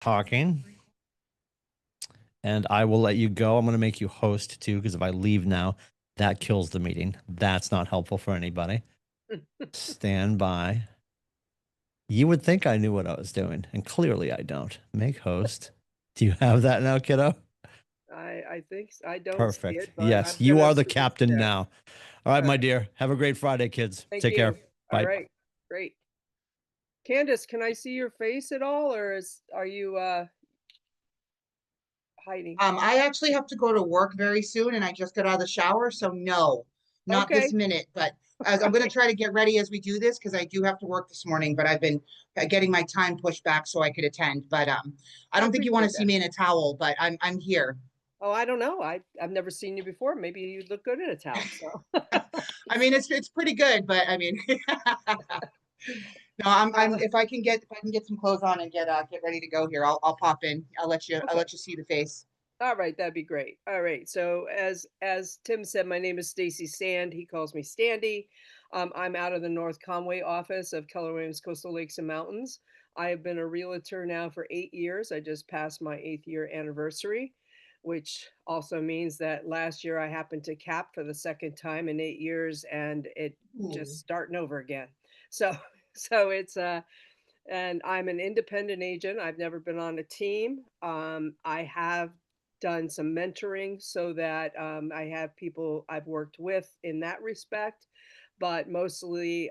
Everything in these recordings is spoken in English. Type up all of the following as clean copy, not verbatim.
talking, and I will let you go. I'm going to make you host too, because if I leave now, that kills the meeting. That's not helpful for anybody. Stand by. You would think I knew what I was doing, and clearly I don't. Make host. Do you have that now, kiddo? I think I don't see Perfect. it, but Yes, I'm you gonna are the put it captain there. now. All right, All my right. dear. Have a great Friday, kids. Thank Take care. you. All Bye. right. Great. Candace, can I see your face at all, or are you hiding? I actually have to go to work very soon and I just got out of the shower, so no, not this Okay. minute. But as I'm going to try to get ready as we do this because I do have to work this morning, but I've been getting my time pushed back so I could attend. But I I don't think you want to appreciate see that. me in a towel, but I'm here. Oh, I don't know. I've never seen you before. Maybe you look good in a towel. So, I mean, it's pretty good, but I mean, no, I'm uh, if I can get some clothes on and get ready to go here, I'll pop in. I'll okay. let you see the face. All right, that'd be great. All right. So as Tim said, my name is Stacy Sand. He calls me Standy. I'm out of the North Conway office of Keller Williams Coastal Lakes and Mountains. I have been a realtor now for 8 years. I just passed my 8th year anniversary, which also means that last year I happened to cap for the second time in 8 years, and it just Ooh. starting over again. So so it's and I'm an independent agent. I've never been on a team. I have done some mentoring so that I have people I've worked with in that respect, but mostly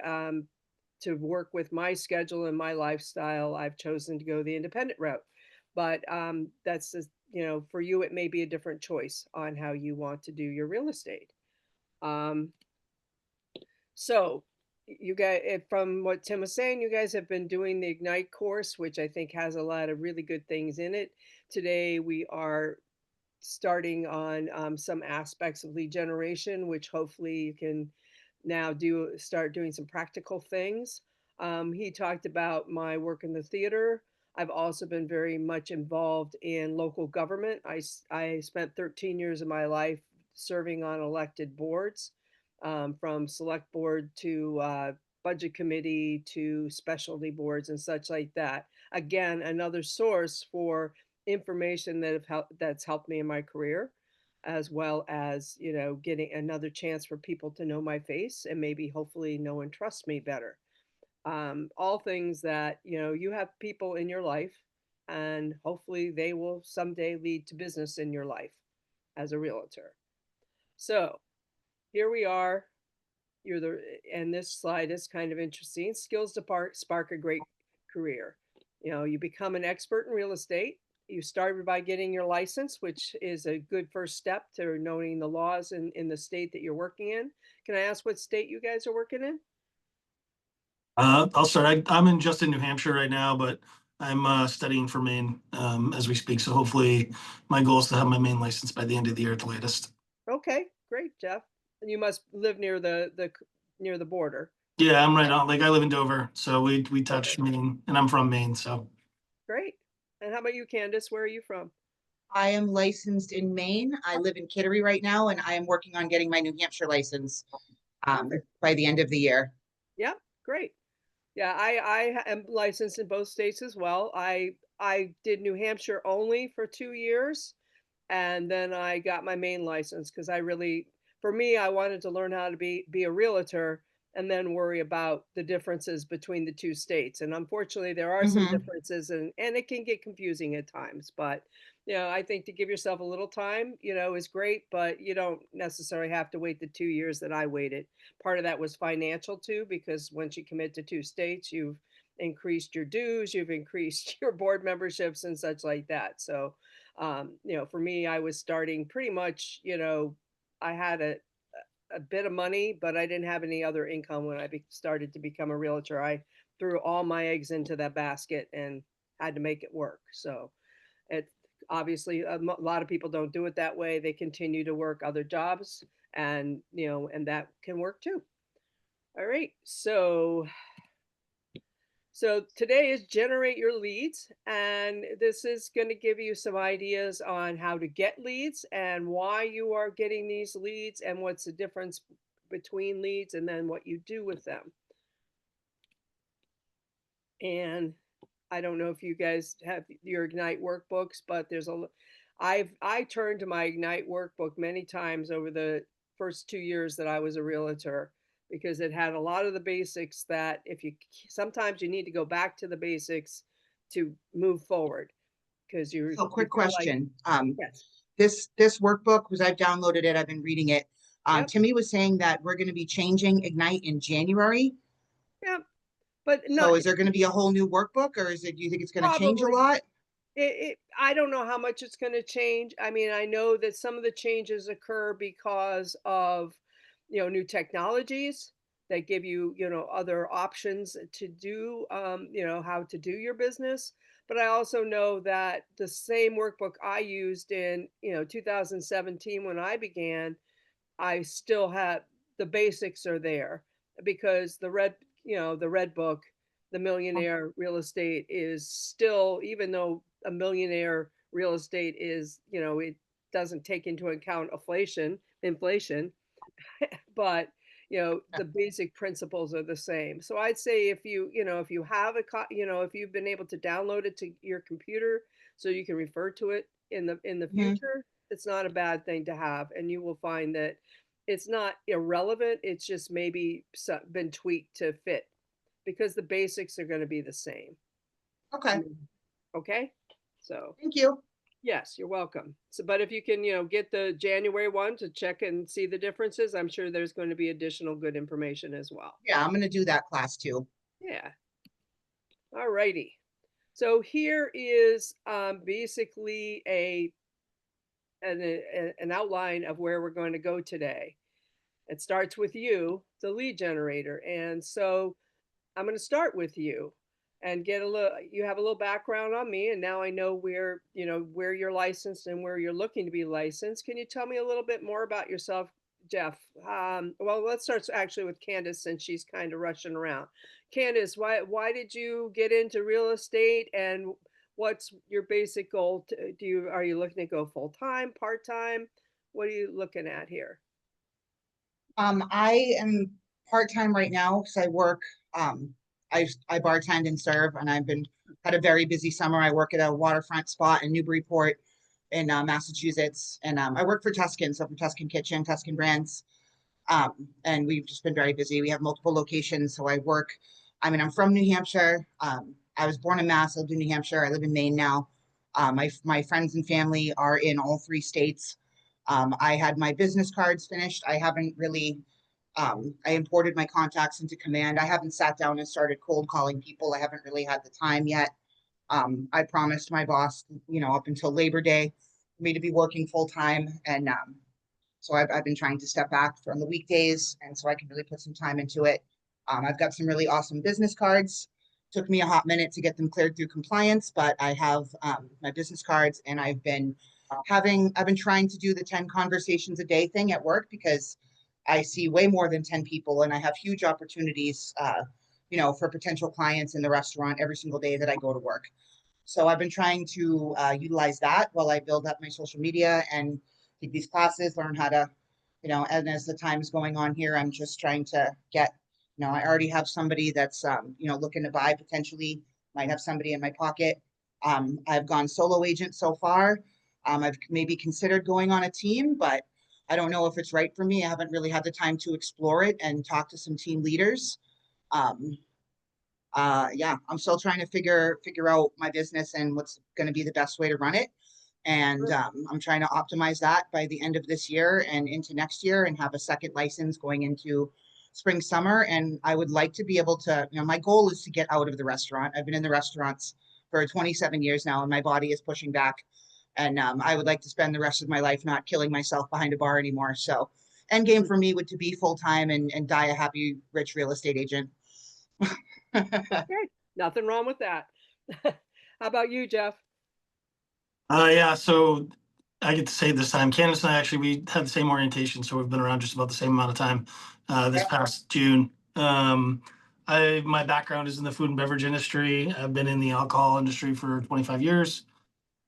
to work with my schedule and my lifestyle, I've chosen to go the independent route. But that's just, for you, it may be a different choice on how you want to do your real estate. Um, so you guys, from what Tim was saying, you guys have been doing the Ignite course, which I think has a lot of really good things in it. Today we are starting on some aspects of lead generation, which hopefully you can now start doing some practical things. He talked about my work in the theater. I've also been very much involved in local government. I spent 13 years of my life serving on elected boards, from select board to budget committee to specialty boards and such like that. Again, another source for information that's helped me in my career, as well as getting another chance for people to know my face and maybe hopefully know and trust me better. All things that you have people in your life, and hopefully they will someday lead to business in your life as a realtor. So here we are. And this slide is kind of interesting. Skills to spark a great career. You become an expert in real estate. You started by getting your license, which is a good first step to knowing the laws in the state that you're working in. Can I ask what state you guys are working in? I'll start. I'm in just in New Hampshire right now, but I'm studying for Maine as we speak. So hopefully, my goal is to have my Maine license by the end of the year at the latest. Okay, great, Jeff. And you must live near the border. Yeah, I'm right on. Like I live in Dover, so we touch Okay, Maine, and I'm from Maine. So great. And how about you, Candace? Where are you from? I am licensed in Maine. I live in Kittery right now, and I am working on getting my New Hampshire license Perfect. by the end of the year. Yeah, great. Yeah, I am licensed in both states as well. I did New Hampshire only for 2 years, and then I got my main license because for me, I wanted to learn how to be a realtor and then worry about the differences between the two states. And unfortunately, there are some Hmm. differences, and it can get confusing at times. But I think to give yourself a little time, is great, but you don't necessarily have to wait the 2 years that I waited. Part of that was financial too, because once you commit to two states, you've increased your dues, you've increased your board memberships and such like that. So for me, I was starting pretty much, I had a bit of money, but I didn't have any other income when I started to become a realtor. I threw all my eggs into that basket and had to make it work. So it obviously a lot of people don't do it that way. They continue to work other jobs, and that can work too. All right. So today is generate your leads, and this is going to give you some ideas on how to get leads and why you are getting these leads and what's the difference between leads and then what you do with them. And I don't know if you guys have your Ignite workbooks, but I turned to my Ignite workbook many times over the first 2 years that I was a realtor, because it had a lot of the basics that sometimes you need to go back to the basics to move forward, because So quick you feel like, question. yes, This workbook, because I've downloaded it, I've been reading it. yep, Timmy was saying that we're going to be changing Ignite in January. yep, but not So is there going to be a whole new workbook, or do you think it's going to change a probably. lot? I don't know how much it's going to change. I mean, I know that some of the changes occur because of, new technologies that give you, other options to do, how to do your business. But I also know that the same workbook I used in, 2017 when I began, I still have the basics are there, because the red book, the millionaire real estate is still, even though a millionaire real estate is, it doesn't take into account inflation, but the basic principles are the same. So I'd say if you have if you've been able to download it to your computer so you can refer to it in the Mhm. future, it's not a bad thing to have, and you will find that it's not irrelevant. It's just maybe been tweaked to fit, because the basics are going to be the same. I Okay, mean, okay, so. thank you. Yes, you're welcome. So, but if you can, get the January one to check and see the differences, I'm sure there's going to be additional good information as well. Yeah, I'm going to do that class too. Yeah. All righty. So here is basically an outline of where we're going to go today. It starts with you, the lead generator. And so I'm going to start with you and you have a little background on me, and now I know where you're licensed and where you're looking to be licensed. Can you tell me a little bit more about yourself, Jeff? Well, let's start actually with Candace, since she's kind of rushing around. Candace, why did you get into real estate, and what's your basic goal? Are you looking to go full-time, part-time? What are you looking at here? I am part-time right now because I work, I bartend and serve, and had a very busy summer. I work at a waterfront spot in Newburyport in Massachusetts, and I work for Tuscan, so for Tuscan Kitchen, Tuscan Brands. And we've just been very busy. We have multiple locations, so I'm from New Hampshire. I was born in Mass, I lived in New Hampshire. I live in Maine now. My friends and family are in all 3 states. I had my business cards finished. I haven't really, I imported my contacts into Command. I haven't sat down and started cold calling people. I haven't really had the time yet. I promised my boss, up until Labor Day, for me to be working full time. And so I've been trying to step back from the weekdays, and so I can really put some time into it. I've got some really awesome business cards. Took me a hot minute to get them cleared through compliance, but I have my business cards, and I've been trying to do the 10 conversations a day thing at work, because I see way more than 10 people, and I have huge opportunities, for potential clients in the restaurant every single day that I go to work. So I've been trying to utilize that while I build up my social media and take these classes, learn how to, and as the time is going on here, I'm just trying to get, I already have somebody that's, looking to buy potentially, might have somebody in my pocket. I've gone solo agent so far. I've maybe considered going on a team, but I don't know if it's right for me. I haven't really had the time to explore it and talk to some team leaders. Um, yeah, I'm still trying to figure out my business and what's going to be the best way to run it. And I'm trying to optimize that by the end of this year and into next year, and have a second license going into spring, summer. And I would like to be able to, my goal is to get out of the restaurant. I've been in the restaurants for 27 years now, and my body is pushing back. And I would like to spend the rest of my life not killing myself behind a bar anymore. So end game for me would to be full time and die a happy, rich real estate agent. Okay, nothing wrong with that. How about you, Jeff? Yeah, so I get to say this time, Candace and I actually, we had the same orientation, so we've been around just about the same amount of time, this past June. My background is in the food and beverage industry. I've been in the alcohol industry for 25 years.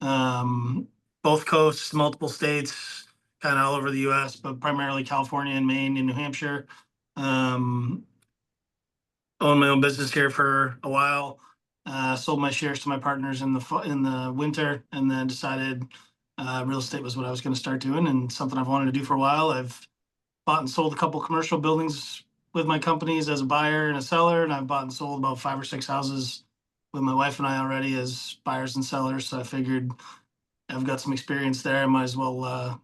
Both coasts, multiple states, kind of all over the US, but primarily California and Maine and New Hampshire. Owned my own business here for a while. sold my shares to my partners in the winter, and then decided real estate was what I was going to start doing, and something I've wanted to do for a while. I've bought and sold a couple commercial buildings with my companies as a buyer and a seller, and I've bought and sold about 5 or 6 houses with my wife and I already as buyers and sellers. So I figured I've got some experience there. I might as well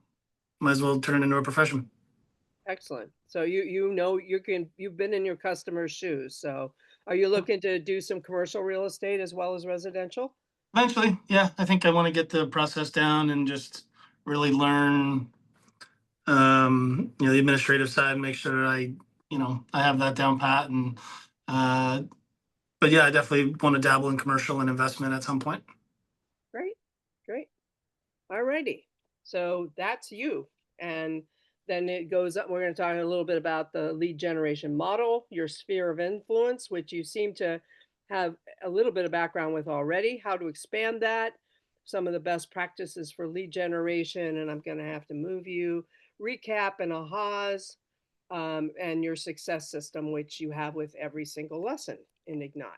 turn it into a profession. Excellent. So you've been in your customers' shoes. So are you looking to do some commercial real estate as well as residential? Eventually, yeah, I think I want to get the process down and just really learn, the administrative side, make sure I have that down pat. And but yeah, I definitely want to dabble in commercial and investment at some point. Great, great. All righty. So that's you. And then it goes up. We're going to talk a little bit about the lead generation model, your sphere of influence, which you seem to have a little bit of background with already, how to expand that, some of the best practices for lead generation. And I'm going to have to move you, recap and ahas, and your success system, which you have with every single lesson in Ignite.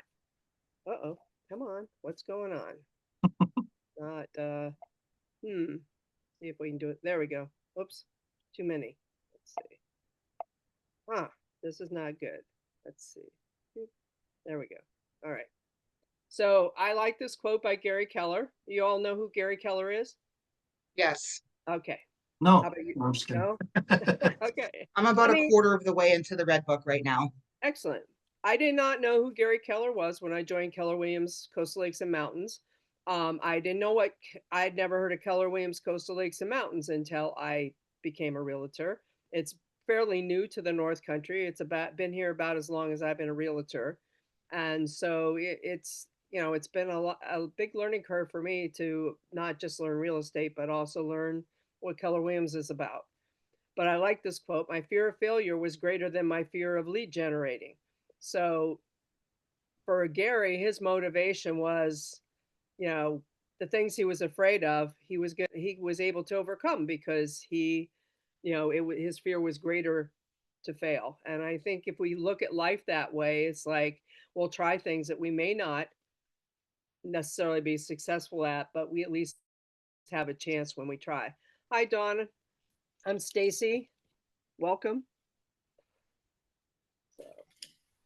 Uh-oh, come on. What's going on? Not, see if we can do it. There we go. Oops, too many. Let's see. This is not good. Let's see. There we go. All right. So I like this quote by Gary Keller. You all know who Gary Keller is? Yes. Okay. No, How about you? no, I'm just kidding. No? Okay. I'm about I a mean, quarter of the way into the red book right now. excellent. I did not know who Gary Keller was when I joined Keller Williams Coastal Lakes and Mountains. I didn't know I'd never heard of Keller Williams Coastal Lakes and Mountains until I became a realtor. It's fairly new to the North Country. It's been here about as long as I've been a realtor, and so it's been a big learning curve for me to not just learn real estate but also learn what Keller Williams is about. But I like this quote: "My fear of failure was greater than my fear of lead generating." So for Gary, his motivation was, you know, the things he was afraid of, he was able to overcome because his fear was greater to fail. And I think if we look at life that way, it's like we'll try things that we may not necessarily be successful at, but we at least have a chance when we try. Hi, Dawn. I'm Stacy. Welcome.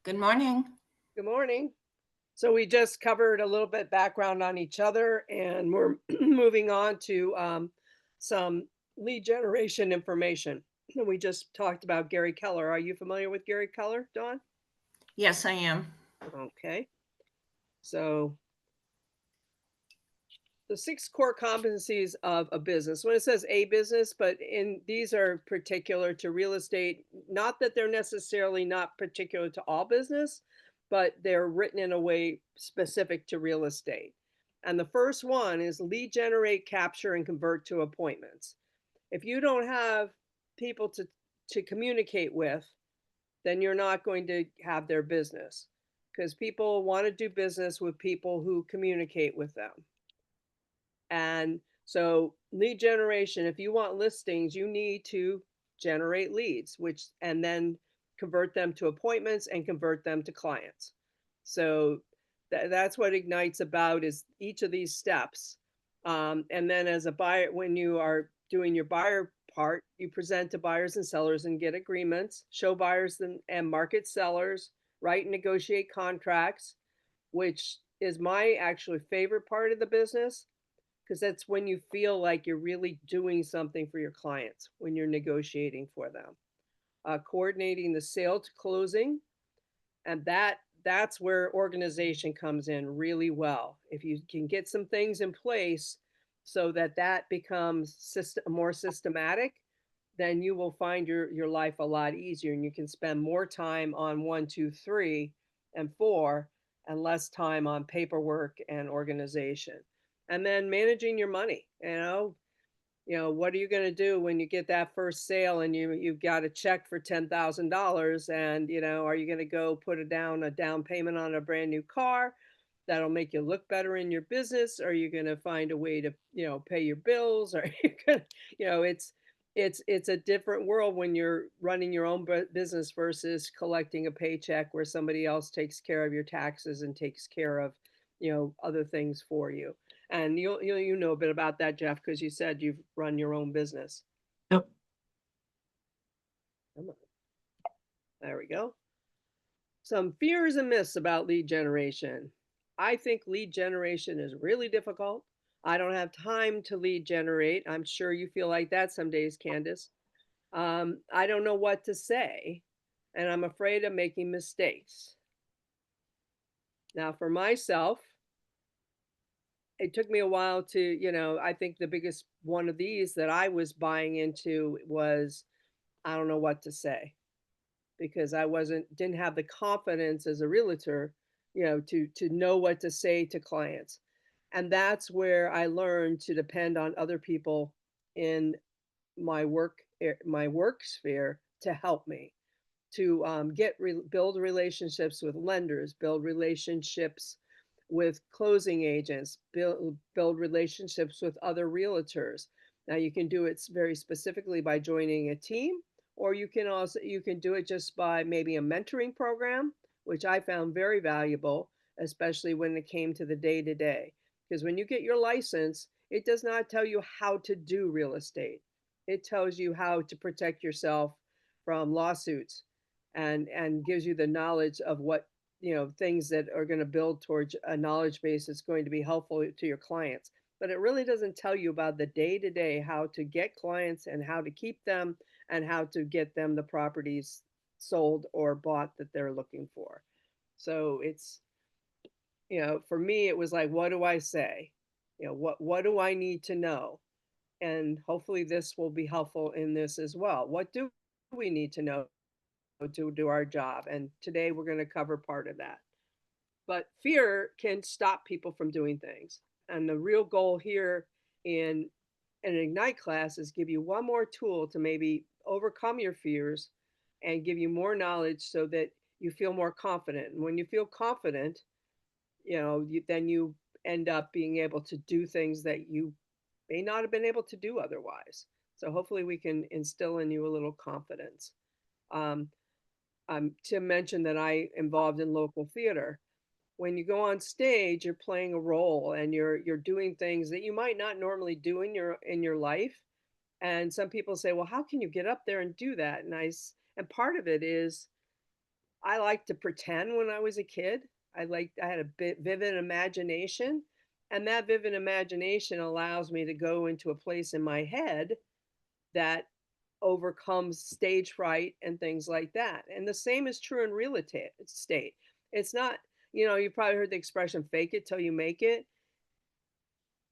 Good morning. Good morning. So we just covered a little bit background on each other, and we're moving on to some lead generation information. And we just talked about Gary Keller. Are you familiar with Gary Keller, Dawn? Yes, I am. Okay. So the 6 core competencies of a business. When it says a business, but these are particular to real estate, not that they're necessarily not particular to all business, but they're written in a way specific to real estate. And the first one is lead generate, capture, and convert to appointments. If you don't have people to communicate with, then you're not going to have their business, because people want to do business with people who communicate with them. And so lead generation, if you want listings, you need to generate leads, and then convert them to appointments and convert them to clients. So that's what Ignite's about, is each of these steps. And then as a buyer, when you are doing your buyer part, you present to buyers and sellers and get agreements, show buyers and market sellers, write and negotiate contracts, which is my actually favorite part of the business, because that's when you feel like you're really doing something for your clients, when you're negotiating for them. Coordinating the sale to closing, and that's where organization comes in really well. If you can get some things in place so that becomes more systematic, then you will find your life a lot easier, and you can spend more time on 1, 2, 3, and 4, and less time on paperwork and organization. And then managing your money. What are you going to do when you get that first sale and you've got a check for $10,000, and are you going to go put a down payment on a brand new car that'll make you look better in your business? Or are you going to find a way to pay your bills? Or you going to it's a different world when you're running your own business versus collecting a paycheck where somebody else takes care of your taxes and takes care of other things for you. And you know a bit about that, Jeff, because you said you've run your own business. Yep. Come on. There we go. Some fears and myths about lead generation. I think lead generation is really difficult. I don't have time to lead generate. I'm sure you feel like that some days, Candace. I don't know what to say, and I'm afraid of making mistakes. Now, for myself, it took me a while to, I think the biggest one of these that I was buying into was I don't know what to say because I didn't have the confidence as a realtor, to know what to say to clients. And that's where I learned to depend on other people in my work sphere to help me to build relationships with lenders, build relationships with closing agents, build relationships with other realtors. Now you can do it very specifically by joining a team, or you can do it just by maybe a mentoring program, which I found very valuable, especially when it came to the day-to-day. Because when you get your license, it does not tell you how to do real estate. It tells you how to protect yourself from lawsuits and gives you the knowledge of what things that are going to build towards a knowledge base that's going to be helpful to your clients. But it really doesn't tell you about the day-to-day, how to get clients and how to keep them and how to get them the properties sold or bought that they're looking for. So it's, for me, it was like, what do I say? What do I need to know? And hopefully this will be helpful in this as well. What do we need to know to do our job? And today we're going to cover part of that. But fear can stop people from doing things. And the real goal here in an Ignite class is give you one more tool to maybe overcome your fears and give you more knowledge so that you feel more confident. And when you feel confident, then you end up being able to do things that you may not have been able to do otherwise. So hopefully we can instill in you a little confidence. Tim mentioned that I involved in local theater. When you go on stage, you're playing a role and you're doing things that you might not normally do in your life. And some people say, well, how can you get up there and do that? And part of it is I like to pretend when I was a kid. I had a bit vivid imagination, and that vivid imagination allows me to go into a place in my head that overcomes stage fright and things like that. And the same is true in real estate. It's not, you probably heard the expression fake it till you make it.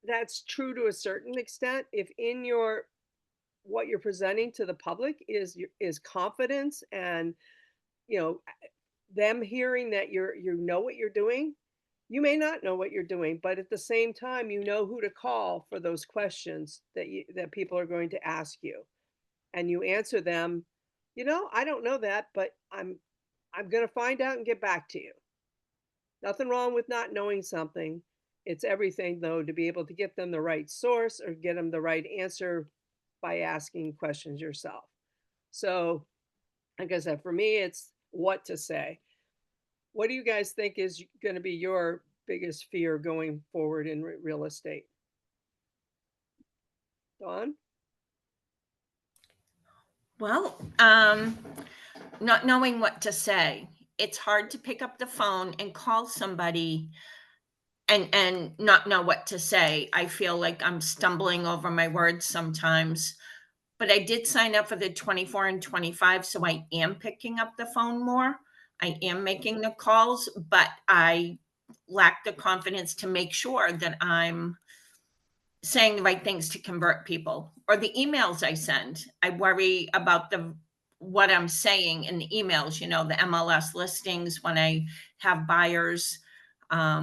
That's true to a certain extent. If in what you're presenting to the public is confidence and, them hearing that you know what you're doing. You may not know what you're doing, but at the same time, you know who to call for those questions that people are going to ask you. And you answer them, I don't know that, but I'm going to find out and get back to you. Nothing wrong with not knowing something. It's everything, though, to be able to get them the right source or get them the right answer by asking questions yourself. So, like I said, for me, it's what to say. What do you guys think is going to be your biggest fear going forward in real estate? Dawn? Well, not knowing what to say. It's hard to pick up the phone and call somebody and not know what to say. I feel like I'm stumbling over my words sometimes. But I did sign up for the 24 and 25, so I am picking up the phone more. I am making the calls, but I lack the confidence to make sure that I'm saying the right things to convert people. Or the emails I send, I worry about what I'm saying in the emails, the MLS listings when I have buyers. Are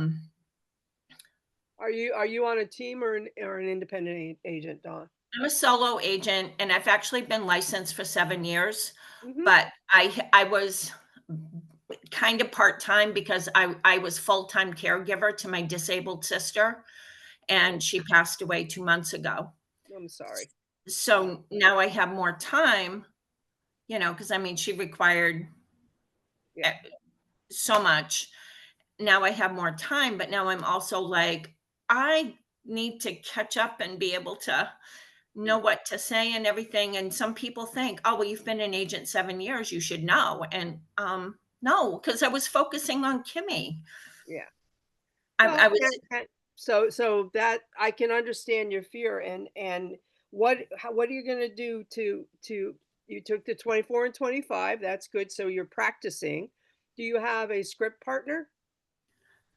you on a team or an independent agent, Dawn? I'm a solo agent, and I've actually been licensed for 7 years, Mm-hmm. but I was kind of part-time because I was full-time caregiver to my disabled sister, and she passed away 2 months ago. I'm sorry. So now I have more time, because she required Yeah. so much. now I have more time, but now I'm also like, I need to catch up and be able to know what to say and everything. And some people think, oh, well, you've been an agent 7 years, you should know. And no, because I was focusing on Kimmy. Yeah. I, Well, I was so that I can understand your fear, and what are you going to do to you took the 24 and 25, that's good, so you're practicing. Do you have a script partner?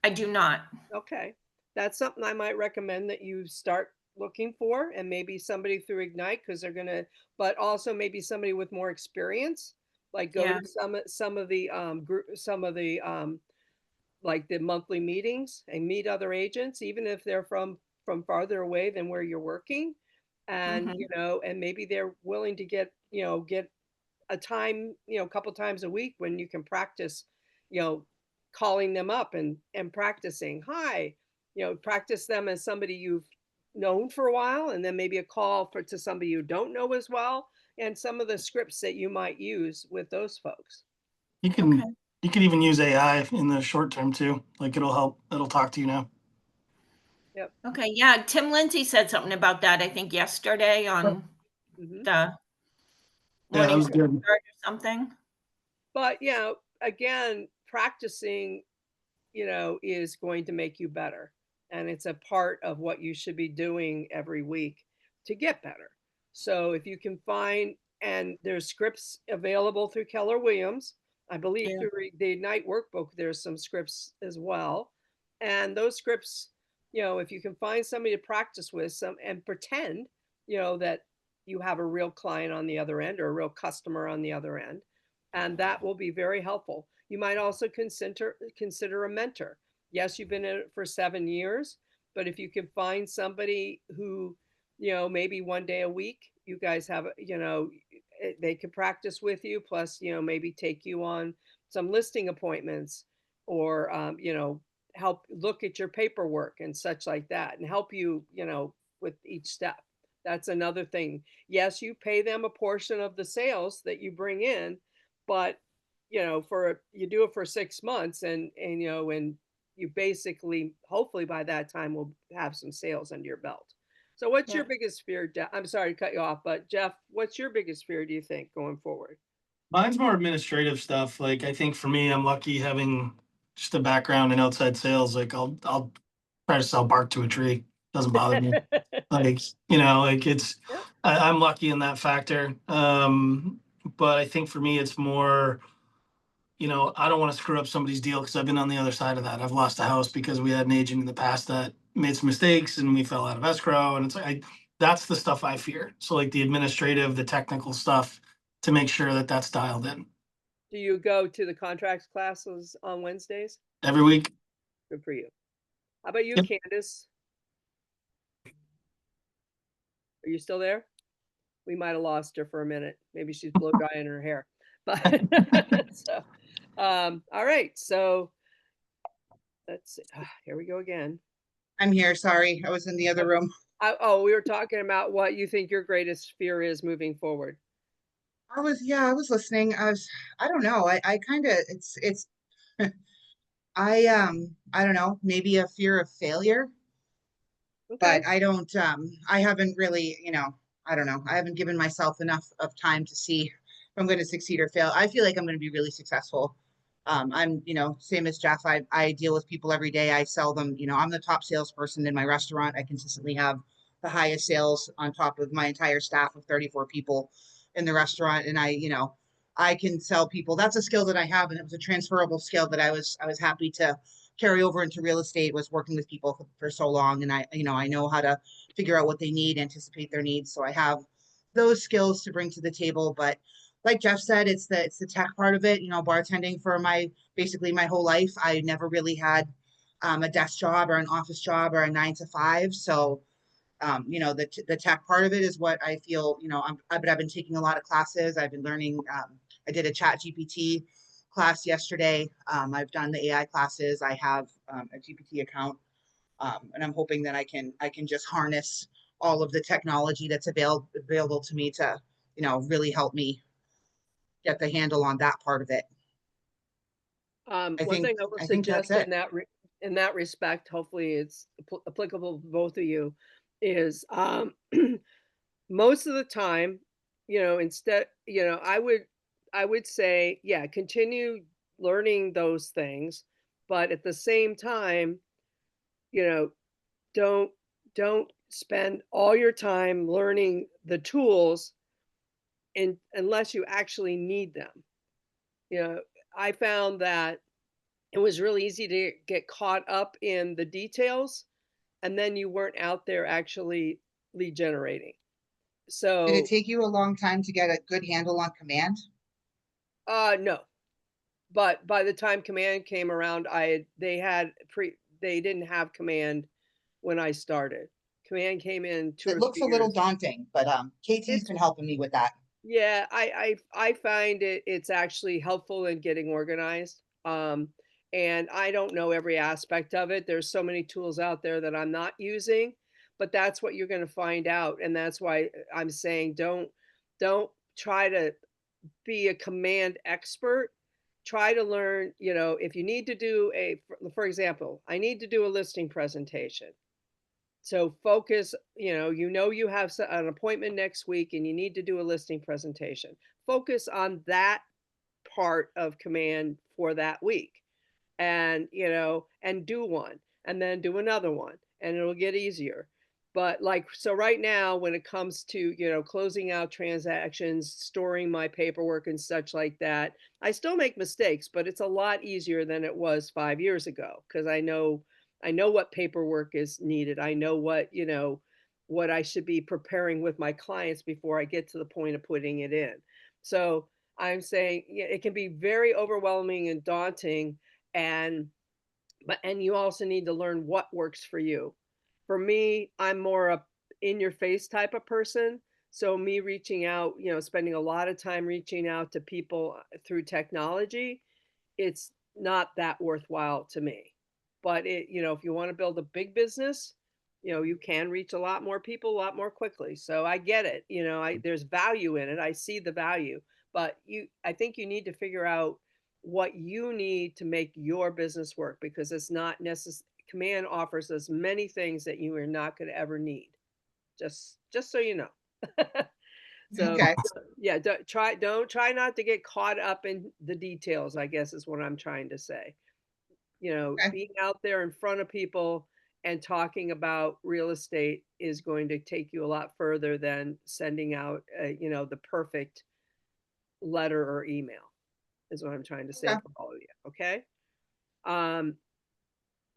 I do not. Okay, that's something I might recommend that you start looking for, and maybe somebody through Ignite, because they're gonna, but also maybe somebody with more experience, like go Yeah. to some of the group, some of the like the monthly meetings and meet other agents, even if they're from farther away than where you're working. And, Mhm. you know, and maybe they're willing to get, you know, get a time, you know, a couple times a week when you can practice, you know, calling them up and practicing. Hi, you know, practice them as somebody you've known for a while, and then maybe a call for to somebody you don't know as well, and some of the scripts that you might use with those folks. You Okay. can you can even use AI in the short term too. Like it'll help. It'll talk to you now. Yep. Okay. Yeah. Tim Lindsay said something about that, I think yesterday on Hmm. the Yeah, that morning was start good. or something. But, you know, again, practicing, you know, is going to make you better. And it's a part of what you should be doing every week to get better. So if you can find, and there's scripts available through Keller Williams, I believe Yeah. through the Ignite workbook, there's some scripts as well. And those scripts, you know, if you can find somebody to practice with some and pretend, you know, that you have a real client on the other end or a real customer on the other end, and that will be very helpful. You might also consider a mentor. Yes, you've been in it for 7 years, but if you can find somebody who, you know, maybe one day a week, you guys have, you know, they could practice with you, plus, you know, maybe take you on some listing appointments, or, you know, help look at your paperwork and such like that, and help you, you know, with each step. That's another thing. Yes, you pay them a portion of the sales that you bring in, but, you know, for you do it for 6 months, and you know, and you basically, hopefully by that time will have some sales under your belt. So what's your Yeah. biggest fear, Jeff? I'm sorry to cut you off, but Jeff, what's your biggest fear, do you think, going forward? Mine's more administrative stuff. Like I think for me, I'm lucky having just a background in outside sales. Like I'll try to sell bark to a tree. Doesn't bother me. Like like it's Yep. I'm lucky in that factor. But I think for me, it's more I don't want to screw up somebody's deal because I've been on the other side of that. I've lost a house because we had an agent in the past that made some mistakes and we fell out of escrow. And it's like, that's the stuff I fear. So, like the administrative, the technical stuff to make sure that that's dialed in Do you go to the contracts classes on Wednesdays? every week. Good for you. How about you, Yep. Candace? Are you still there? We might have lost her for a minute. Maybe she's blow drying her hair. But so, all right. So let's see. Here we go again. I'm here. Sorry. I was in the other room. Oh, we were talking about what you think your greatest fear is moving forward. I was listening. I don't know. I kind of, it's, I don't know, maybe a fear of failure, Okay. but I haven't really, I don't know. I haven't given myself enough of time to see if I'm going to succeed or fail. I feel like I'm going to be really successful. I'm, same as Jeff. I deal with people every day. I sell them, I'm the top salesperson in my restaurant. I consistently have the highest sales on top of my entire staff of 34 people in the restaurant. And I can sell people. That's a skill that I have. And it was a transferable skill that I was happy to carry over into real estate, was working with people for so long. And I know how to figure out what they need, anticipate their needs. So I have those skills to bring to the table. But like Jeff said, it's the tech part of it. Bartending for basically my whole life. I never really had a desk job or an office job or a 9 to 5. So the tech part of it is what I feel. I've been taking a lot of classes. I've been learning. I did a Chat GPT class yesterday. I've done the AI classes. I have a GPT account, and I'm hoping that I can just harness all of the technology that's available to me to really help me get the handle on that part of it. One thing I will I think that's suggest it. in that respect, hopefully it's applicable to both of you, is most of the time, instead, I would say, yeah, continue learning those things, but at the same time, you know, don't don't spend all your time learning the tools unless you actually need them. You know, I found that it was really easy to get caught up in the details, and then you weren't out there actually lead generating. Did it So, take you a long time to get a good handle on command? no, but by the time command came around, they didn't have command when I started. Command came in 2 It or looks 3 a little years. daunting, but KT's It's been helping me with that. Yeah, I find it's actually helpful in getting organized. And I don't know every aspect of it. There's so many tools out there that I'm not using, but that's what you're going to find out. And that's why I'm saying don't try to be a command expert. Try to learn, if you need to do for example, I need to do a listing presentation. So focus, you have an appointment next week and you need to do a listing presentation. Focus on that part of command for that week and do one and then do another one and it'll get easier. But like, so right now, when it comes to, closing out transactions, storing my paperwork and such like that, I still make mistakes, but it's a lot easier than it was 5 years ago because I know what paperwork is needed. I know what I should be preparing with my clients before I get to the point of putting it in. So I'm saying, yeah, it can be very overwhelming and daunting, and you also need to learn what works for you. For me, I'm more a in your face type of person. So me reaching out, spending a lot of time reaching out to people through technology, it's not that worthwhile to me. But if you want to build a big business, you can reach a lot more people a lot more quickly. So I get it. There's value in it. I see the value, but I think you need to figure out what you need to make your business work because it's not necessary. Command offers us many things that you are not going to ever need. Just so you know. So Okay. yeah, don't try not to get caught up in the details, I guess is what I'm trying to say. Okay. Being out there in front of people and talking about real estate is going to take you a lot further than sending out, the perfect letter or email is what I'm trying to say Okay. for all of you. Okay. Um,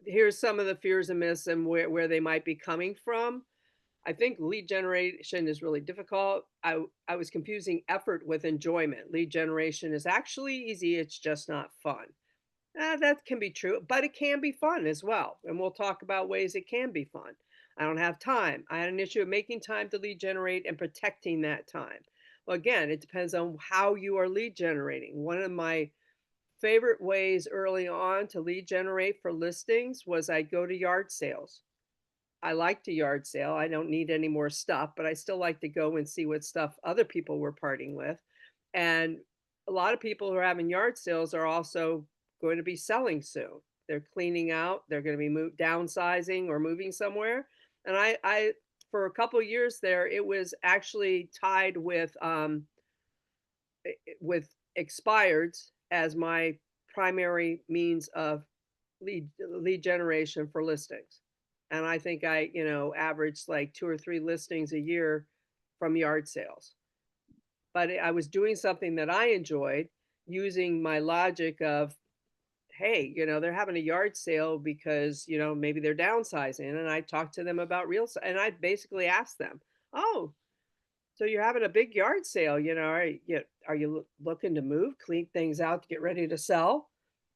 Here's some of the fears and myths and where they might be coming from. I think lead generation is really difficult. I was confusing effort with enjoyment. Lead generation is actually easy, it's just not fun. That can be true, but it can be fun as well. And we'll talk about ways it can be fun. I don't have time. I had an issue of making time to lead generate and protecting that time. Well, again, it depends on how you are lead generating. One of my favorite ways early on to lead generate for listings was I go to yard sales. I like to yard sale. I don't need any more stuff, but I still like to go and see what stuff other people were parting with. And a lot of people who are having yard sales are also going to be selling soon. They're cleaning out, they're going to be downsizing or moving somewhere. And I for a couple of years there, it was actually tied with expireds as my primary means of lead generation for listings. And I think I, averaged like 2 or 3 listings a year from yard sales. But I was doing something that I enjoyed using my logic of, hey, they're having a yard sale because, maybe they're downsizing. And I talked to them about and I basically asked them, oh, so you're having a big yard sale, are you looking to move, clean things out to get ready to sell?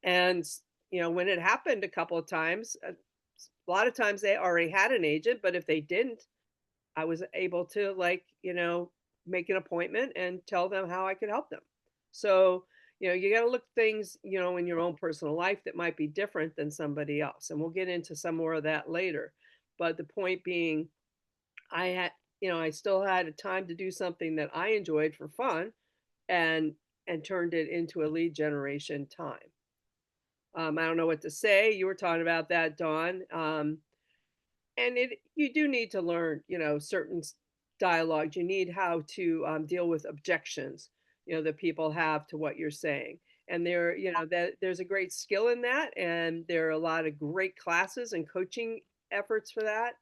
And when it happened a couple of times, a lot of times they already had an agent, but if they didn't, I was able to make an appointment and tell them how I could help them. So, you got to look things, in your own personal life that might be different than somebody else. And we'll get into some more of that later. But the point being, I had, I still had a time to do something that I enjoyed for fun and turned it into a lead generation time. I don't know what to say. You were talking about that, Dawn. And you do need to learn, certain dialogues. You need how to deal with objections, that people have to what you're saying. And there's a great skill in that, and there are a lot of great classes and coaching efforts for that.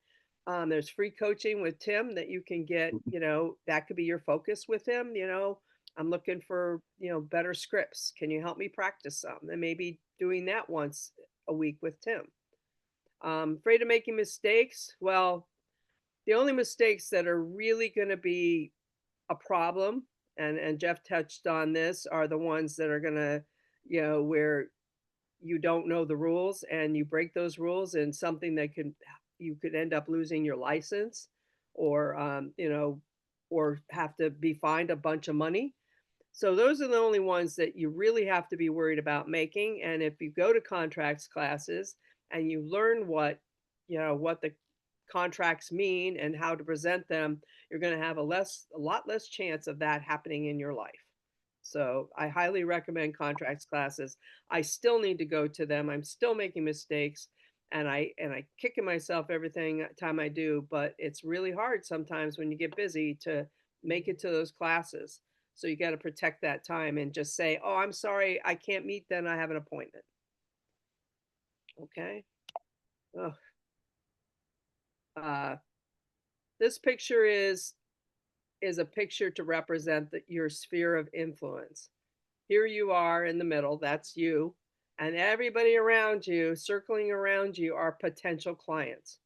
There's free coaching with Tim that you can get. That could be your focus with him. I'm looking for better scripts. Can you help me practice some? And maybe doing that once a week with Tim. Afraid of making mistakes. Well, the only mistakes that are really going to be a problem, and Jeff touched on this, are the ones that are going to, where you don't know the rules and you break those rules, and something that you could end up losing your license, or or have to be fined a bunch of money. So those are the only ones that you really have to be worried about making. And if you go to contracts classes and you learn what the contracts mean and how to present them, you're going to have a lot less chance of that happening in your life. So I highly recommend contracts classes. I still need to go to them. I'm still making mistakes, and I kicking myself everything time I do, but it's really hard sometimes when you get busy to make it to those classes. So you got to protect that time and just say, "Oh, I'm sorry, I can't meet then. I have an appointment." Okay. Oh. This picture is a picture to represent your sphere of influence. Here you are in the middle, that's you, and everybody around you, circling around you, are potential clients.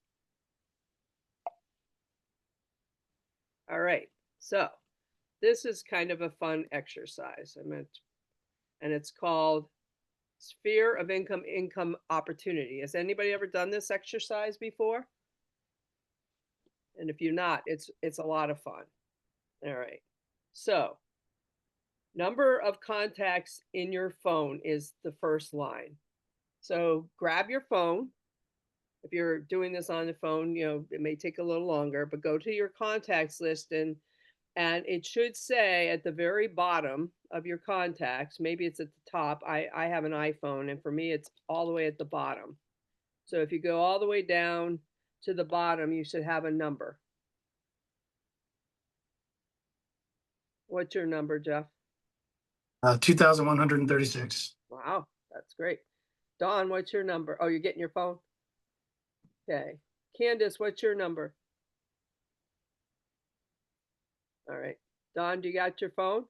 All right, so this is kind of a fun exercise. And it's called Sphere of Income Opportunity. Has anybody ever done this exercise before? And if you're not, it's a lot of fun. All right. So, number of contacts in your phone is the first line. So, grab your phone. If you're doing this on the phone, it may take a little longer, but go to your contacts list, and it should say at the very bottom of your contacts, maybe it's at the top. I have an iPhone, and for me, it's all the way at the bottom. So if you go all the way down to the bottom, you should have a number. What's your number, Jeff? 2,136. Wow, that's great. Dawn, what's your number? Oh, you're getting your phone? Okay. Candace, what's your number? All right. Dawn, do you got your phone?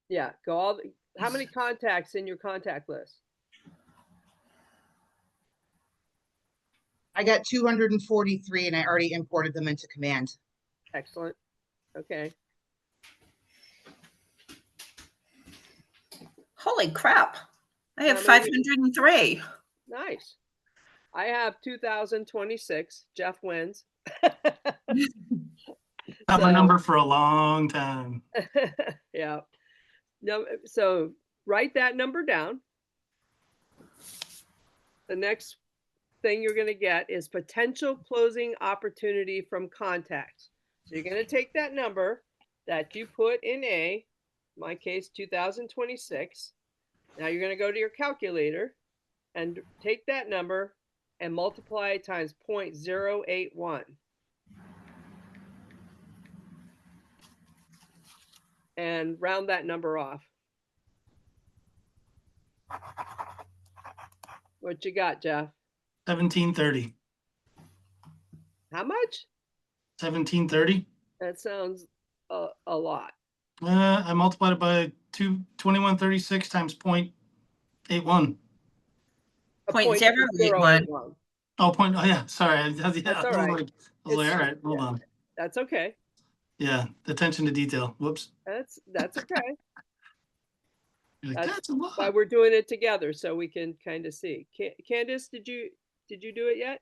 Yeah, how many contacts in your contact list? I got 243 and I already imported them into Command. Excellent. Okay. Holy crap. I have How many? 503. Nice. I have 2026. Jeff wins. Have a number for a long time. Yeah. No, so write that number down. The next thing you're going to get is potential closing opportunity from contacts. So you're going to take that number that you put in in my case, 2026. Now you're going to go to your calculator and take that number and multiply it times 0.081. And round that number off. What you got, Jeff? 1730. How much? 1730. That sounds a lot. I multiplied it by 2136 times 0.81. A 0.081. Oh, yeah. Sorry. That's all right. All right. Hold on. That's okay. Yeah. Attention to detail. Whoops. That's okay. You're like, that's a lot. Why we're doing it together, so we can kind of see. Candace, did you do it yet?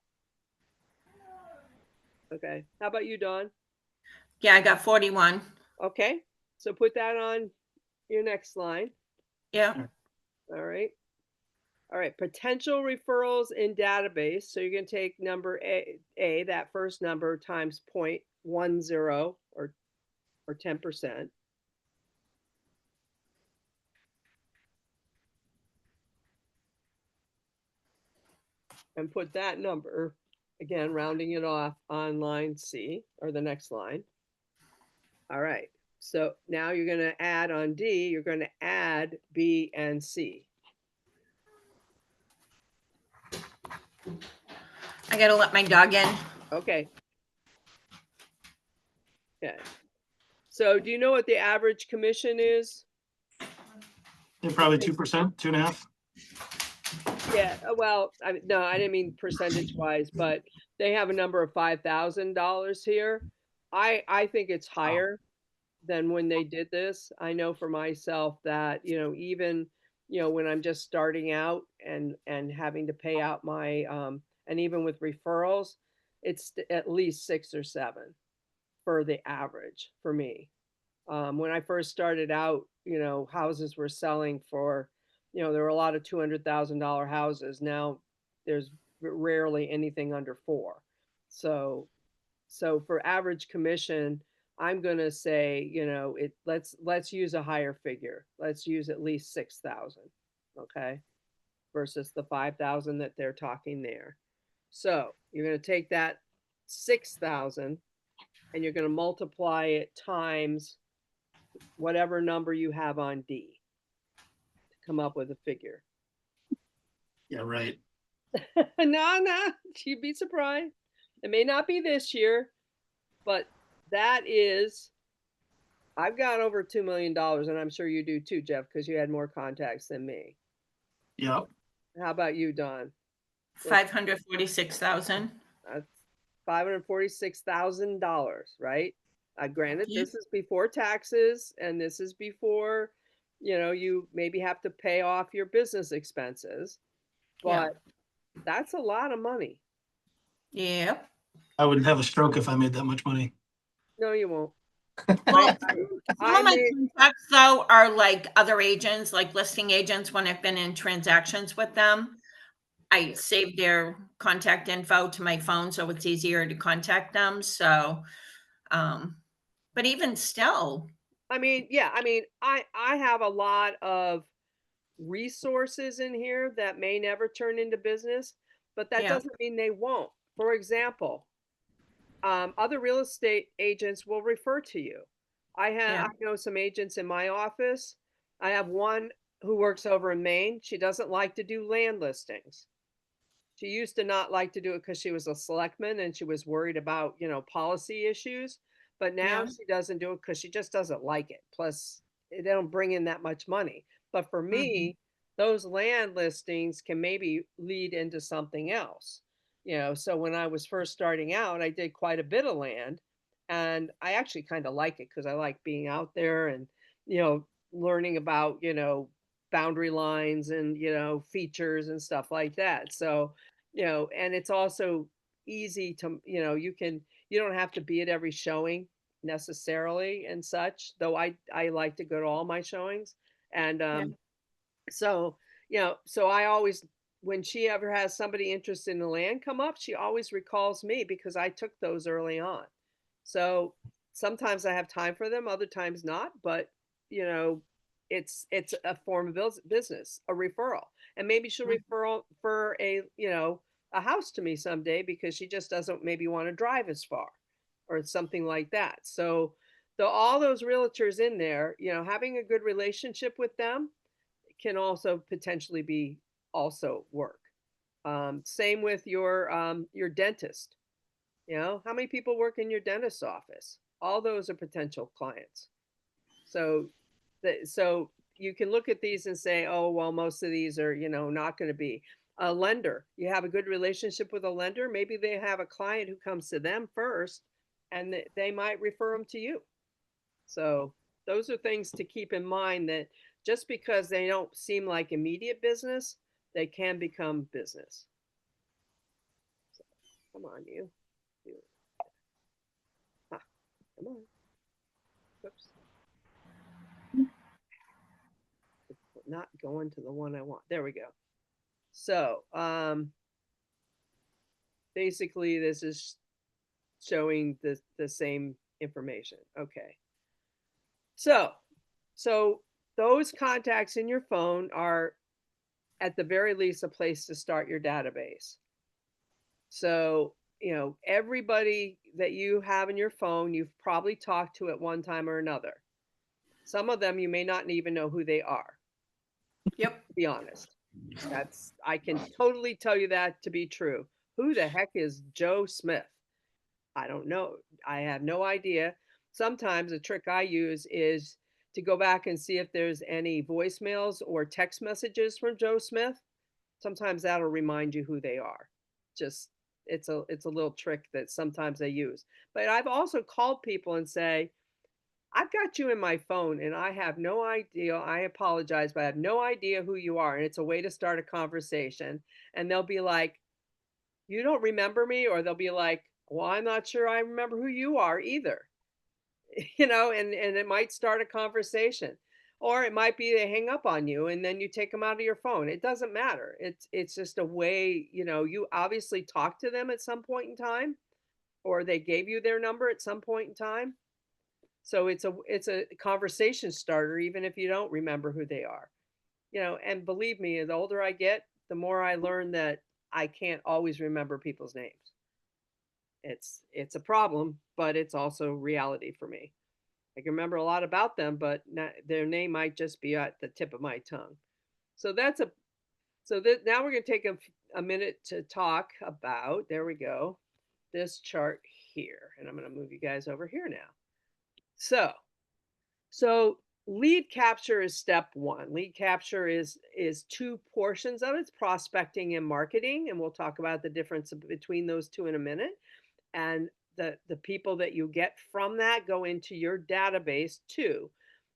Okay. How about you, Dawn? Yeah, I got 41. Okay. So put that on your next line. Yeah. All right. All right. Potential referrals in database. So you're going to take number A, that first number, times 0.10 or 10%. and put that number, again, rounding it off on line C, or the next line. All right. So now you're going to add on D, you're going to add B and C. I gotta let my dog in. Okay. Okay. So do you know what the average commission is? They're probably 2%, 2.5%. Yeah, well, no, I didn't mean percentage wise, but they have a number of $5,000 here. I think it's higher than when they did this. I know for myself that, even, when I'm just starting out and having to pay out my and even with referrals, it's at least 6 or 7 for the average for me. When I first started out, houses were selling for, there were a lot of $200,000 houses. Now there's rarely anything under 4. So, for average commission, I'm going to say, let's use a higher figure. Let's use at least 6,000. Okay. Versus the 5,000 that they're talking there. So you're going to take that 6,000 and you're going to multiply it times whatever number you have on D to come up with a figure. Yeah, right. No, you'd be surprised. It may not be this year, but that is, I've got over $2 million, and I'm sure you do too, Jeff, because you had more contacts than me. Yep. How about you, Don? 546,000. That's $546,000, right? Granted, Yeah. this is before taxes, and this is before, you maybe have to pay off your business expenses, Yeah. but that's a lot of money. Yep. I would have a stroke if I made that much money. No, you won't. Well, I some of my made- contacts though are like other agents, like listing agents, when I've been in transactions with them. I saved their contact info to my phone, so it's easier to contact them. So, but even still, yeah, I have a lot of resources in here that may never turn into business, but that Yeah. doesn't mean they won't. For example, other real estate agents will refer to you. Yeah. I know some agents in my office. I have one who works over in Maine. She doesn't like to do land listings. She used to not like to do it because she was a selectman and she was worried about, policy issues. But now Yeah. she doesn't do it because she just doesn't like it. Plus, they don't bring in that much money. But for me, those land listings can maybe lead into something else. So when I was first starting out, I did quite a bit of land, and I actually kind of like it because I like being out there and, learning about, boundary lines and, features and stuff like that. So, and it's also easy to, you don't have to be at every showing necessarily and such, though I like to go to all my showings. And so, so I always, when she ever has somebody interested in the land come up, she always recalls me because I took those early on. So sometimes I have time for them, other times not, but it's a form of business, a referral. And maybe she'll refer for a house to me someday because she just doesn't maybe want to drive as far or something like that. So all those realtors in there, having a good relationship with them can also potentially be also work. Same with your dentist. How many people work in your dentist's office? All those are potential clients. So so you can look at these and say, oh, well, most of these are, not going to be. A lender, you have a good relationship with a lender, maybe they have a client who comes to them first and they might refer them to you. So those are things to keep in mind, that just because they don't seem like immediate business, they can become business. So, come on, you. Come on. Oops. Not going to the one I want. There we go. So, basically this is showing the same information. Okay. So those contacts in your phone are at the very least a place to start your database. So, everybody that you have in your phone, you've probably talked to at one time or another. Some of them you may not even know who they are, Yep. to be honest. I can totally tell you that to be true. Who the heck is Joe Smith? I don't know. I have no idea. Sometimes a trick I use is to go back and see if there's any voicemails or text messages from Joe Smith. Sometimes that'll remind you who they are. Just it's a little trick that sometimes I use. But I've also called people and say, I've got you in my phone and I have no idea. I apologize, but I have no idea who you are. And it's a way to start a conversation. And they'll be like, you don't remember me? Or they'll be like, well, I'm not sure I remember who you are either. And it might start a conversation. Or it might be they hang up on you and then you take them out of your phone. It doesn't matter. It's just a way, you obviously talked to them at some point in time, or they gave you their number at some point in time. So it's a conversation starter, even if you don't remember who they are. And believe me, the older I get, the more I learn that I can't always remember people's names. It's a problem, but it's also reality for me. I can remember a lot about them, but their name might just be at the tip of my tongue. So now we're going to take a minute to talk about, there we go, this chart here. And I'm going to move you guys over here now. So lead capture is step one. Lead capture is two portions of it. It's prospecting and marketing, and we'll talk about the difference between those two in a minute. And the people that you get from that go into your database too.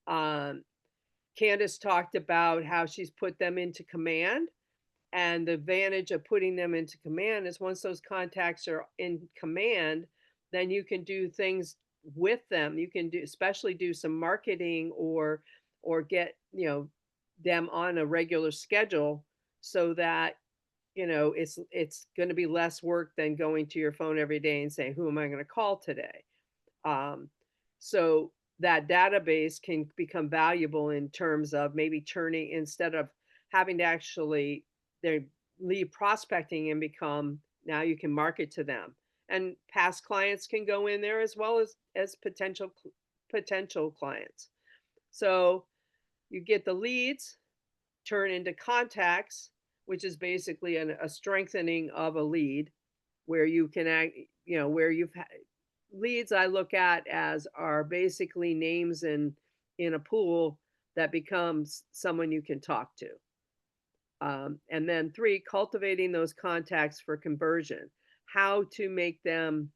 Candace talked about how she's put them into command. And the advantage of putting them into command is once those contacts are in command, then you can do things with them. You can especially do some marketing or get, them on a regular schedule so that, it's going to be less work than going to your phone every day and saying, who am I going to call today? So that database can become valuable in terms of maybe turning, instead of having to actually their lead prospecting, and become, now you can market to them, and past clients can go in there as well as potential clients. So you get the leads turn into contacts, which is basically a strengthening of a lead, where you can act, where you've leads I look at as are basically names in a pool that becomes someone you can talk to. And then 3, cultivating those contacts for conversion, how to make them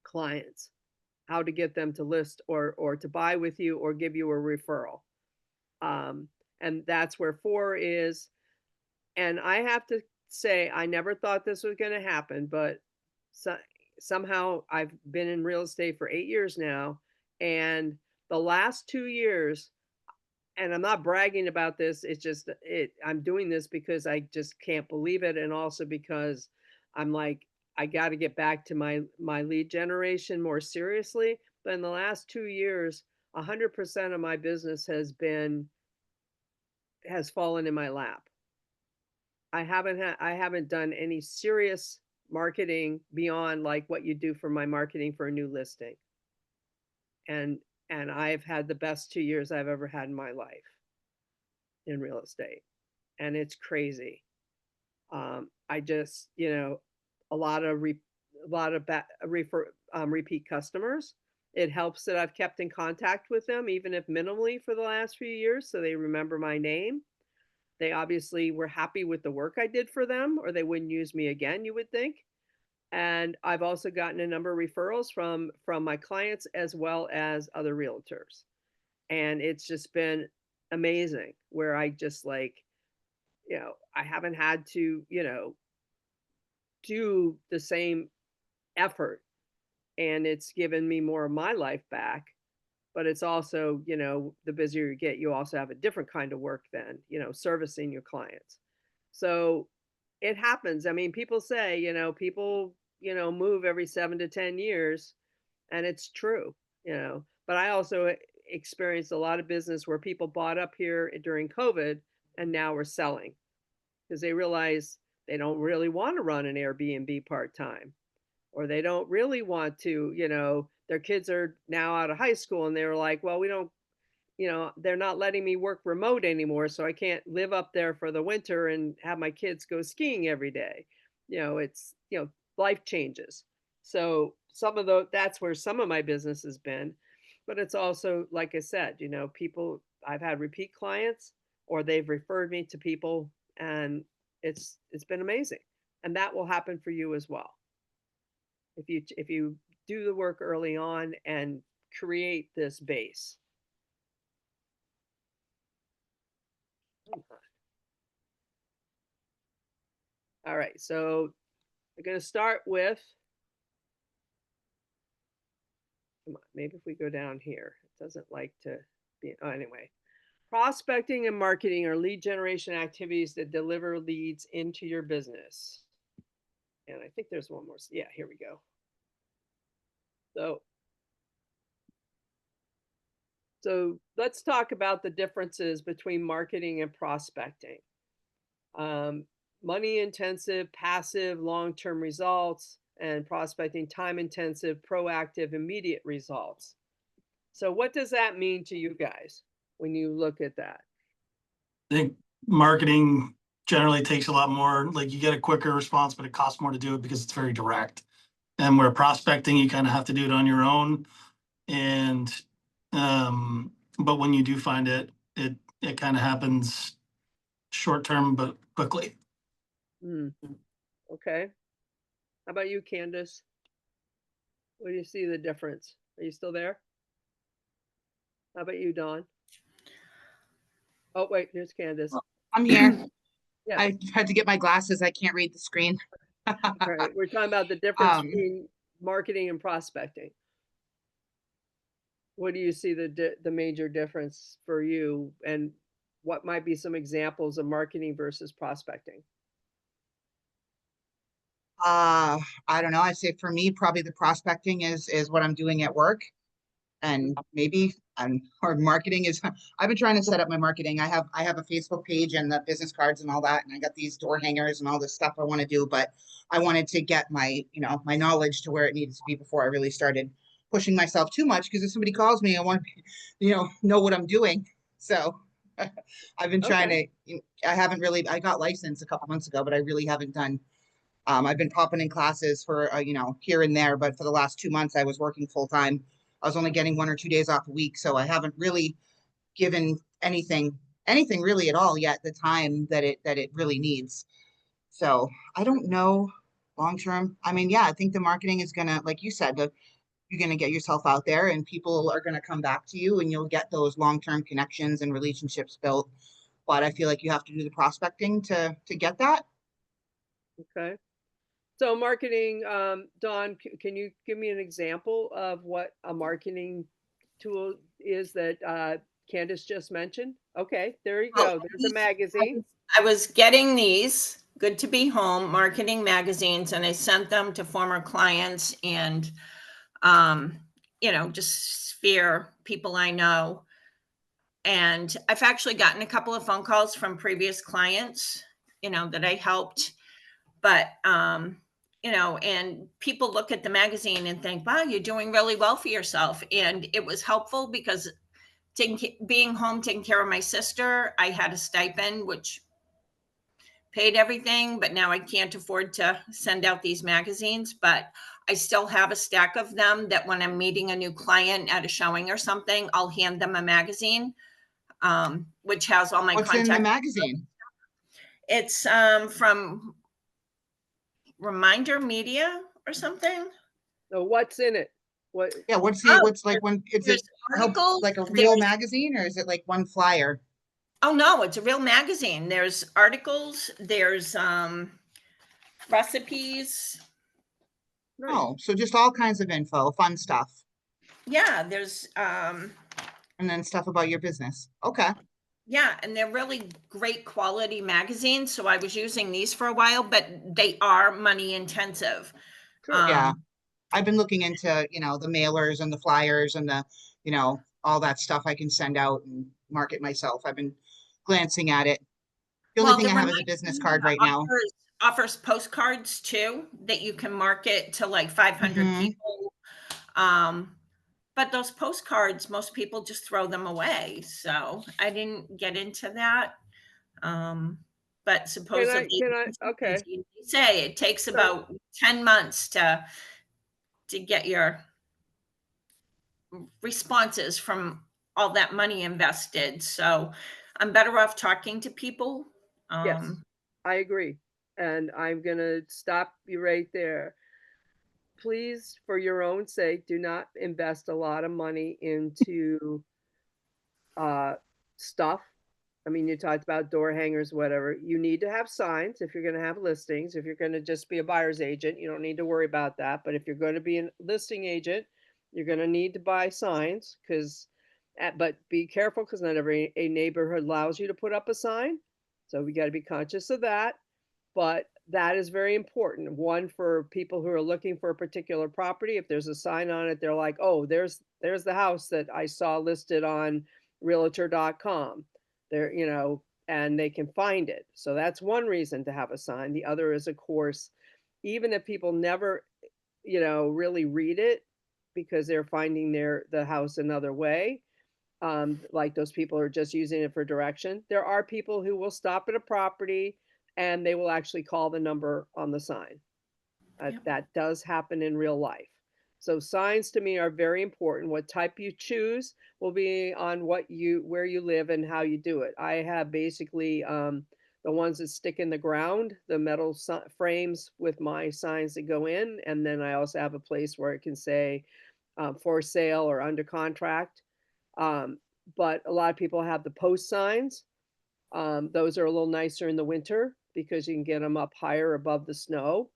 clients, how to get them to list or to buy with you or give you a referral. And that's where 4 is. And I have to say, I never thought this was going to happen, but somehow I've been in real estate for 8 years now. And the last 2 years, and I'm not bragging about this, it's just, I'm doing this because I just can't believe it. And also because I'm like, I got to get back to my lead generation more seriously. But in the last 2 years, 100% of my business has fallen in my lap. I haven't done any serious marketing beyond like what you do for my marketing for a new listing. And I've had the best 2 years I've ever had in my life in real estate. And it's crazy. I just, a lot of repeat customers. It helps that I've kept in contact with them, even if minimally, for the last few years, so they remember my name. They obviously were happy with the work I did for them, or they wouldn't use me again, you would think. And I've also gotten a number of referrals from my clients as well as other realtors. And it's just been amazing, where I just like, I haven't had to, do the same effort, and it's given me more of my life back. But it's also, the busier you get, you also have a different kind of work than, servicing your clients. So it happens. I mean, people say, people, move every 7 to 10 years, and it's true, but I also experienced a lot of business where people bought up here during COVID and now we're selling because they realize they don't really want to run an Airbnb part-time, or they don't really want to, their kids are now out of high school and they're like, well, we don't, they're not letting me work remote anymore, so I can't live up there for the winter and have my kids go skiing every day. It's, life changes. So that's where some of my business has been. But it's also, like I said, people, I've had repeat clients or they've referred me to people, and it's been amazing. And that will happen for you as well. If you do the work early on and create this base. All right, so I'm going to start with, come on, maybe if we go down here, it doesn't like to be, anyway. Prospecting and marketing are lead generation activities that deliver leads into your business. And I think there's one more. Yeah, here we go. So let's talk about the differences between marketing and prospecting. Money intensive, passive, long-term results, and prospecting, time intensive, proactive, immediate results. So what does that mean to you guys when you look at that? I think marketing generally takes a lot more, like you get a quicker response, but it costs more to do it because it's very direct. And where prospecting, you kind of have to do it on your own. And, but when you do find it, it kind of happens short term, but quickly. Okay. How about you, Candace? What do you see the difference? Are you still there? How about you, Dawn? Oh, wait, there's Candace. I'm here. Yeah. I had to get my glasses. I can't read the screen. All right. We're talking about the difference between marketing and prospecting. What do you see the major difference for you, and what might be some examples of marketing versus prospecting? I don't know. I'd say for me, probably the prospecting is what I'm doing at work. And maybe or marketing is I've been trying to set up my marketing. I have a Facebook page and the business cards and all that, and I got these door hangers and all this stuff I want to do, but I wanted to get my my knowledge to where it needed to be before I really started pushing myself too much, because if somebody calls me, I want to know what I'm doing. So I've been trying to, I haven't really, I got licensed a couple months ago, but I really haven't done. I've been popping in classes for here and there, but for the last 2 months I was working full time. I was only getting 1 or 2 days off a week, so I haven't really given anything really at all yet the time that it really needs. So I don't know long term. I mean, yeah, I think the marketing is gonna, like you said, you're gonna get yourself out there and people are gonna come back to you and you'll get those long-term connections and relationships built. But I feel like you have to do the prospecting to get that. Okay. So marketing, Dawn, can you give me an example of what a marketing tool is that Candace just mentioned? Okay, there you go. There's a magazine. I was getting these Good to Be Home marketing magazines, and I sent them to former clients and, just sphere people I know. And I've actually gotten a couple of phone calls from previous clients, that I helped. But, and people look at the magazine and think, wow, you're doing really well for yourself. And it was helpful because being home, taking care of my sister, I had a stipend, which paid everything, but now I can't afford to send out these magazines, but I still have a stack of them that when I'm meeting a new client at a showing or something, I'll hand them a magazine, which has all my What's contact. in the magazine? It's from Reminder Media or something. So what's in it? What? Yeah, what's like when is it articles, like a real magazine, or is it like one flyer? Oh no, it's a real magazine. There's articles, there's recipes. Nice. Oh, so just all kinds of info, fun stuff, Yeah, there's and then stuff about your business. Okay. yeah, and they're really great quality magazines. So I was using these for a while, but they are money intensive. Sure. Yeah. I've been looking into, the mailers and the flyers and the, all that stuff I can send out and market myself. I've been glancing at it. The only thing I have is a business card right now. offers postcards too, that you can market to like 500 Mhm. people. But those postcards, most people just throw them away. So I didn't get into that. But supposedly, Okay. as you say, it takes So about 10 months to get your responses from all that money invested. So I'm better off talking to people. yes, I agree. And I'm gonna stop you right there. Please, for your own sake, do not invest a lot of money into uh, stuff. I mean, you talked about door hangers, whatever. You need to have signs if you're going to have listings. If you're going to just be a buyer's agent, you don't need to worry about that. But if you're going to be a listing agent, you're going to need to buy signs because, but be careful because not every a neighborhood allows you to put up a sign. So we got to be conscious of that. But that is very important. One, for people who are looking for a particular property, if there's a sign on it, they're like, oh, there's the house that I saw listed on realtor.com. There, and they can find it. So that's one reason to have a sign. The other is, of course, even if people never, really read it because they're finding the house another way, like those people are just using it for direction. There are people who will stop at a property and they will actually call the number on the sign. Yep. That does happen in real life. So signs to me are very important. What type you choose will be on where you live and how you do it. I have basically the ones that stick in the ground, the metal frames with my signs that go in, and then I also have a place where it can say for sale or under contract. Um, but a lot of people have the post signs. Those are a little nicer in the winter because you can get them up higher above the snow.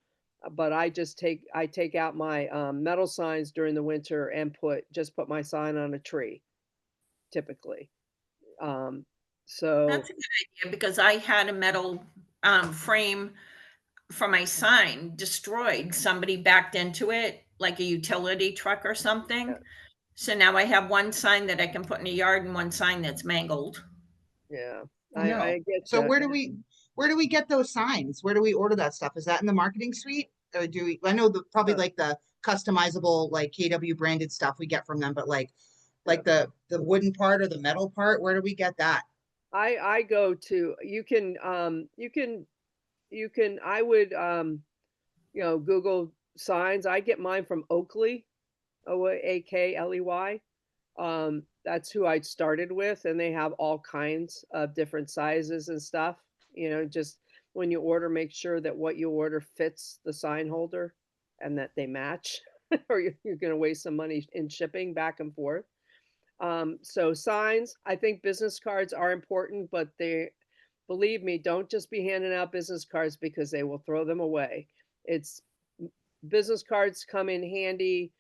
But I take out my metal signs during the winter and put my sign on a tree, typically. Um, so That's a good idea because I had a metal frame for my sign destroyed. Somebody backed into it like a utility truck or yeah, something. So now I have one sign that I can put in a yard and one sign that's mangled. yeah, Oh I no. get So you. where do we get those signs? Where do we order that stuff? Is that in the marketing suite? Or do we, I know probably Yeah, like the customizable like KW branded stuff we get from them, but yeah. the wooden part or the metal part, where do we get that? I go to you can I would Google signs. I get mine from Oakley, Oakley. That's who I started with, and they have all kinds of different sizes and stuff. Just when you order, make sure that what you order fits the sign holder and that they match, or you're going to waste some money in shipping back and forth. So signs, I think business cards are important, but believe me, don't just be handing out business cards because they will throw them away. It's Business cards come in handy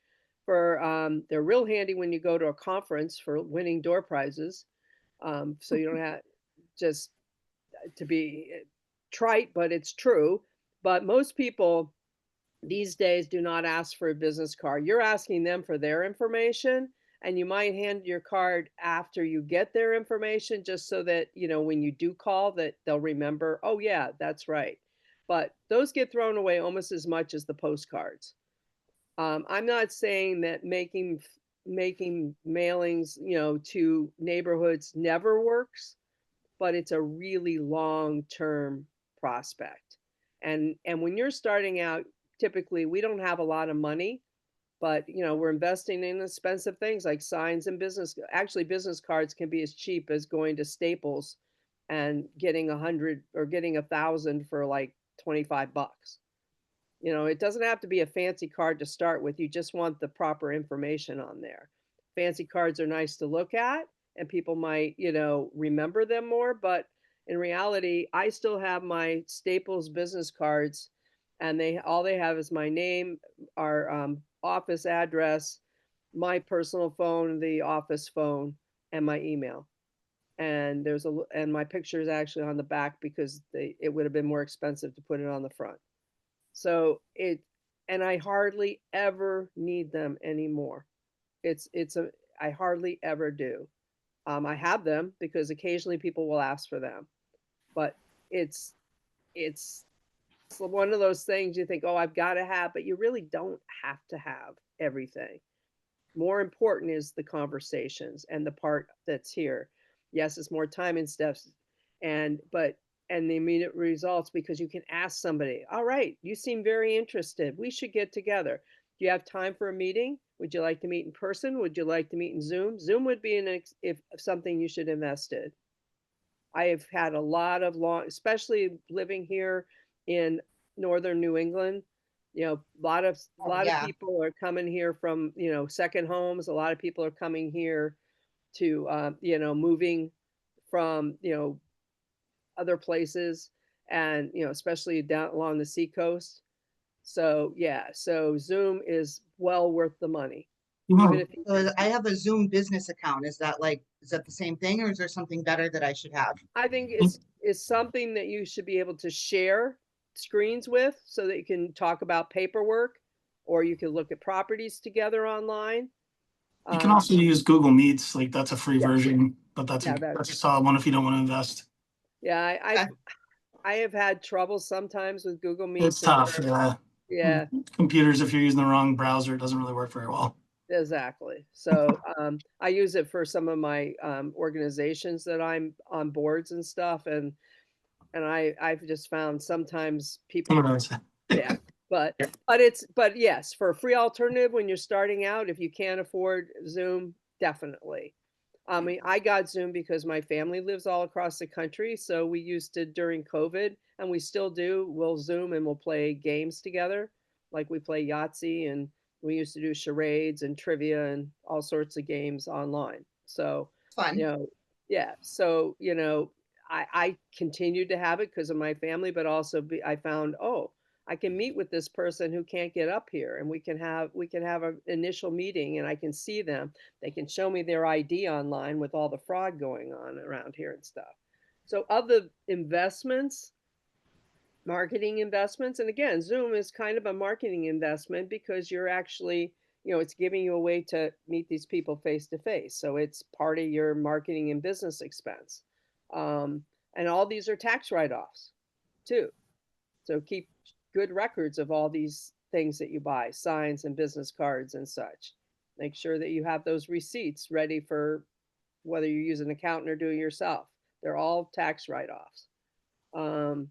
they're real handy when you go to a conference for winning door prizes. So you don't have just to be trite, but it's true. But most people these days do not ask for a business card. You're asking them for their information, and you might hand your card after you get their information just so that, when you do call that they'll remember, oh yeah, that's right. But those get thrown away almost as much as the postcards. I'm not saying that making mailings, to neighborhoods never works, but it's a really long-term prospect. And when you're starting out, typically we don't have a lot of money, but we're investing in expensive things like signs and actually business cards can be as cheap as going to Staples and getting 100 or getting 1,000 for like 25 bucks. It doesn't have to be a fancy card to start with. You just want the proper information on there. Fancy cards are nice to look at and people might, remember them more, but in reality, I still have my Staples business cards and all they have is my name, our office address, my personal phone, the office phone, and my email. And and my picture is actually on the back because it would have been more expensive to put it on the front. So and I hardly ever need them anymore. I hardly ever do. I have them because occasionally people will ask for them, but it's, it's It's one of those things you think, oh, I've got to have, but you really don't have to have everything. More important is the conversations and the part that's here. Yes, it's more time and steps, and the immediate results, because you can ask somebody, all right, you seem very interested. We should get together. Do you have time for a meeting? Would you like to meet in person? Would you like to meet in Zoom? Zoom would be if something you should invest in. I have had a lot of long, especially living here in northern New England. A lot of Oh, yeah. people are coming here from second homes. A lot of people are coming here to moving from other places, and especially down along the seacoast. So yeah, so Zoom is well worth the money, You even know, if you. So I have a Zoom business account. Is that the same thing, or is there something better that I should have? I think it's something that you should be able to share screens with, so that you can talk about paperwork, or you can look at properties together online. you can also use Google Meets, like that's a free Yeah. version, but that's Yeah, that's a solid one if you don't want to invest. Yeah, Okay. I have had trouble sometimes with Google It's Meets. tough, yeah. Yeah, Computers, if you're using the wrong browser, it doesn't really work very well. exactly. So I use it for some of my organizations that I'm on boards and stuff, and I've just found sometimes people, yeah, but yes, for a free alternative when you're starting out, if you can't afford Zoom, definitely. I mean, I got Zoom because my family lives all across the country, so we used to during COVID, and we still do. We'll Zoom and we'll play games together, like we play Yahtzee, and we used to do charades and trivia and all sorts of games online. So, Fun. yeah. So, I continued to have it because of my family, but also I found, oh, I can meet with this person who can't get up here, and we can have an initial meeting, and I can see them. They can show me their ID online with all the fraud going on around here and stuff. So other investments, marketing investments, and again, Zoom is kind of a marketing investment because you're actually, it's giving you a way to meet these people face to face. So it's part of your marketing and business expense. And all these are tax write-offs too. So keep good records of all these things that you buy, signs and business cards and such. Make sure that you have those receipts ready for whether you use an accountant or doing it yourself. They're all tax write-offs. Um,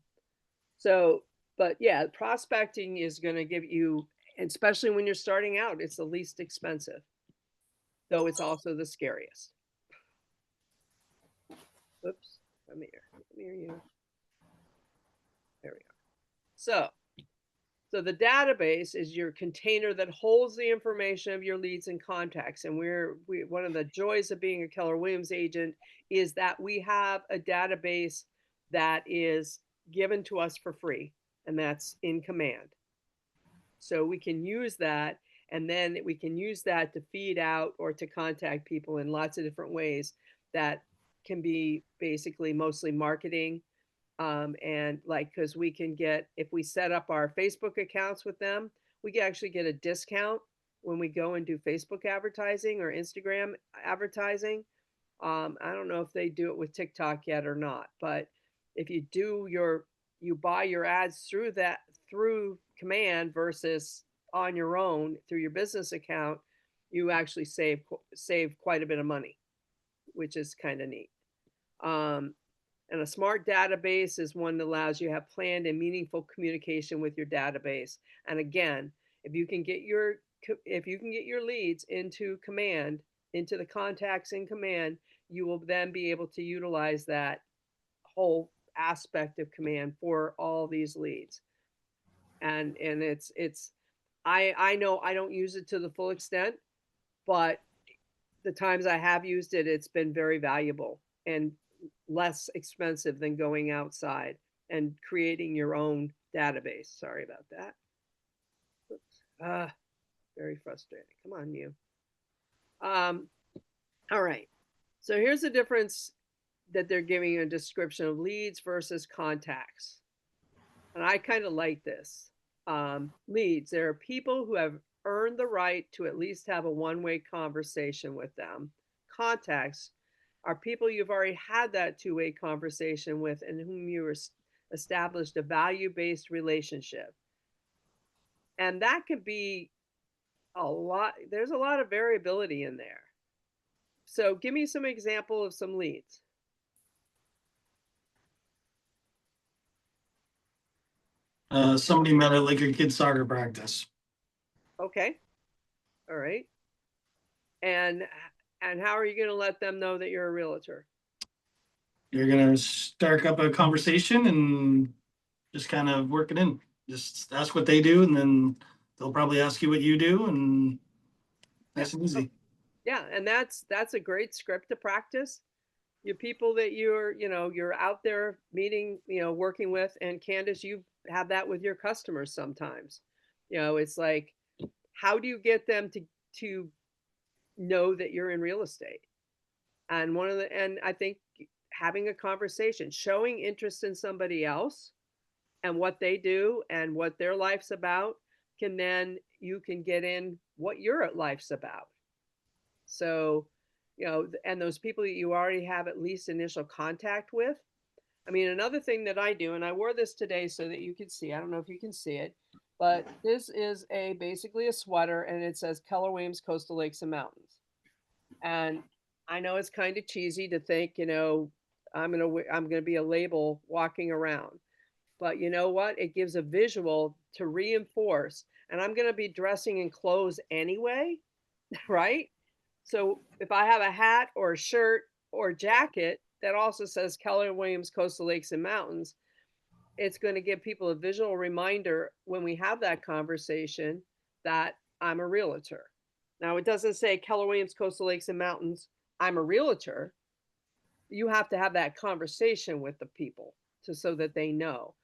so, but yeah, prospecting is going to give you, especially when you're starting out, it's the least expensive, though it's also the scariest. Oops, come here. Come here, you. There we go. So the database is your container that holds the information of your leads and contacts. And one of the joys of being a Keller Williams agent is that we have a database that is given to us for free, and that's in command. So we can use that, and then we can use that to feed out or to contact people in lots of different ways that can be basically mostly marketing. And because we can get, if we set up our Facebook accounts with them, we can actually get a discount when we go and do Facebook advertising or Instagram advertising. I don't know if they do it with TikTok yet or not, but if you you buy your ads through command versus on your own through your business account, you actually save quite a bit of money, which is kind of neat. And a smart database is one that allows you to have planned and meaningful communication with your database. And again, if you can get your leads into command, into the contacts in command, you will then be able to utilize that whole aspect of command for all these leads. And I know I don't use it to the full extent, but the times I have used it, it's been very valuable and less expensive than going outside and creating your own database. Sorry about that. Oops. Very frustrating. Come on, you. All right. So here's the difference that they're giving a description of leads versus contacts. And I kind of like this. Leads, there are people who have earned the right to at least have a one-way conversation with them. Contacts are people you've already had that two-way conversation with and whom you established a value-based relationship. And that can be a lot. There's a lot of variability in there. So give me some example of some leads. Somebody met at like a kid's soccer practice. Okay. All right. And how are you going to let them know that you're a realtor? You're gonna start up a conversation and just kind of work it in. Just ask what they do, and then they'll probably ask you what you do, and nice and easy. Yeah, and that's a great script to practice. Your people that you're out there meeting, working with, and Candace, you have that with your customers sometimes. It's like, how do you get them to know that you're in real estate? And I think having a conversation, showing interest in somebody else and what they do and what their life's about, you can get in what your life's about. So, and those people that you already have at least initial contact with. I mean, another thing that I do, and I wore this today so that you can see, I don't know if you can see it, but this is basically a sweater, and it says Keller Williams Coastal Lakes and Mountains. And I know it's kind of cheesy to think, I'm going to be a label walking around. But you know what? It gives a visual to reinforce. And I'm going to be dressing in clothes anyway, right? So if I have a hat or a shirt or a jacket that also says Keller Williams Coastal Lakes and Mountains, it's going to give people a visual reminder when we have that conversation that I'm a realtor. Now, it doesn't say Keller Williams Coastal Lakes and Mountains, I'm a realtor. You have to have that conversation with the people so that they know.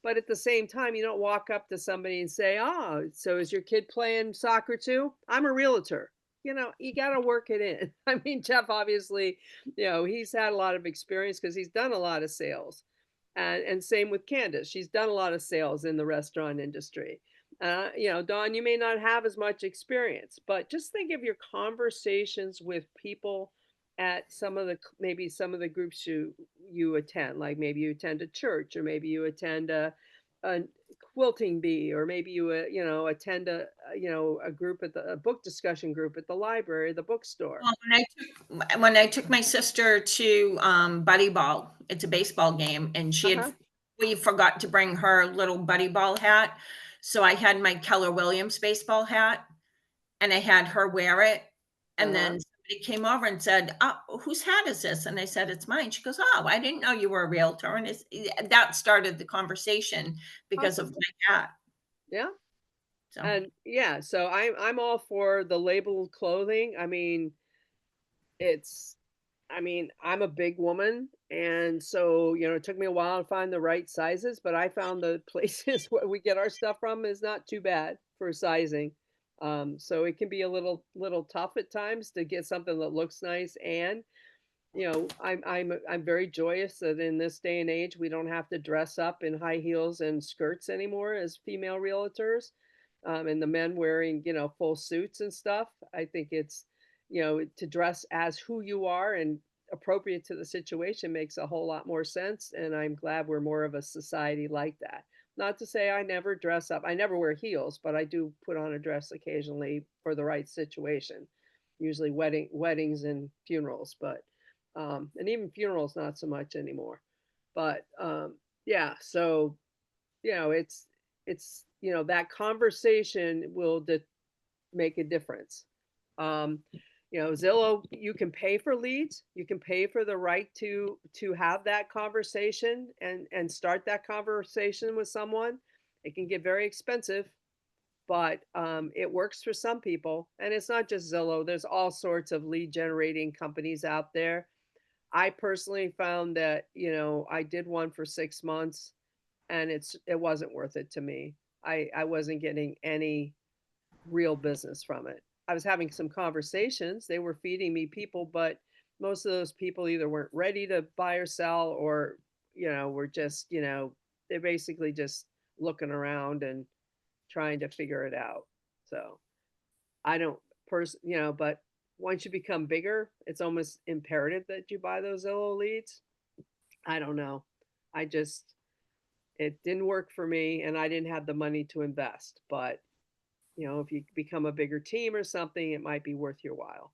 But at the same time, you don't walk up to somebody and say, "Oh, so is your kid playing soccer too? I'm a realtor." You got to work it in. I mean, Jeff, obviously, he's had a lot of experience because he's done a lot of sales. And same with Candace. She's done a lot of sales in the restaurant industry. Dawn, you may not have as much experience, but just think of your conversations with people at maybe some of the groups you attend, like maybe you attend a church, or maybe you attend a quilting bee, or maybe you attend a group a book discussion group at the library, the bookstore. Well, when I took my sister to buddy ball, it's a baseball game, and we forgot to bring her little buddy ball hat, so I had my Keller Williams baseball hat, and I had her wear it, and then somebody came over and said, "Oh, whose hat is this?" And I said, "It's mine." She goes, "Oh, I didn't know you were a realtor." And that started the conversation because of my hat. Yeah. So. And yeah, so I'm all for the labeled clothing. I mean, I'm a big woman, and so it took me a while to find the right sizes, but I found the places where we get our stuff from is not too bad for sizing. So it can be a little tough at times to get something that looks nice, and I'm very joyous that in this day and age we don't have to dress up in high heels and skirts anymore as female realtors, and the men wearing full suits and stuff. I think it's to dress as who you are and appropriate to the situation makes a whole lot more sense, and I'm glad we're more of a society like that. Not to say I never dress up. I never wear heels, but I do put on a dress occasionally for the right situation. Usually weddings and funerals, but and even funerals not so much anymore. But yeah, so it's that conversation will make a difference. Um, Zillow, you can pay for leads, you can pay for the right to have that conversation and start that conversation with someone. It can get very expensive, but it works for some people. And it's not just Zillow. There's all sorts of lead generating companies out there. I personally found that, I did one for 6 months, and it wasn't worth it to me. I wasn't getting any real business from it. I was having some conversations. They were feeding me people, but most of those people either weren't ready to buy or sell, or, were just, they're basically just looking around and trying to figure it out. So I don't but once you become bigger, it's almost imperative that you buy those Zillow leads. I don't know. I just, It didn't work for me, and I didn't have the money to invest. But, if you become a bigger team or something, it might be worth your while.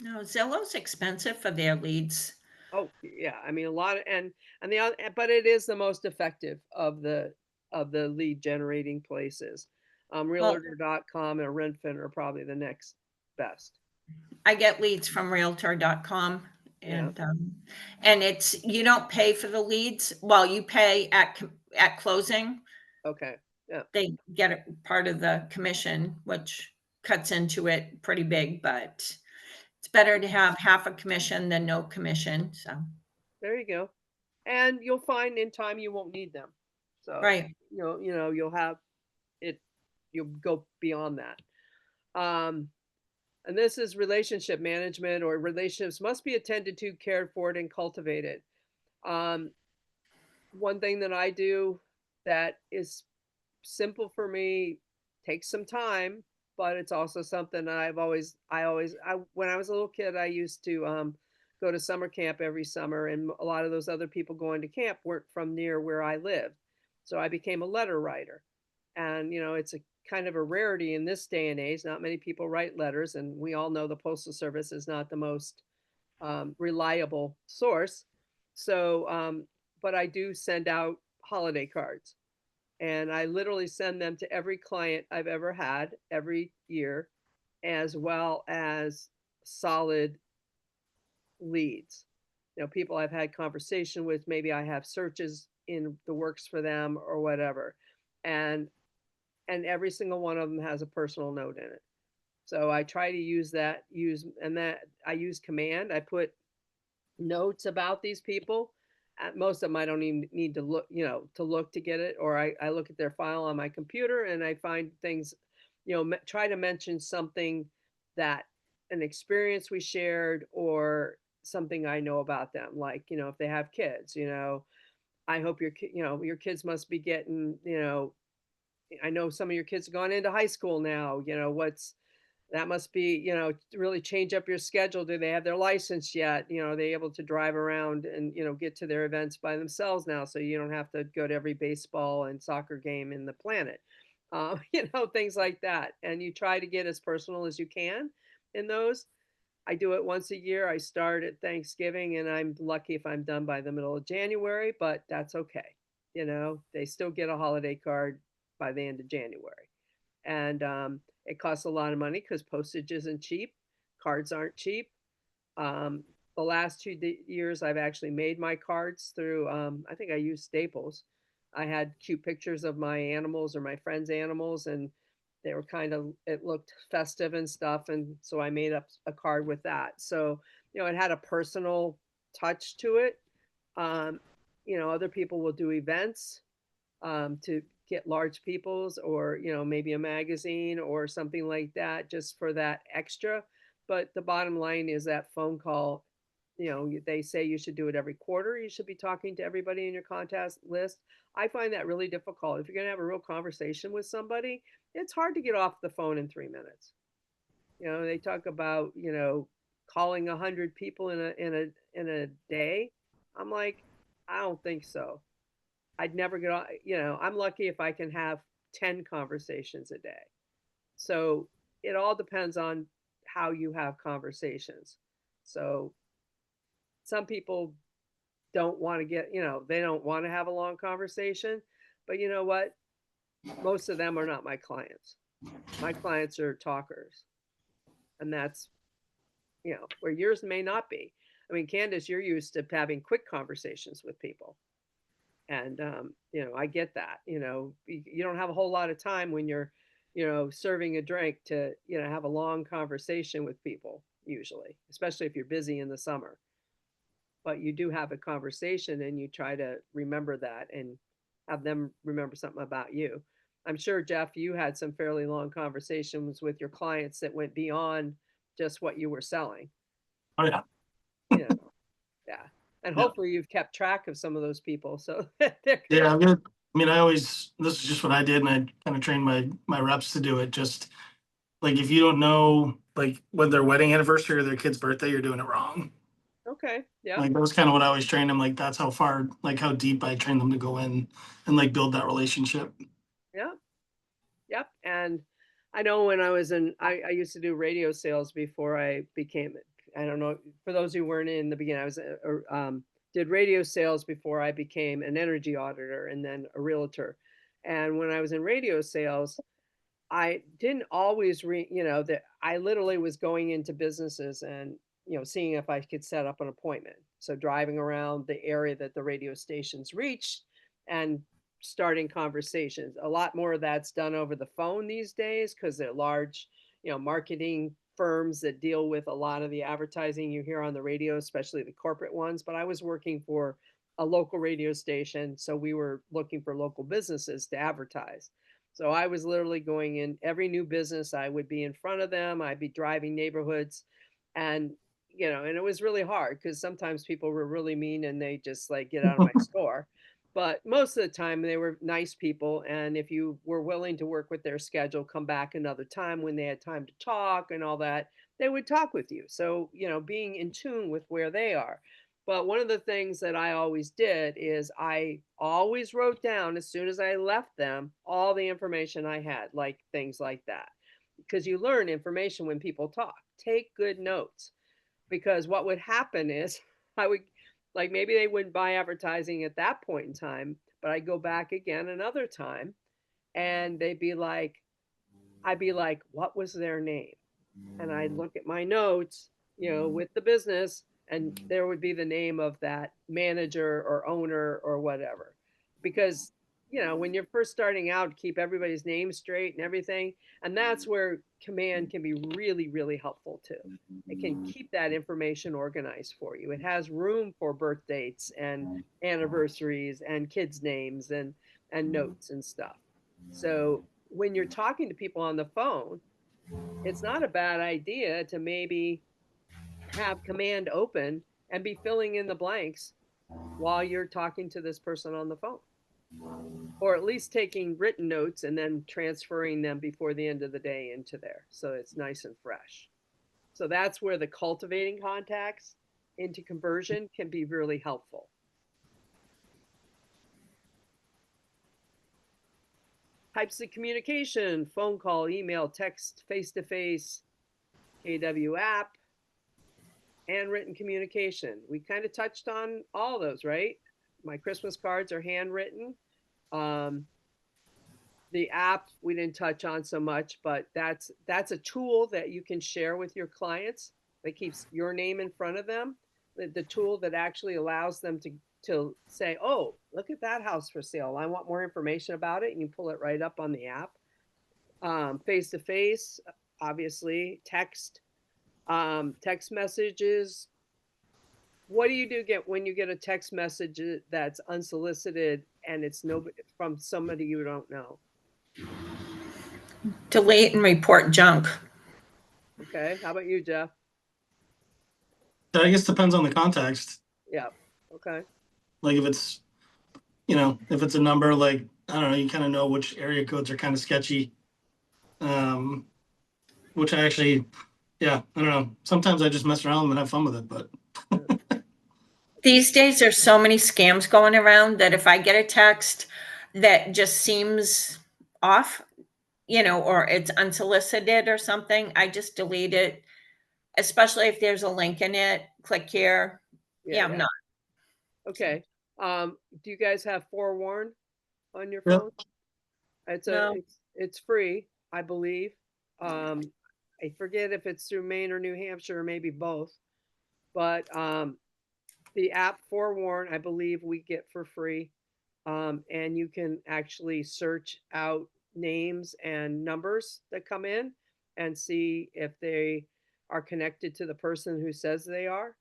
No, Zillow's expensive for their leads. Oh, yeah. I mean, a lot of, and the other, but it is the most effective of the lead generating places. Well, Realtor.com and Redfin are probably the next best. I get leads from realtor.com Yeah. and it's, you don't pay for the leads. Well, you pay at closing. Okay. Yeah. They get a part of the commission, which cuts into it pretty big, but it's better to have half a commission than no commission. So, There you go. And you'll find in time you won't need them. So, right. you'll have it, you'll go beyond that. And this is relationship management, or relationships must be attended to, cared for, and cultivated. Um, One thing that I do that is simple for me, takes some time, but it's also something that when I was a little kid, I used to go to summer camp every summer, and a lot of those other people going to camp weren't from near where I lived. So I became a letter writer. And, it's a kind of a rarity in this day and age. Not many people write letters, and we all know the Postal Service is not the most reliable source. So, but I do send out holiday cards, and I literally send them to every client I've ever had every year, as well as solid leads. People I've had conversation with, maybe I have searches in the works for them or whatever. And every single one of them has a personal note in it. So I try to that I use command. I put notes about these people. Most of them I don't even need to look, to look to get it, or I look at their file on my computer and I find things, try to mention something, that an experience we shared, or something I know about them. Like, if they have kids, I hope your kids must be getting, I know some of your kids have gone into high school now, that must be, really change up your schedule. Do they have their license yet? Are they able to drive around and, get to their events by themselves now, so you don't have to go to every baseball and soccer game in the planet? Things like that. And you try to get as personal as you can in those. I do it once a year. I start at Thanksgiving, and I'm lucky if I'm done by the middle of January, but that's okay. They still get a holiday card by the end of January. And it costs a lot of money because postage isn't cheap. Cards aren't cheap. The last 2 years, I've actually made my cards through, I think I used Staples. I had cute pictures of my animals or my friends' animals, and they were it looked festive and stuff. And so I made up a card with that. So, it had a personal touch to it. Um, Other people will do events to get large peoples, or maybe a magazine or something like that, just for that extra. But the bottom line is that phone call, they say you should do it every quarter. You should be talking to everybody in your contact list. I find that really difficult. If you're going to have a real conversation with somebody, it's hard to get off the phone in 3 minutes. They talk about, calling 100 people in a day. I'm like, I don't think so. I'd never get on, I'm lucky if I can have 10 conversations a day. So it all depends on how you have conversations. So some people don't want to they don't want to have a long conversation, but you know what? Most of them are not my clients. My clients are talkers. And that's, where yours may not be. I mean, Candace, you're used to having quick conversations with people. And, I get that, you don't have a whole lot of time when you're, serving a drink to, have a long conversation with people usually, especially if you're busy in the summer. But you do have a conversation, and you try to remember that and have them remember something about you. I'm sure, Jeff, you had some fairly long conversations with your clients that went beyond just what you were selling. Oh yeah. Yeah. And Yeah. hopefully you've kept track of some of those people. So Yeah, I'm good. I mean, this is just what I did, and I kind of trained my reps to do it. Just like, if you don't know, like, when their wedding anniversary or their kid's birthday, you're doing it wrong. Okay. Yeah. Like that was kind of what I always trained them. Like that's how far, like how deep I trained them to go in and like build that relationship. Yeah. Yep. And I know when I was I used to do radio sales before I became, I don't know, for those who weren't in the beginning, I was, did radio sales before I became an energy auditor and then a realtor. And when I was in radio sales, I didn't always that I literally was going into businesses and, seeing if I could set up an appointment. So driving around the area that the radio stations reached and starting conversations. A lot more of that's done over the phone these days because they're large, marketing firms that deal with a lot of the advertising you hear on the radio, especially the corporate ones. But I was working for a local radio station, so we were looking for local businesses to advertise. So I was literally going in every new business. I would be in front of them. I'd be driving neighborhoods, and and it was really hard because sometimes people were really mean and they just like get out of my store. But most of the time they were nice people, and if you were willing to work with their schedule, come back another time when they had time to talk and all that, they would talk with you. So, being in tune with where they are. But one of the things that I always did is I always wrote down as soon as I left them all the information I had, like things like that. Because you learn information when people talk. Take good notes. Because what would happen is I would, like, maybe they wouldn't buy advertising at that point in time, but I'd go back again another time and I'd be like, what was their name? And I'd look at my notes, with the business, and there would be the name of that manager or owner or whatever. Because, when you're first starting out, keep everybody's name straight and everything. And that's where command can be really, really helpful too. It can keep that information organized for you. It has room for birth dates and anniversaries and kids' names and notes and stuff. So when you're talking to people on the phone, it's not a bad idea to maybe have command open and be filling in the blanks while you're talking to this person on the phone. Or at least taking written notes and then transferring them before the end of the day into there so it's nice and fresh. So that's where the cultivating contacts into conversion can be really helpful. Types of communication: phone call, email, text, face to face, KW app, and written communication. We kind of touched on all those, right? My Christmas cards are handwritten. The app we didn't touch on so much, but that's a tool that you can share with your clients that keeps your name in front of them. The tool that actually allows them to say, oh, look at that house for sale. I want more information about it. And you pull it right up on the app. Face to face, obviously, text messages. What do you get when you get a text message that's unsolicited and it's from somebody you don't know? Delete and report junk. Okay, how about you, Jeff? I guess depends on the context. Yeah. Okay. Like if it's, if it's a number, like, I don't know, you kind of know which area codes are kind of sketchy. Which I actually, I don't know. Sometimes I just mess around and have fun with it, but These days, there's so many scams going around that if I get a text that just seems off, or it's unsolicited or something, I just delete it, especially if there's a link in it. Click here. Yeah, I'm not. Okay. Do you guys have Forewarn on your Yep. phone? No. It's free, I believe. I forget if it's through Maine or New Hampshire or maybe both. But the app Forewarn, I believe we get for free. And you can actually search out names and numbers that come in and see if they are connected to the person who says they are.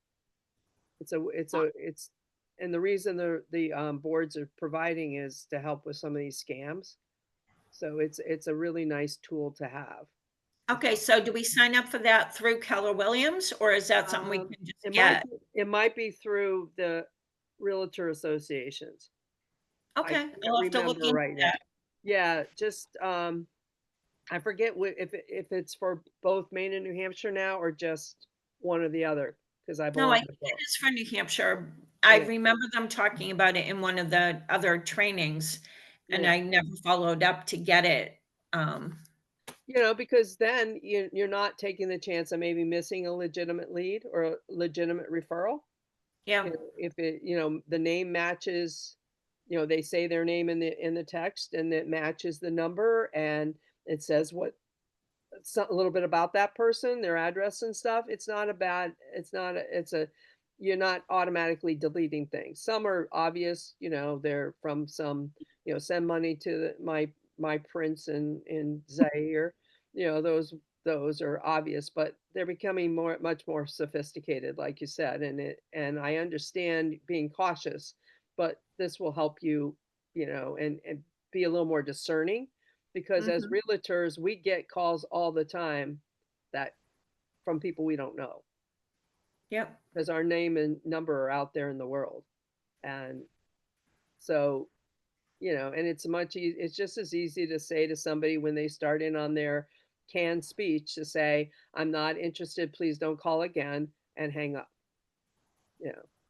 And the reason the boards are providing is to help with some of these scams. So it's a really nice tool to have. Okay, so do we sign up for that through Keller Williams, or is that something we can just get? It might be through the realtor associations. Okay, I can't I'll have to look remember into right now. that. Yeah, just I forget if it's for both Maine and New Hampshire now or just one or the other, because I No, belong I to think both. it is for New Hampshire. I Yeah. remember them talking about it in one of the other trainings, and Yeah. I never followed up to get it. Because then you're not taking the chance of maybe missing a legitimate lead or a legitimate referral. Yeah. If it, the name matches, they say their name in the text and it matches the number and it says a little bit about that person, their address and stuff. You're not automatically deleting things. Some are obvious, they're from some, send money to my prince in Zaire, those are obvious, but they're becoming much more sophisticated, like you said, and I understand being cautious, but this will help you, and be a little more discerning because as Mhm. realtors, we get calls all the time that from people we don't know Yep. because our name and number are out there in the world. And so, and it's just as easy to say to somebody when they start in on their canned speech to say, I'm not interested, please don't call again and hang up.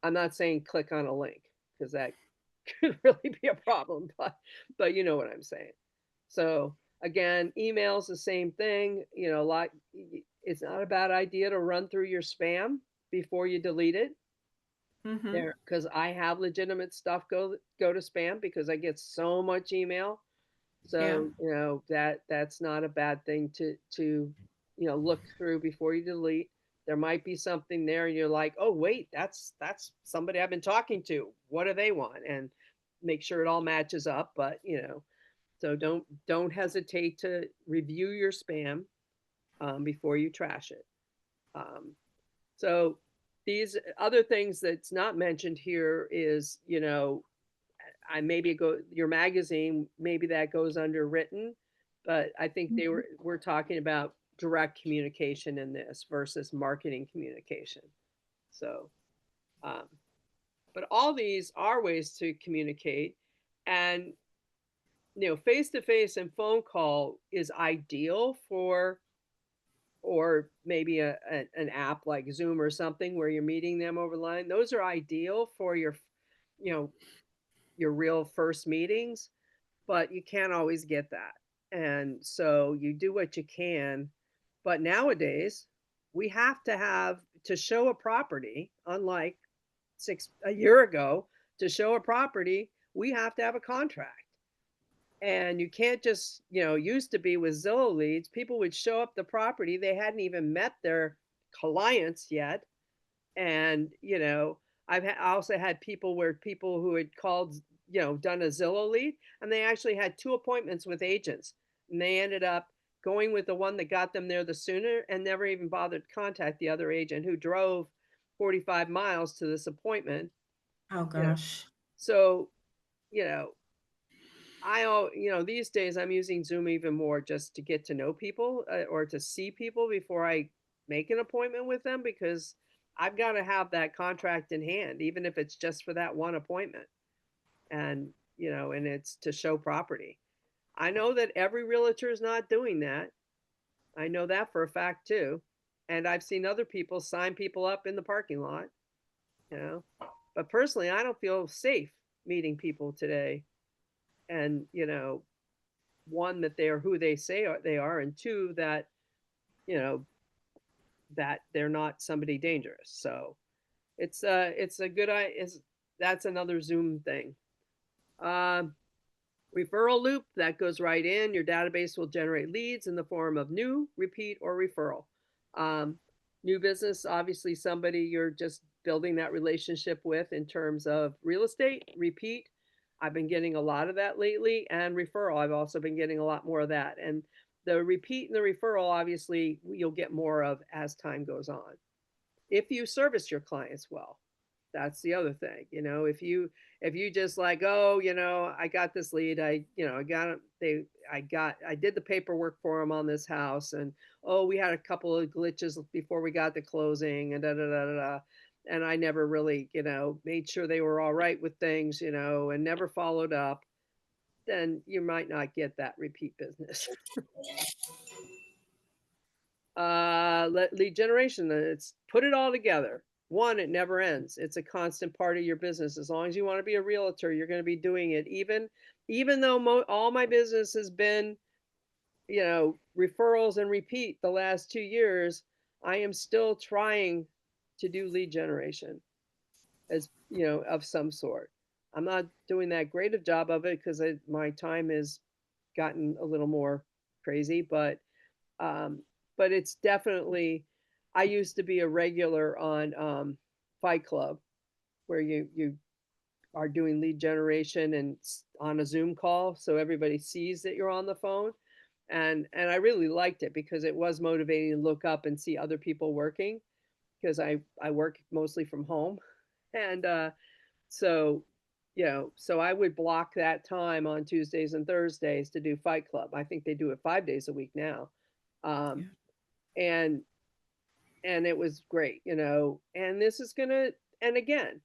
I'm not saying click on a link because that could really be a problem, but you know what I'm saying. So again, email's the same thing. It's not a bad idea to run through your spam before you delete it. Mhm. There, because I have legitimate stuff go to spam because I get so much email. Yeah. So that's not a bad thing to look through before you delete. There might be something there, and you're like, oh wait, that's somebody I've been talking to. What do they want? And make sure it all matches up. But so don't hesitate to review your spam before you trash it. Um, so these other things that's not mentioned here is, I maybe your magazine, maybe that goes under written, but I think we're talking about direct communication in this versus marketing communication. So, um, but all these are ways to communicate, and face to face and phone call is ideal for, or maybe an app like Zoom or something where you're meeting them over the line. Those are ideal for you know, your real first meetings, but you can't always get that. And so you do what you can. But nowadays, we have to show a property, unlike a year ago, to show a property, we have to have a contract. And you can't just, used to be with Zillow leads, people would show up the property, they hadn't even met their clients yet. And, I also had people who had called, done a Zillow lead, and they actually had 2 appointments with agents. And they ended up going with the one that got them there the sooner and never even bothered to contact the other agent who drove 45 miles to this appointment. Oh You know, gosh. so, you know, these days I'm using Zoom even more just to get to know people or to see people before I make an appointment with them because I've got to have that contract in hand, even if it's just for that one appointment. And, and it's to show property. I know that every realtor is not doing that. I know that for a fact too. And I've seen other people sign people up in the parking lot, you know. But personally, I don't feel safe meeting people today. And, one, that they are who they say they are, and two, that you know that they're not somebody dangerous. So it's a good is that's another Zoom thing. um Referral loop that goes right in your database will generate leads in the form of new, repeat, or referral. um New business, obviously somebody you're just building that relationship with in terms of real estate. Repeat, I've been getting a lot of that lately, and referral, I've also been getting a lot more of that. And the repeat and the referral, obviously, you'll get more of as time goes on. If you service your clients well, that's the other thing. If you just like, oh, I got this lead, I got it, I did the paperwork for them on this house, and oh, we had a couple of glitches before we got to closing, and da da da da da. And I never really, made sure they were all right with things, and never followed up, then you might not get that repeat business. Lead generation, it's put it all together. one, it never ends. It's a constant part of your business. As long as you want to be a realtor, you're going to be doing it. Even though all my business has been, referrals and repeat the last 2 years, I am still trying to do lead generation of some sort. I'm not doing that great a job of it because my time has gotten a little more crazy, but it's definitely, I used to be a regular on Fight Club, where you are doing lead generation and on a Zoom call, so everybody sees that you're on the phone. And I really liked it because it was motivating to look up and see other people working, because I work mostly from home. And so so I would block that time on Tuesdays and Thursdays to do Fight Club. I think they do it 5 days a week now. And it was great. And this is gonna, and again,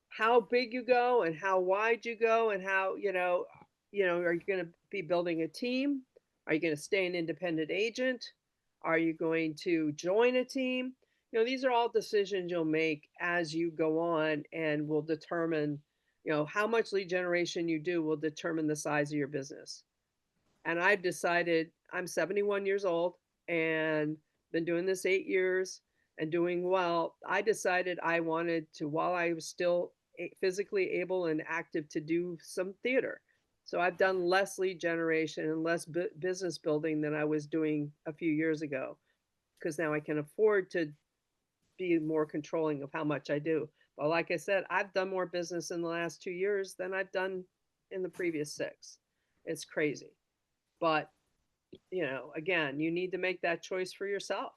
how big you go and how wide you go and how, are you going to be building a team? Are you going to stay an independent agent? Are you going to join a team? These are all decisions you'll make as you go on, and will determine, how much lead generation you do will determine the size of your business. And I've decided, I'm 71 years old and been doing this 8 years and doing well. I decided I wanted to, while I was still physically able and active, to do some theater. So I've done less lead generation and less business building than I was doing a few years ago, because now I can afford to be more controlling of how much I do. But like I said, I've done more business in the last 2 years than I've done in the previous 6. It's crazy. But, again, you need to make that choice for yourself.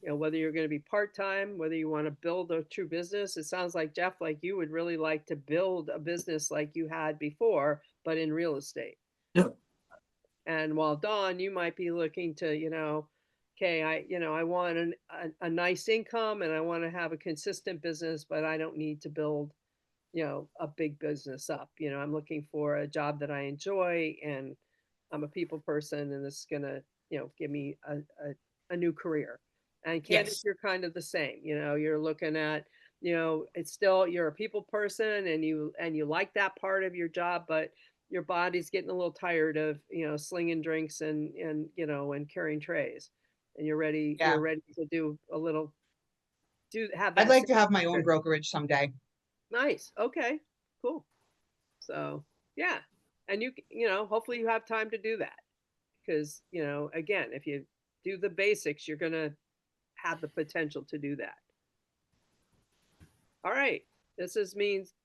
Whether you're going to be part-time, whether you want to build a true business. It sounds like, Jeff, like you would really like to build a business like you had before, but in real estate. Yep. And while Dawn, you might be looking to, okay, I want a nice income and I want to have a consistent business, but I don't need to build, a big business up. I'm looking for a job that I enjoy, and I'm a people person, and this is going to, give me a new career. And Candace, Yes. you're kind of the same. You're looking at, it's still, you're a people person, and you like that part of your job, but your body's getting a little tired of, slinging drinks and and carrying trays, and you're ready Yeah. to do a little, have I'd that. like to have my own brokerage someday. Nice. Okay, cool. So yeah, and hopefully you have time to do that, because again, if you do the basics, you're gonna have the potential to do that. All right, means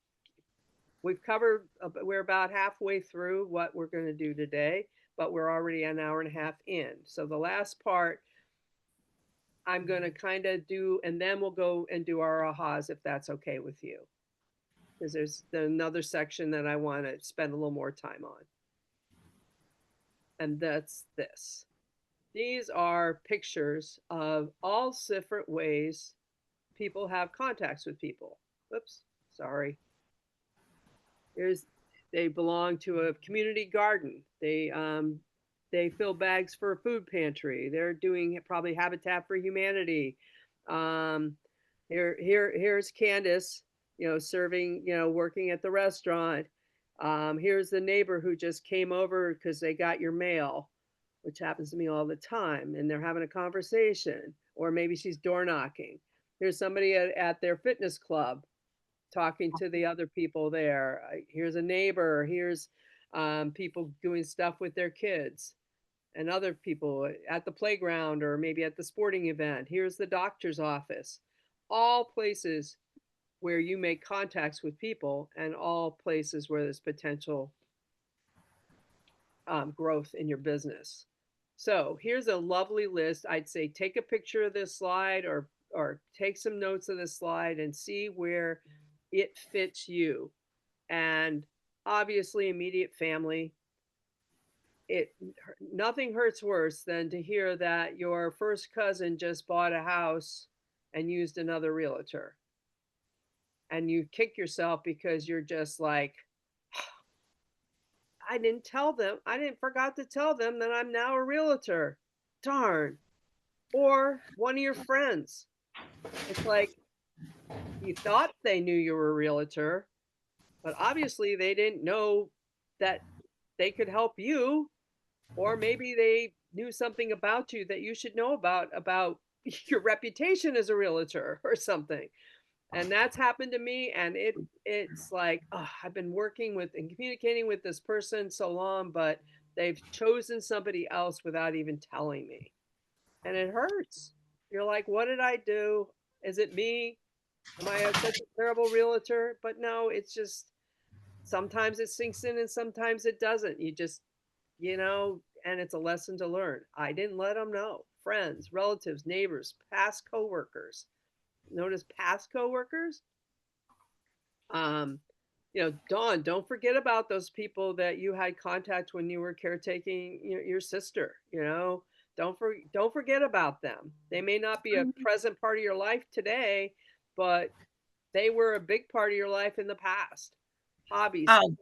we've covered, we're about halfway through what we're going to do today, but we're already an hour and a half in. So the last part I'm going to kind of do, and then we'll go and do our ahas, if that's okay with you, because there's another section that I want to spend a little more time on. And that's this. These are pictures of all different ways people have contacts with people. Whoops, sorry. They belong to a community garden. They fill bags for a food pantry. They're doing probably Habitat for Humanity. Here's Candace, serving, working at the restaurant. Here's the neighbor who just came over because they got your mail, which happens to me all the time, and they're having a conversation, or maybe she's door knocking. Here's somebody at their fitness club talking to the other people there. Here's a neighbor. Here's people doing stuff with their kids, and other people at the playground or maybe at the sporting event. Here's the doctor's office. All places where you make contacts with people, and all places where there's potential growth in your business. So here's a lovely list. I'd say take a picture of this slide, or take some notes of this slide and see where it fits you. And obviously, immediate family. Nothing hurts worse than to hear that your first cousin just bought a house and used another realtor, and you kick yourself because you're just like, I didn't tell them. Forgot to tell them that I'm now a realtor. Darn. Or one of your friends. It's like, You thought they knew you were a realtor, but obviously they didn't know that they could help you, or maybe they knew something about you that you should know about your reputation as a realtor or something. And that's happened to me, and it's like, oh, I've been working with and communicating with this person so long, but they've chosen somebody else without even telling me. And it hurts. You're like, what did I do? Is it me? Am I such a terrible realtor? But no, it's just sometimes it sinks in and sometimes it doesn't. You just, and it's a lesson to learn. I didn't let them know. Friends, relatives, neighbors, past coworkers. Notice past coworkers. Um, Dawn, don't forget about those people that you had contact when you were caretaking your sister. Don't forget about them. They may not be a present part of your life today, but they were a big part of your life in the past. Hobbies. Oh,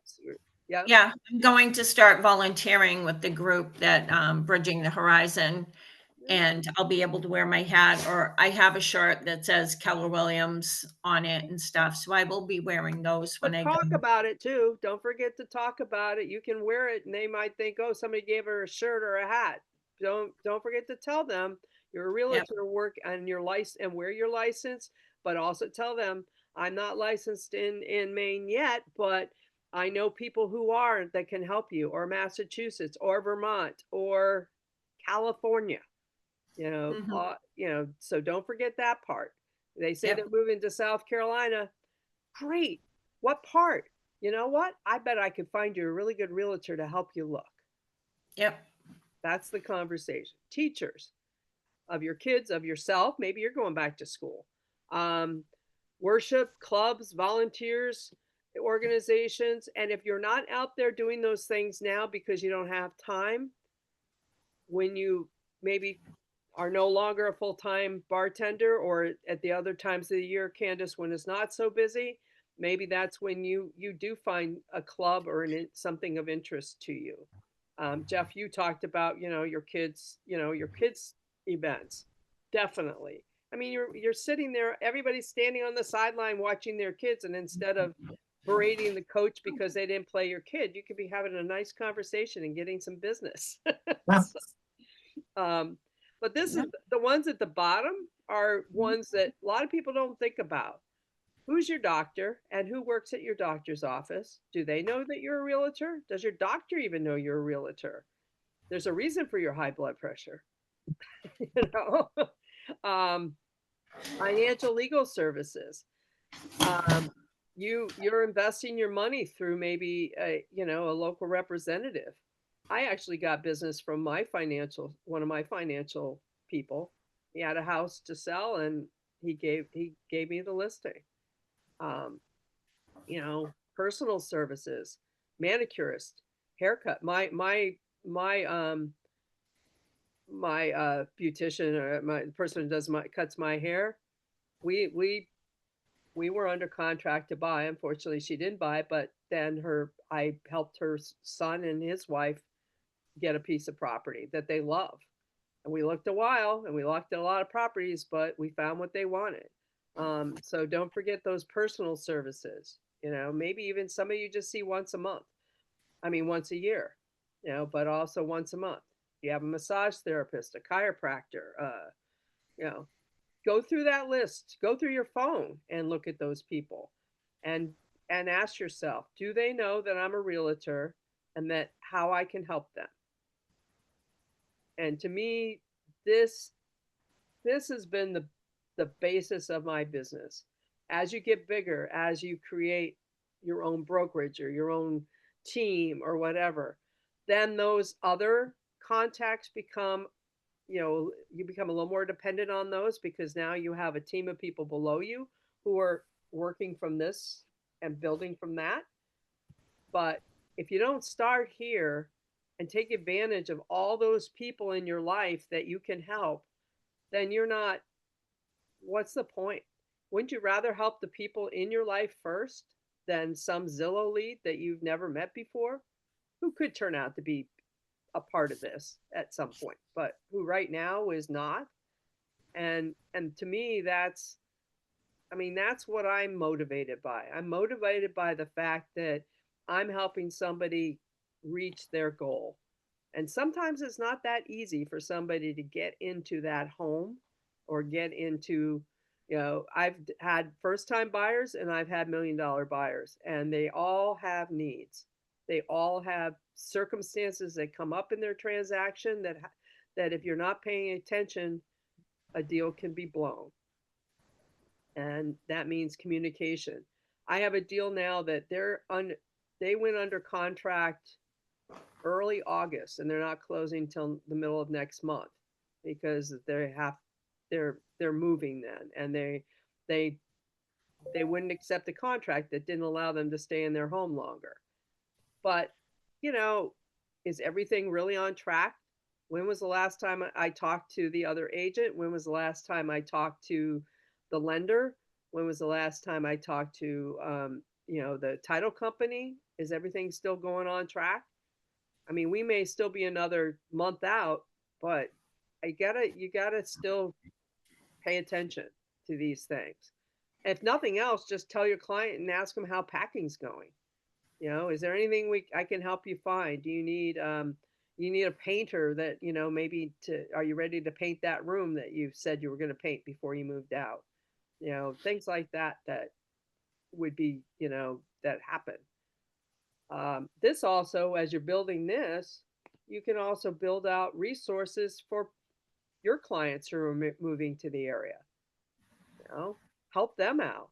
Yeah. yeah, I'm going to start volunteering with the group that, Bridging the Horizon, and I'll be able to wear my hat, or I have a shirt that says Keller Williams on it and stuff, so I will be wearing those when But I go. talk about it too. Don't forget to talk about it. You can wear it and they might think, oh, somebody gave her a shirt or a hat. Don't forget to tell them you're a Yep. realtor, work on your license and wear your license, but also tell them I'm not licensed in Maine yet, but I know people who are that can help you, or Massachusetts or Vermont or California. Mhm. So don't forget that part. They say Yep, they're moving to South Carolina. Great. What part? You know what? I bet I could find you a really good realtor to help you look. yep. That's the conversation. Teachers of your kids, of yourself, maybe you're going back to school. Um, Worship, clubs, volunteers, organizations. And if you're not out there doing those things now because you don't have time, when you maybe are no longer a full-time bartender, or at the other times of the year, Candace, when it's not so busy, maybe that's when you do find a club or something of interest to you. Jeff, you talked about your kids events. Definitely. I mean, you're sitting there, everybody's standing on the sideline watching their kids, and instead of berating the coach because they didn't play your kid, you could be having a nice conversation and getting some business. Yeah. Um, but this is Yep. the ones at the bottom are ones that a lot of people don't think about. Who's your doctor and who works at your doctor's office? Do they know that you're a realtor? Does your doctor even know you're a realtor? There's a reason for your high blood pressure. you know, um, Financial legal services. Um, you're investing your money through maybe a local representative. I actually got business from one of my financial people. He had a house to sell and he gave me the listing. Um, Personal services, manicurist, haircut. My beautician, or my person who cuts my hair. We were under contract to buy. Unfortunately, she didn't buy, but then I helped her son and his wife get a piece of property that they love. And we looked a while and we looked at a lot of properties, but we found what they wanted. So don't forget those personal services. Maybe even somebody you just see once a month. I mean, once a year, but also once a month. You have a massage therapist, a chiropractor, you know, go through that list, go through your phone and look at those people and ask yourself, do they know that I'm a realtor and that how I can help them? And to me, this this has been the basis of my business. As you get bigger, as you create your own brokerage or your own team or whatever, then those other contacts become, you become a little more dependent on those because now you have a team of people below you who are working from this and building from that. But if you don't start here and take advantage of all those people in your life that you can help, then you're not, what's the point? Wouldn't you rather help the people in your life first than some Zillow lead that you've never met before, who could turn out to be a part of this at some point, but who right now is not? And to me, that's, I mean, that's what I'm motivated by. I'm motivated by the fact that I'm helping somebody reach their goal. And sometimes it's not that easy for somebody to get into that home or get into, I've had first time buyers and I've had $1 million buyers, and they all have needs. They all have circumstances that come up in their transaction that if you're not paying attention, a deal can be blown. And that means communication. I have a deal now that they went under contract early August and they're not closing till the middle of next month because they're moving then, and they wouldn't accept a contract that didn't allow them to stay in their home longer. But, is everything really on track? When was the last time I talked to the other agent? When was the last time I talked to the lender? When was the last time I talked to, the title company? Is everything still going on track? I mean, we may still be another month out, but you gotta still pay attention to these things. If nothing else, just tell your client and ask them how packing's going. Is there anything I can help you find? Do you need a painter that, maybe are you ready to paint that room that you said you were going to paint before you moved out? Things like that would be, that happen. This also, as you're building this, you can also build out resources for your clients who are moving to the area. Help them out.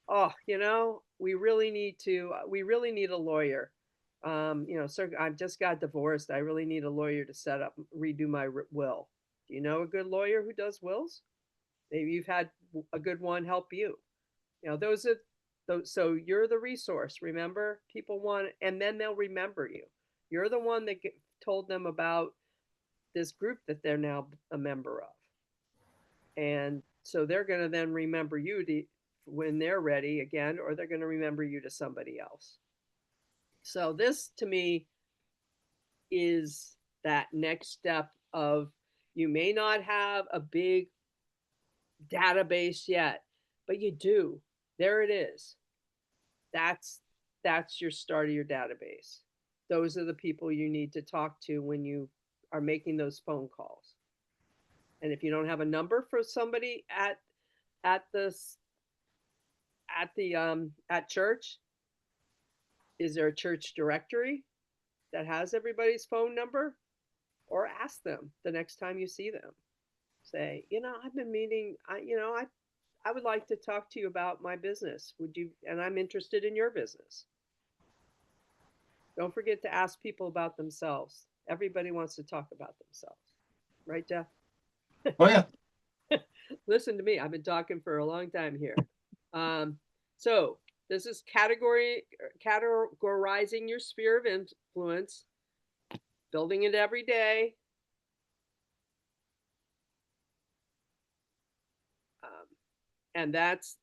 Oh, we really need a lawyer. Sir, I've just got divorced. I really need a lawyer to redo my will. Do you know a good lawyer who does wills? Maybe you've had a good one help you. Those are those. So you're the resource. Remember, people want, and then they'll remember you. You're the one that told them about this group that they're now a member of, and so they're going to then remember you when they're ready again, or they're going to remember you to somebody else. So this, to me, is that next step of, you may not have a big database yet, but you do. There it is. That's your start of your database. Those are the people you need to talk to when you are making those phone calls. And if you don't have a number for somebody at church, is there a church directory that has everybody's phone number? Or ask them the next time you see them. Say, I've been meeting, I would like to talk to you about my business. And I'm interested in your business. Don't forget to ask people about themselves. Everybody wants to talk about themselves. Right, Jeff? Oh, yeah. Listen to me. I've been talking for a long time here. So this is categorizing your sphere of influence, building it every day. And that's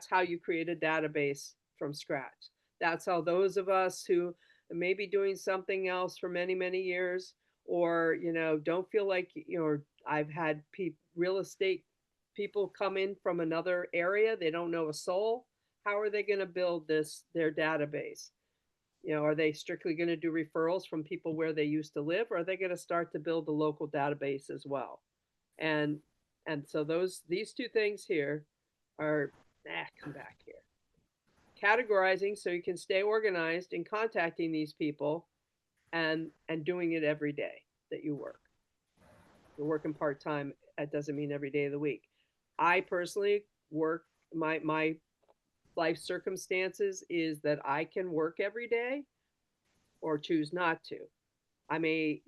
how you create a database from scratch. That's how those of us who may be doing something else for many, many years, or, don't feel like, I've had real estate people come in from another area. They don't know a soul. How are they going to build their database? Are they strictly going to do referrals from people where they used to live, or are they going to start to build a local database as well? And so these two things here are, come back here. Categorizing so you can stay organized in contacting these people and doing it every day that you work. You're working part-time. That doesn't mean every day of the week. I personally work, my life circumstances is that I can work every day or choose not to. I may,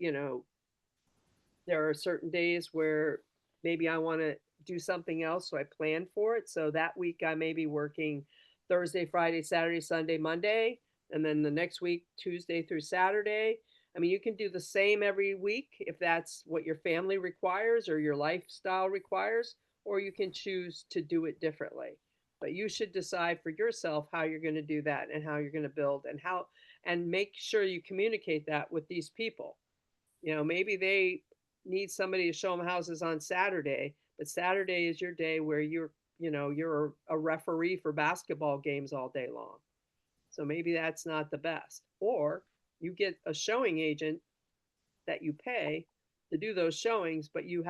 there are certain days where maybe I want to do something else, so I plan for it. So that week I may be working Thursday, Friday, Saturday, Sunday, Monday, and then the next week, Tuesday through Saturday. I mean, you can do the same every week if that's what your family requires or your lifestyle requires, or you can choose to do it differently. But you should decide for yourself how you're going to do that and how you're going to build and make sure you communicate that with these people. Maybe they need somebody to show them houses on Saturday, but Saturday is your day where you're you're a referee for basketball games all day long. So maybe that's not the best. Or you get a showing agent that you pay to do those showings, but you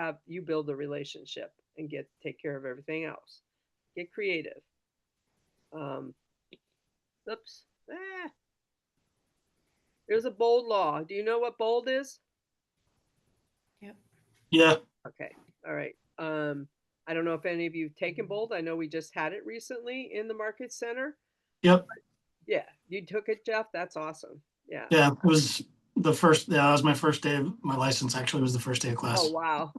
build a relationship and take care of everything else. Get creative. Um, oops. There's a bold law. Do you know what bold is? Yeah. Okay. All right. I don't know if any of you have taken bold. I know we just had it recently in the market center. Yep. Yeah, you took it, Jeff. That's awesome. Yeah. Yeah. It was the first. Yeah, that was my first day of my license. Actually, was the first day of class. Oh wow,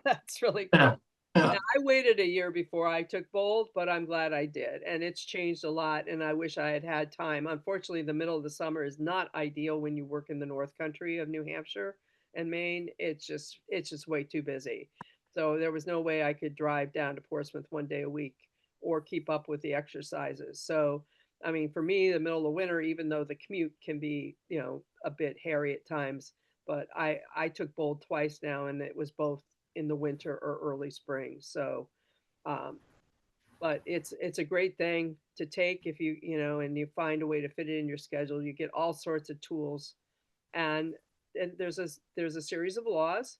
that's really Yeah. cool. Yeah. Now, I waited a year before I took bold, but I'm glad I did, and it's changed a lot. And I wish I had had time. Unfortunately, the middle of the summer is not ideal when you work in the North Country of New Hampshire and Maine. It's just way too busy. So there was no way I could drive down to Portsmouth one day a week or keep up with the exercises. So I mean, for me, the middle of winter, even though the commute can be, a bit hairy at times, but I took bold twice now, and it was both in the winter or early spring. So, um, but it's a great thing to take if and you find a way to fit it in your schedule. You get all sorts of tools, and there's a series of laws,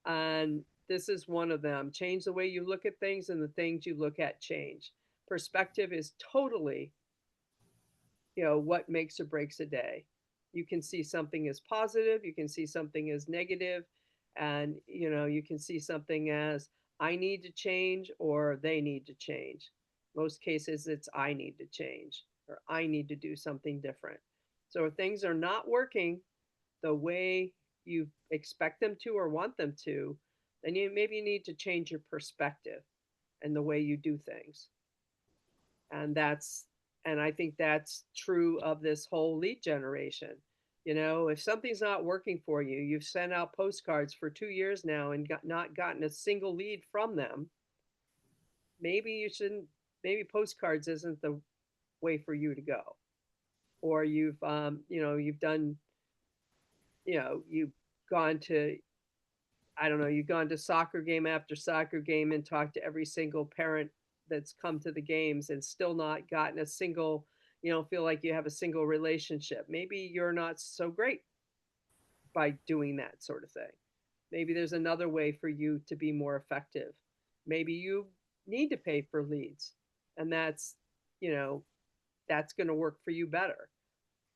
and this is one of them. Change the way you look at things, and the things you look at change. Perspective is totally what makes or breaks a day. You can see something as positive, you can see something as negative, and you can see something as I need to change or they need to change. Most cases it's I need to change or I need to do something different. So if things are not working the way you expect them to or want them to, then maybe you need to change your perspective and the way you do things. And I think that's true of this whole lead generation. If something's not working for you, you've sent out postcards for 2 years now and not gotten a single lead from them. Maybe you shouldn't. Maybe postcards isn't the way for you to go. Or you've done, you've gone to, I don't know, you've gone to soccer game after soccer game and talked to every single parent that's come to the games and still not gotten a single, feel like you have a single relationship. Maybe you're not so great by doing that sort of thing. Maybe there's another way for you to be more effective. Maybe you need to pay for leads, and you know, that's going to work for you better.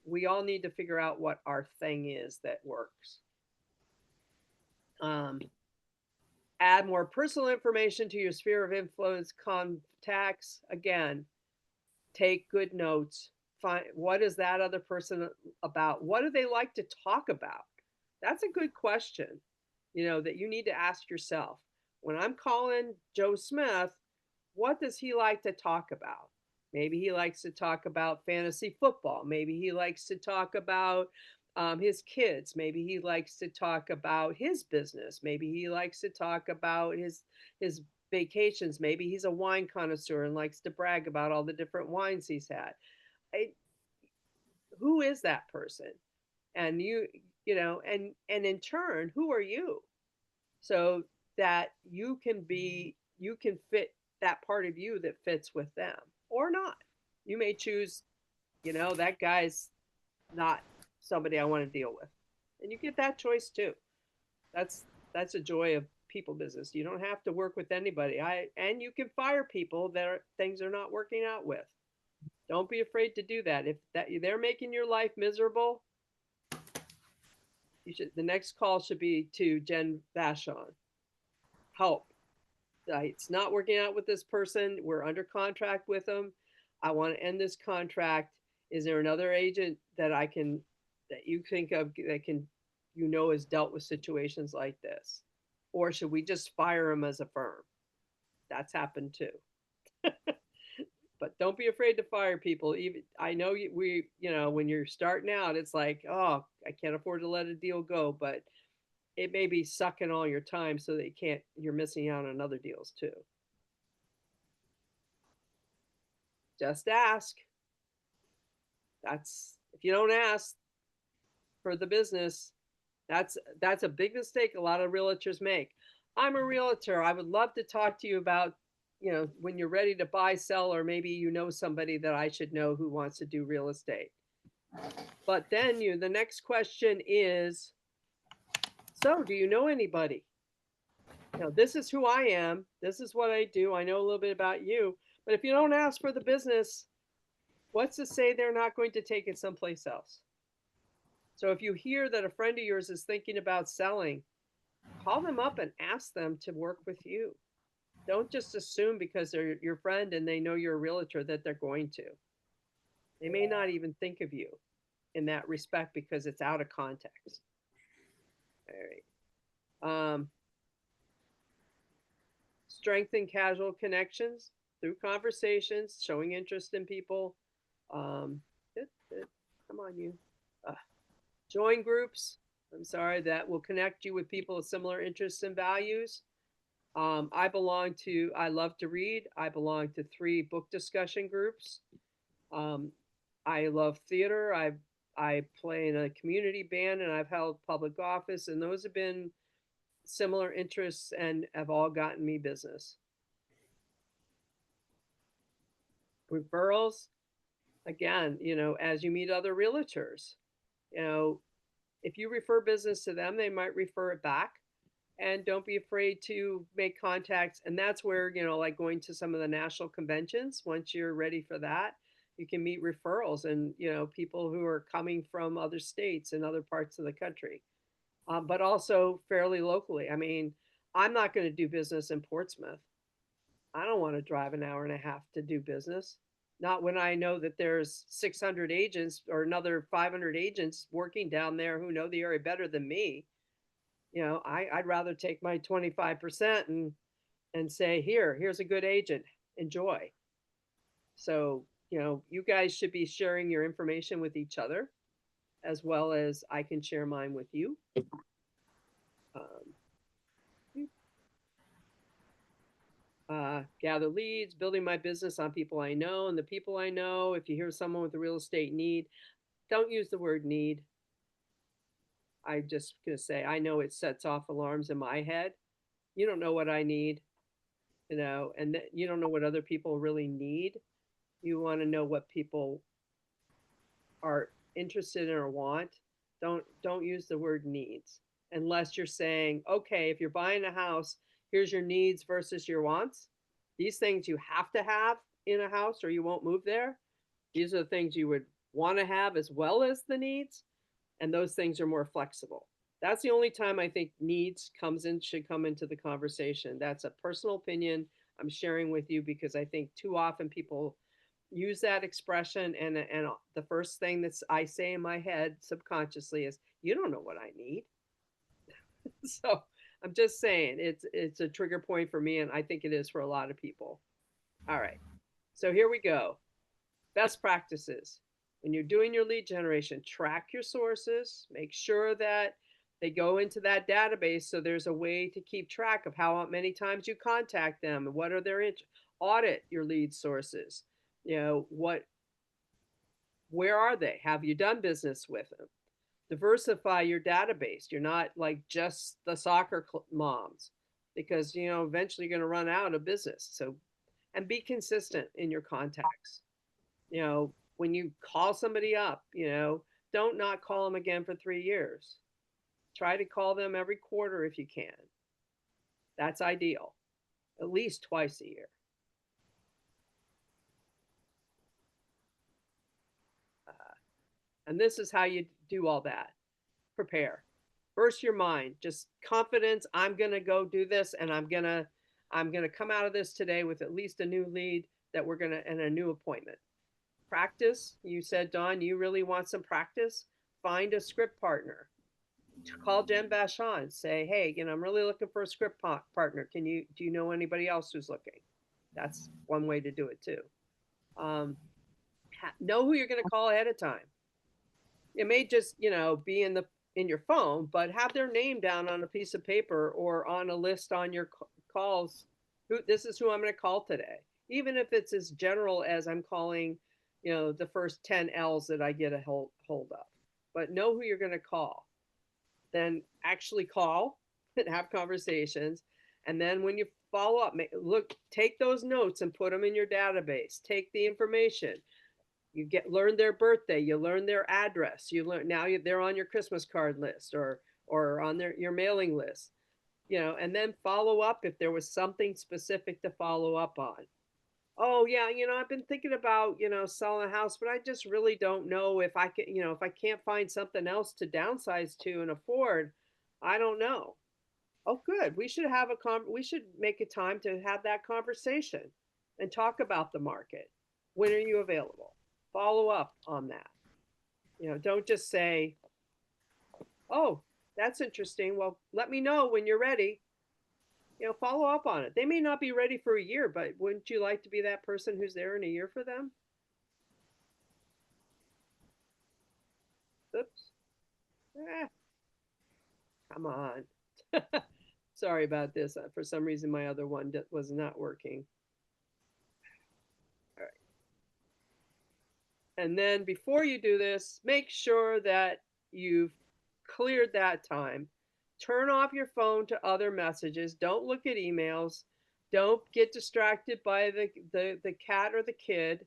We all need to figure out what our thing is that works. Add more personal information to your sphere of influence contacts. Again, take good notes. Find what is that other person about? What do they like to talk about? That's a good question, that you need to ask yourself. When I'm calling Joe Smith, what does he like to talk about? Maybe he likes to talk about fantasy football. Maybe he likes to talk about his kids. Maybe he likes to talk about his business. Maybe he likes to talk about his vacations. Maybe he's a wine connoisseur and likes to brag about all the different wines he's had. Who is that person? And and in turn, who are you? So that you can fit that part of you that fits with them or not. You may choose, that guy's not somebody I want to deal with. And you get that choice too. That's a joy of people business. You don't have to work with anybody. And you can fire people that things are not working out with. Don't be afraid to do that. If they're making your life miserable, the next call should be to Jen Vashon. Help. It's not working out with this person. We're under contract with them. I want to end this contract. Is there another agent that you think of that has dealt with situations like this? Or should we just fire him as a firm? That's happened too. But don't be afraid to fire people. Even I know when you're starting out, it's like, oh, I can't afford to let a deal go, but it may be sucking all your time so that you're missing out on other deals too. Just ask. If you don't ask for the business, that's a big mistake a lot of realtors make. I'm a realtor. I would love to talk to you about when you're ready to buy, sell, or maybe you know somebody that I should know who wants to do real estate. But then the next question is, so do you know anybody? This is who I am. This is what I do. I know a little bit about you. But if you don't ask for the business, what's to say they're not going to take it someplace else? So if you hear that a friend of yours is thinking about selling, call them up and ask them to work with you. Don't just assume because they're your friend and they know you're a realtor that they're going to. They may not even think of you in that respect because it's out of context. All right. Strengthen casual connections through conversations, showing interest in people. Come on, you. Join groups. I'm sorry, that will connect you with people with similar interests and values. I love to read. I belong to 3 book discussion groups. I love theater. I play in a community band and I've held public office, and those have been similar interests and have all gotten me business. Referrals, again, as you meet other realtors, if you refer business to them, they might refer it back. And don't be afraid to make contacts. And that's where, like going to some of the national conventions, once you're ready for that, you can meet referrals and, people who are coming from other states and other parts of the country, but also fairly locally. I mean, I'm not going to do business in Portsmouth. I don't want to drive an hour and a half to do business. Not when I know that there's 600 agents or another 500 agents working down there who know the area better than me. I'd rather take my 25% and say, here's a good agent, enjoy. So, you guys should be sharing your information with each other as well as I can share mine with you. Gather leads, building my business on people I know, and the people I know. If you hear someone with a real estate need, don't use the word need. I'm just going to say, I know it sets off alarms in my head. You don't know what I need, and you don't know what other people really need. You want to know what people are interested in or want. Don't use the word needs unless you're saying, okay, if you're buying a house, here's your needs versus your wants. These things you have to have in a house or you won't move there. These are the things you would want to have as well as the needs. And those things are more flexible. That's the only time I think needs should come into the conversation. That's a personal opinion I'm sharing with you because I think too often people use that expression and the first thing that I say in my head subconsciously is, you don't know what I need. So I'm just saying it's a trigger point for me, and I think it is for a lot of people. All right, so here we go. Best practices. When you're doing your lead generation, track your sources, make sure that they go into that database so there's a way to keep track of how many times you contact them and what are their audit your lead sources. Where are they? Have you done business with them? Diversify your database. You're not like just the soccer moms because, eventually you're going to run out of business. So, and be consistent in your contacts. When you call somebody up, don't not call them again for 3 years. Try to call them every quarter if you can. That's ideal. At least twice a year. And this is how you do all that. Prepare. Burst your mind. Just confidence. I'm going to go do this and I'm going to come out of this today with at least a new lead and a new appointment. Practice. You said, Dawn, you really want some practice? Find a script partner. Call Jen Bashon. Say, hey, I'm really looking for a script partner. Do you know anybody else who's looking? That's one way to do it too. Know who you're going to call ahead of time. It may just, be in your phone, but have their name down on a piece of paper or on a list on your calls. This is who I'm going to call today. Even if it's as general as I'm calling, the first 10 L's that I get a hold of. But know who you're going to call. Then actually call and have conversations. And then when you follow up. Look, take those notes and put them in your database. Take the information. You learn their birthday. You learn their address. You learn now they're on your Christmas card list or on your mailing list. And then follow up if there was something specific to follow up on. Oh yeah, I've been thinking about, selling a house, but I just really don't know if I can, if I can't find something else to downsize to and afford, I don't know. Oh, good. We should have we should make a time to have that conversation and talk about the market. When are you available? Follow up on that. Don't just say, oh, that's interesting. Well, let me know when you're ready. Follow up on it. They may not be ready for a year, but wouldn't you like to be that person who's there in a year for them? Oops. Come on. Sorry about this. For some reason, my other one was not working. All right. And then before you do this, make sure that you've cleared that time. Turn off your phone to other messages. Don't look at emails. Don't get distracted by the cat or the kid.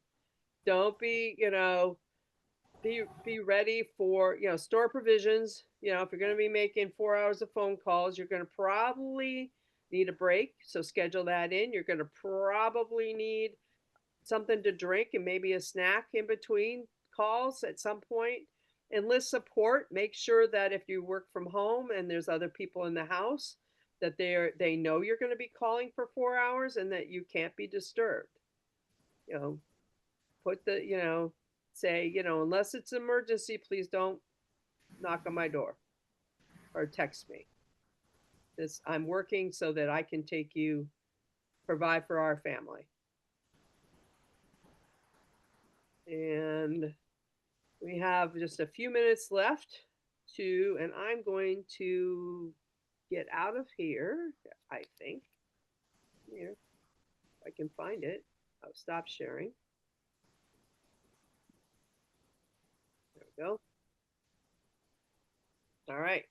Don't be, be ready for, store provisions. If you're going to be making 4 hours of phone calls, you're going to probably need a break. So schedule that in. You're going to probably need something to drink and maybe a snack in between calls at some point. Enlist support. Make sure that if you work from home and there's other people in the house, that they know you're going to be calling for 4 hours and that you can't be disturbed. Put the, say, unless it's an emergency, please don't knock on my door or text me. I'm working so that I can provide for our family. And we have just a few minutes left and I'm going to get out of here, I think. Here, if I can find it. I'll stop sharing. There we go. All right.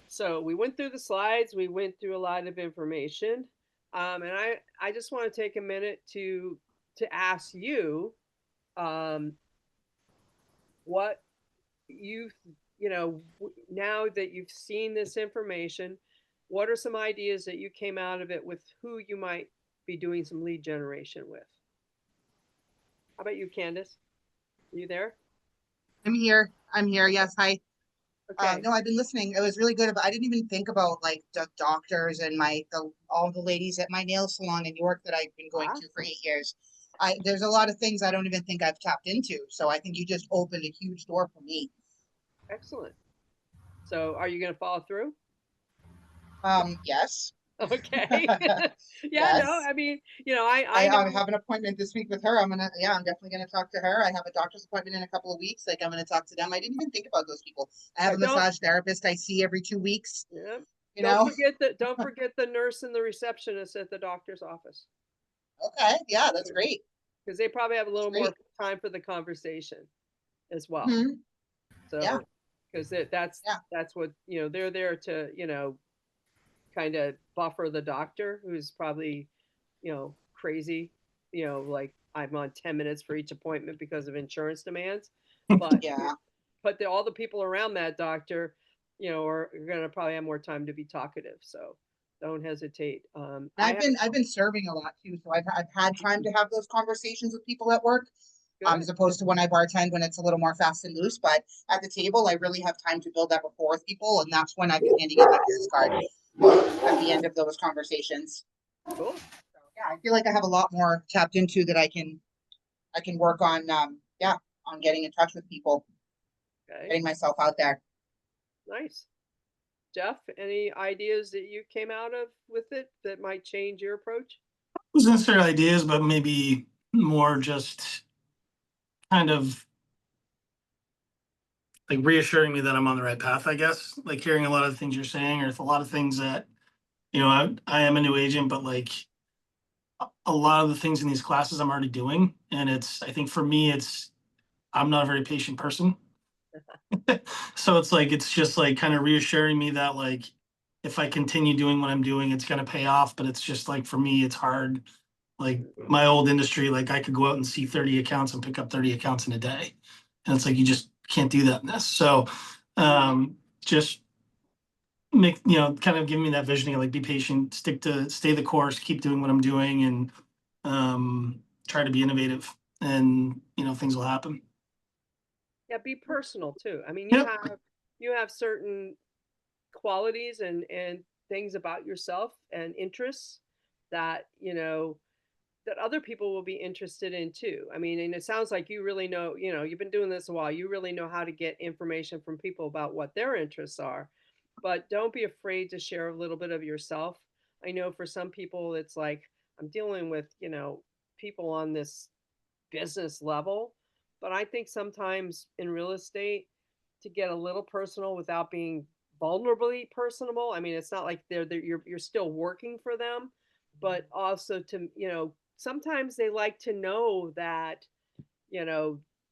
So we went through the slides. We went through a lot of information. And I just want to take a minute to ask you what now that you've seen this information, what are some ideas that you came out of it with who you might be doing some lead generation with? How about you, Candace? Are you there? I'm here. Yes. Hi. Okay. No, I've been listening. It was really good. I didn't even think about like the doctors and all the ladies at my nail salon in York that I've been going to for 8 years. There's a lot of things I don't even think I've tapped into. So I think you just opened a huge door for me. Excellent. So are you going to follow through? Yes. Okay. Yeah, Yes. no, I mean, I have an appointment this week with her. I'm definitely gonna talk to her. I have a doctor's appointment in a couple of weeks. Like I'm gonna talk to them. I didn't even think about those people. I have a massage therapist I see every 2 weeks. Yeah. Don't forget the nurse and the receptionist at the doctor's office. Okay. Yeah, that's great. Because they probably have a little more time for the conversation as well. Mm-hmm. So, because that's what, they're there to, kind of buffer the doctor who's probably, crazy, like I'm on 10 minutes for each appointment because of insurance demands. But but all the people around that doctor, are going to probably have more time to be talkative. So don't hesitate. I've been serving a lot too, so I've had time to have those conversations with people at work. As opposed to when I bartend, when it's a little more fast and loose. But at the table, I really have time to build that rapport with people, and that's when I've been handing in my business card at the end of those conversations. Cool. So, yeah, I feel like I have a lot more tapped into that I can work on. On getting in touch with people, getting myself out there. Nice. Jeff, any ideas that you came out of with it that might change your approach? It wasn't necessarily ideas, but maybe more just kind of like reassuring me that I'm on the right path, I guess. Like hearing a lot of the things you're saying, or a lot of things that, I am a new agent, but like a lot of the things in these classes I'm already doing. And I think for me, I'm not a very patient person. So it's just like kind of reassuring me that like, if I continue doing what I'm doing, it's going to pay off. But it's just like, for me, it's hard. Like my old industry, like I could go out and see 30 accounts and pick up 30 accounts in a day. And it's like, you just can't do that in this. So just make, kind of give me that visioning, like be patient, stay the course, keep doing what I'm doing, and try to be innovative, and things will happen. Yeah, be personal too. I mean, Yep. you have certain qualities and things about yourself and interests that, that other people will be interested in too. I mean, and it sounds like you really know, you've been doing this a while. You really know how to get information from people about what their interests are. But don't be afraid to share a little bit of yourself. I know for some people, it's like, I'm dealing with, people on this business level. But I think sometimes in real estate, to get a little personal without being vulnerably personable. I mean, it's not like you're still working for them, but also to, sometimes they like to know that,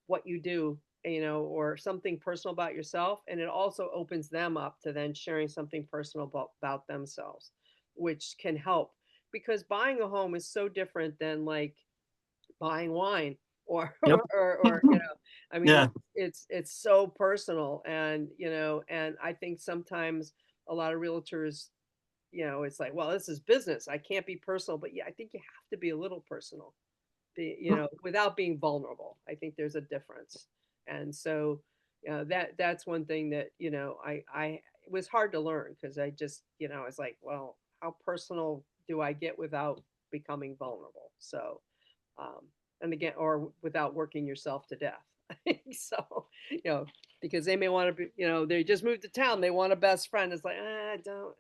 what you do, or something personal about yourself. And it also opens them up to then sharing something personal about themselves, which can help, because buying a home is so different than like buying wine or Yep. or I mean, Yeah. it's so personal. And and I think sometimes a lot of realtors, it's like, well, this is business, I can't be personal. But yeah, I think you have to be a little personal, without being vulnerable. I think there's a difference. And so that's one thing that I it was hard to learn, because I just it's like, well, how personal do I get without becoming vulnerable? So um, and again, or without working yourself to death. So, because they may want to be, they just moved to town, they want a best friend. It's like, I don't,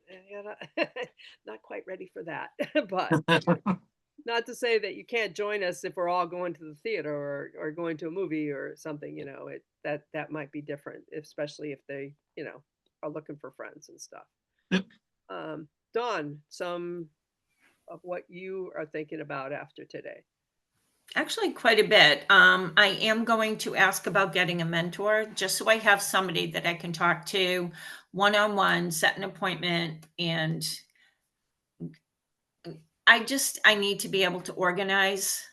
not quite ready for that. But not to say that you can't join us if we're all going to the theater, or going to a movie or something. That might be different, especially if they, are looking for friends and stuff. Yep. Dawn, some of what you are thinking about after today. Actually, quite a bit. I am going to ask about getting a mentor, just so I have somebody that I can talk to one-on-one, set an appointment. And I need to be able to organize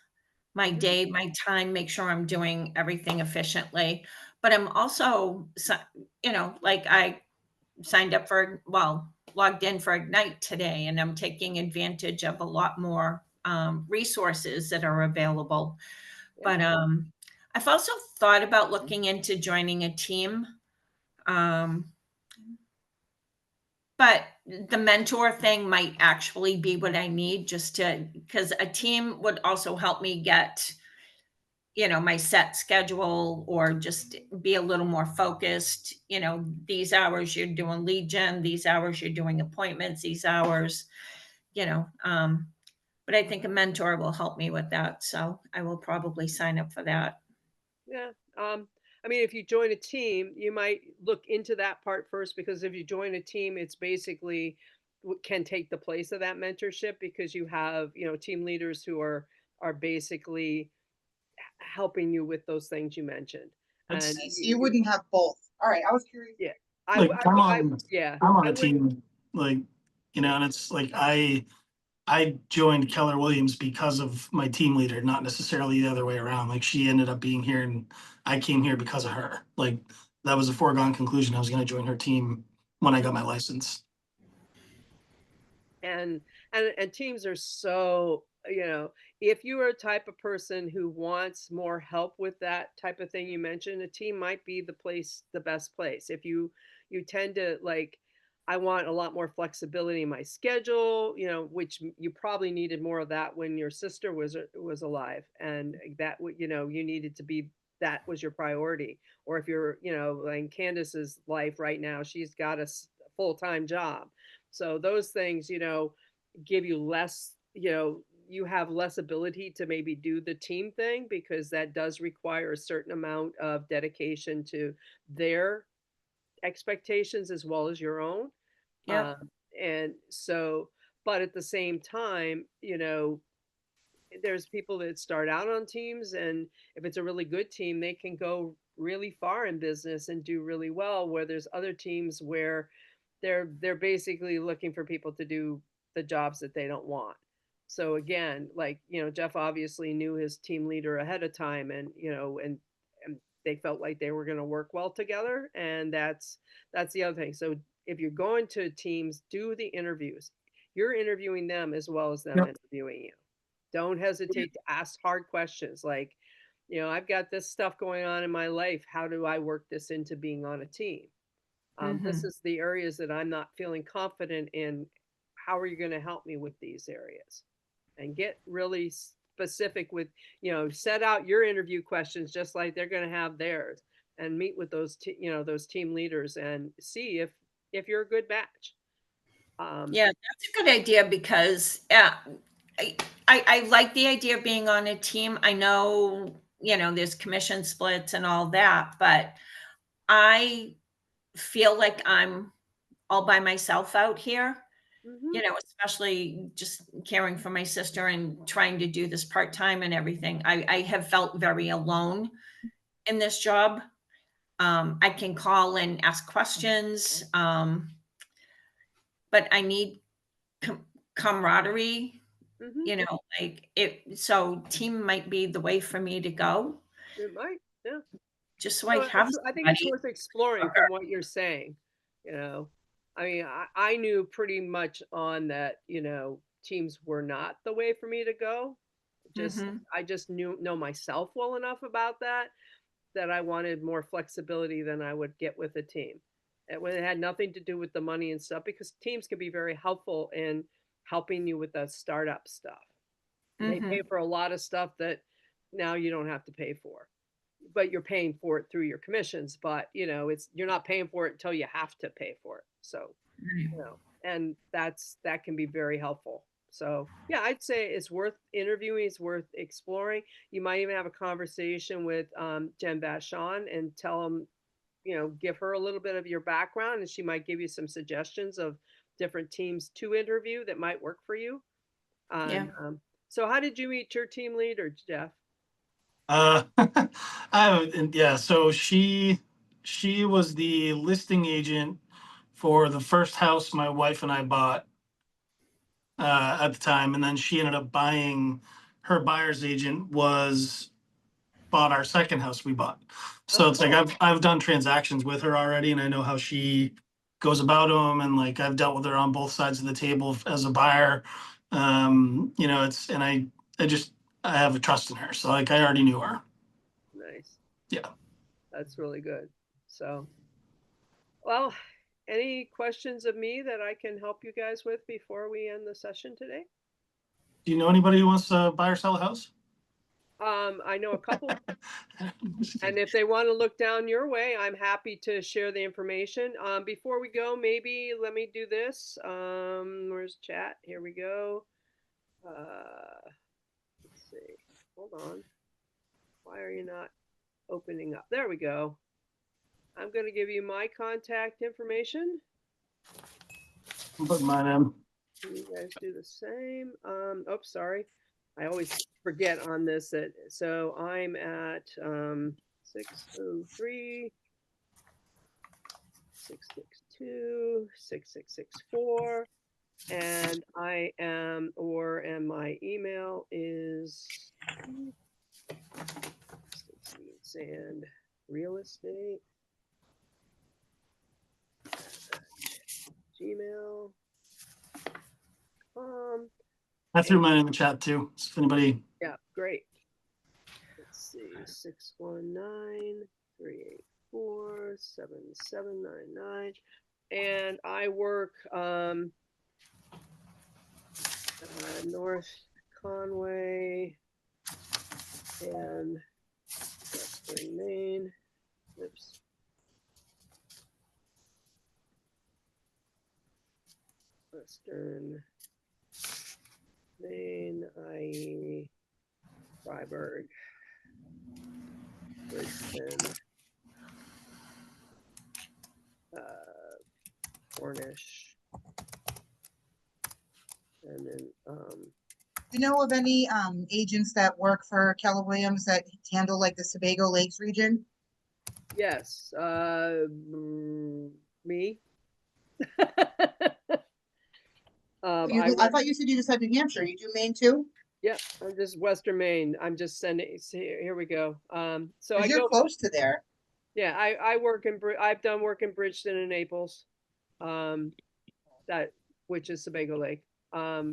my day, my time, make sure I'm doing everything efficiently. But I'm also, like I signed up for, well, logged in for Ignite today, and I'm taking advantage of a lot more resources that are available. But I've also thought about looking into joining a team. But the mentor thing might actually be what I need, because a team would also help me get, my set schedule, or just be a little more focused. These hours you're doing lead gen, these hours you're doing appointments, these hours, but I think a mentor will help me with that. So I will probably sign up for that. Yeah. I mean, if you join a team, you might look into that part first, because if you join a team, it's basically can take the place of that mentorship, because you have, team leaders who are basically helping you with those things you mentioned. And So you wouldn't have both. All right, I was curious. yeah, Like yeah, I'm on I a wouldn't. team, like, and it's like I joined Keller Williams because of my team leader, not necessarily the other way around. Like, she ended up being here and I came here because of her. Like, that was a foregone conclusion. I was going to join her team when I got my license. And teams are so, if you are a type of person who wants more help with that type of thing you mentioned, a team might be the best place. If you tend to like, I want a lot more flexibility in my schedule, which you probably needed more of that when your sister was alive, and that you needed to be, that was your priority. Or if you're, like Candace's life right now, she's got a full-time job. So those things, give you less, you have less ability to maybe do the team thing, because that does require a certain amount of dedication to their expectations as well as your own. Yeah. And so, but at the same time, there's people that start out on teams, and if it's a really good team, they can go really far in business and do really well, where there's other teams where they're basically looking for people to do the jobs that they don't want. So again, like, Jeff obviously knew his team leader ahead of time, and and they felt like they were going to work well together, and that's the other thing. So if you're going to teams, do the interviews. You're interviewing them as well as them Yep. interviewing you. Don't hesitate to ask hard questions like, I've got this stuff going on in my life. How do I work this into being on a team? This is the areas that I'm not feeling confident in. How are you going to help me with these areas? And get really specific with, set out your interview questions just like they're going to have theirs, and meet with those, those team leaders and see if you're a good match. Yeah, that's a good idea because I like the idea of being on a team. I know, there's commission splits and all that, but I feel like I'm all by myself out here, Mhm. especially just caring for my sister and trying to do this part-time and everything. I have felt very alone in this job. I can call and ask questions, but I need camaraderie, Mhm. like it. So team might be the way for me to go, It might, yeah. just so I So have I think it's somebody. worth exploring from what you're saying. You know, I mean, I knew pretty much on that, teams were not the way for me to go. Mhm, I just know myself well enough about that I wanted more flexibility than I would get with a team. And when it had nothing to do with the money and stuff, because teams can be very helpful in helping you with the startup stuff. They pay mhm, for a lot of stuff that now you don't have to pay for, but you're paying for it through your commissions. But you're not paying for it until you have to pay for it. So and that can be very helpful. So yeah, I'd say it's worth interviewing. It's worth exploring. You might even have a conversation with Jen Vachon and tell them, give her a little bit of your background, and she might give you some suggestions of different teams to interview that might work for you. yeah. And so, how did you meet your team leader, Jeff? Yeah, so she was the listing agent for the first house my wife and I bought at the time, and then she ended up buying. Her buyer's agent was bought our second house we bought. Oh, So it's like cool. I've done transactions with her already, and I know how she goes about them, and like I've dealt with her on both sides of the table as a buyer. It's and I have a trust in her, so like I already knew her. Nice. Yeah. That's really good. So, well, any questions of me that I can help you guys with before we end the session today? Do you know anybody who wants to buy or sell a house? I know a couple, Just and kidding. if they want to look down your way, I'm happy to share the information. Before we go, maybe let me do this. Where's chat? Here we go. Let's see. Hold on. Why are you not opening up? There we go. I'm going to give you my contact information. Put mine in. Can you guys do the same? Oops, sorry. I always forget on this so I'm at 603 662 6664, and and my email is Stacy Sand Real Estate gmail.com. I threw mine in the chat too. So if anybody, Yeah, great. Let's see, 619-384-7799. And I work North Conway and Western Maine. Oops. Western Maine, i.e. Freiburg, Bridgeton, Cornish, and then Do you know of any agents that work for Keller Williams that handle like the Sebago Lakes region? yes, me. I thought you said you just had New Hampshire. You do Maine too? Yeah, I'm just Western Maine. I'm just sending. See, here we go. So I Because you're go. close to there. Yeah, I work in. I've done work in Bridgeton and Naples. Um, that which is Sebago Lake. A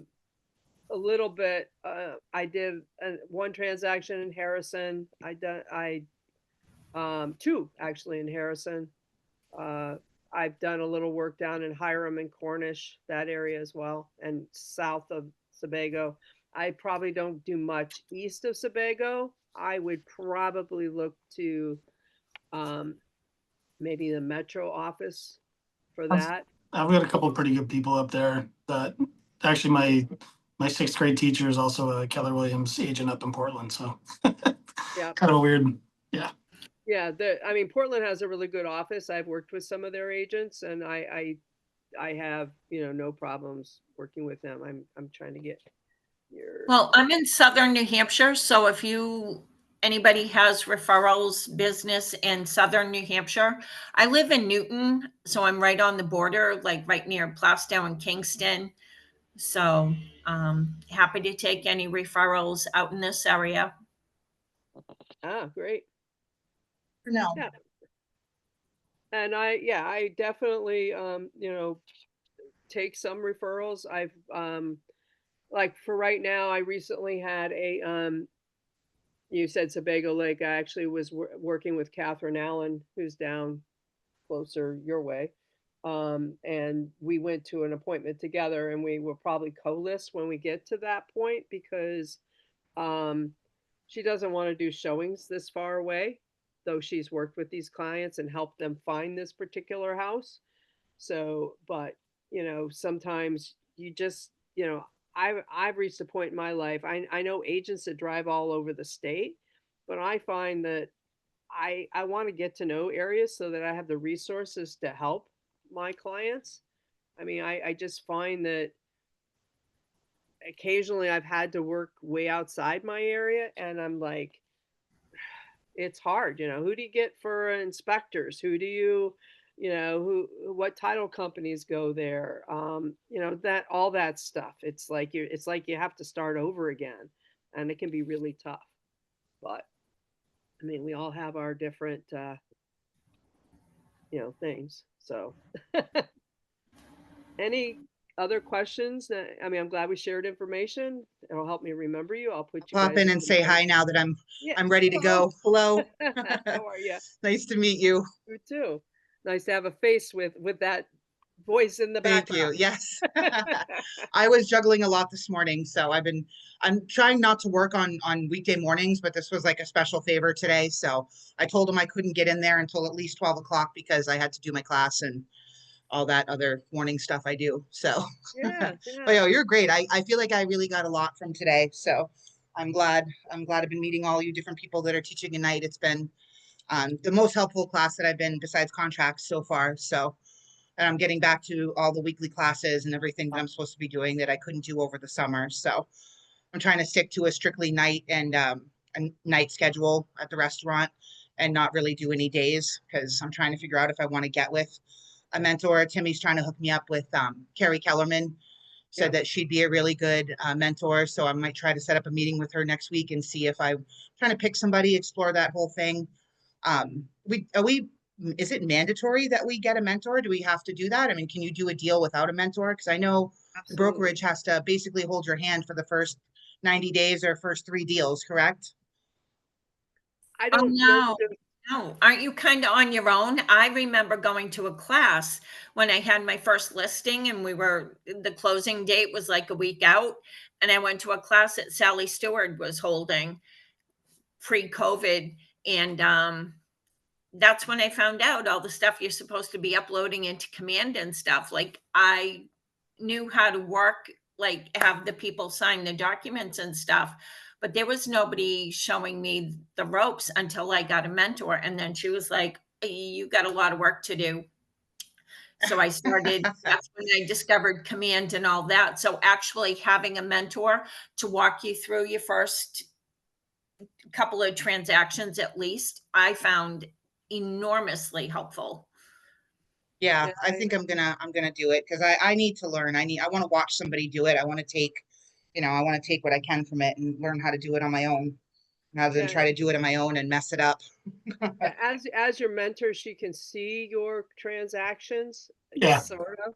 little bit. I did one transaction in Harrison. Two actually in Harrison. Uh, I've done a little work down in Hiram and Cornish, that area as well, and south of Sebago. I probably don't do much east of Sebago. I would probably look to um, maybe the metro office for that. I've got a couple of pretty good people up there that actually my sixth grade teacher is also a Keller Williams agent up in Portland. So Yeah. kind of a weird, yeah. Yeah, I mean, Portland has a really good office. I've worked with some of their agents, and I have no problems working with them. I'm trying to get your. Well, I'm in southern New Hampshire, so if anybody has referrals business in southern New Hampshire, I live in Newton, so I'm right on the border, like right near Plaistow and Kingston. So happy to take any referrals out in this area. Great. No. Yeah. And I definitely take some referrals. I've like for right now, I recently had you said Sebago Lake. I actually was working with Catherine Allen, who's down closer your way. And we went to an appointment together, and we will probably co-list when we get to that point because she doesn't want to do showings this far away, though she's worked with these clients and helped them find this particular house. So, but sometimes you just, I've reached a point in my life. I know agents that drive all over the state, but I find that I want to get to know areas so that I have the resources to help my clients. I mean, I just find that occasionally I've had to work way outside my area, and I'm like, it's hard. Who do you get for inspectors? Who do what title companies go there? That all that stuff. It's like you have to start over again, and it can be really tough. But I mean, we all have our different things. So any other questions? I mean, I'm glad we shared information. It'll help me remember you. I'll put you Pop guys in and say hi now that Yeah. I'm ready to go. Hello. How are you? Nice to meet you. You too. Nice to have a face with that voice in the Thank you. background. Yes. I was juggling a lot this morning, so I'm trying not to work on weekday mornings, but this was like a special favor today. So I told him I couldn't get in there until at least 12 o'clock because I had to do my class and all that other morning stuff I do. So Yeah, but yeah. you're great. I feel like I really got a lot from today. So I'm glad I've been meeting all you different people that are teaching at night. It's been the most helpful class that I've been besides contracts so far. So, and I'm getting back to all the weekly classes and everything that I'm supposed to be doing that I couldn't do over the summer. So I'm trying to stick to a strictly night and a night schedule at the restaurant and not really do any days because I'm trying to figure out if I want to get with a mentor. Timmy's trying to hook me up with Carrie Kellerman. Said that she'd be a really good mentor. So I might try to set up a meeting with her next week and see if I'm trying to pick somebody, explore that whole thing. Is it mandatory that we get a mentor? Do we have to do that? I mean, can you do a deal without a mentor? Because I know the brokerage has to basically hold your hand for the first 90 days or first 3 deals, correct? I don't know. No, aren't you kind of on your own? I remember going to a class when I had my first listing and the closing date was like a week out. And I went to a class that Sally Stewart was holding pre-COVID. And that's when I found out all the stuff you're supposed to be uploading into Command and stuff. Like I knew how to work, like have the people sign the documents and stuff. But there was nobody showing me the ropes until I got a mentor. And then she was like, you got a lot of work to do. So I started, that's when I discovered Command and all that. So actually having a mentor to walk you through your first couple of transactions, at least, I found enormously helpful. Yeah, Yeah, I think I'm gonna do it because I need to learn. I want to watch somebody do it. I want to take, I want to take what I can from it and learn how to do it on my own rather than yeah, try to do it on my own and mess it up. yeah. As your mentor, she can see your transactions, Yeah, sort of.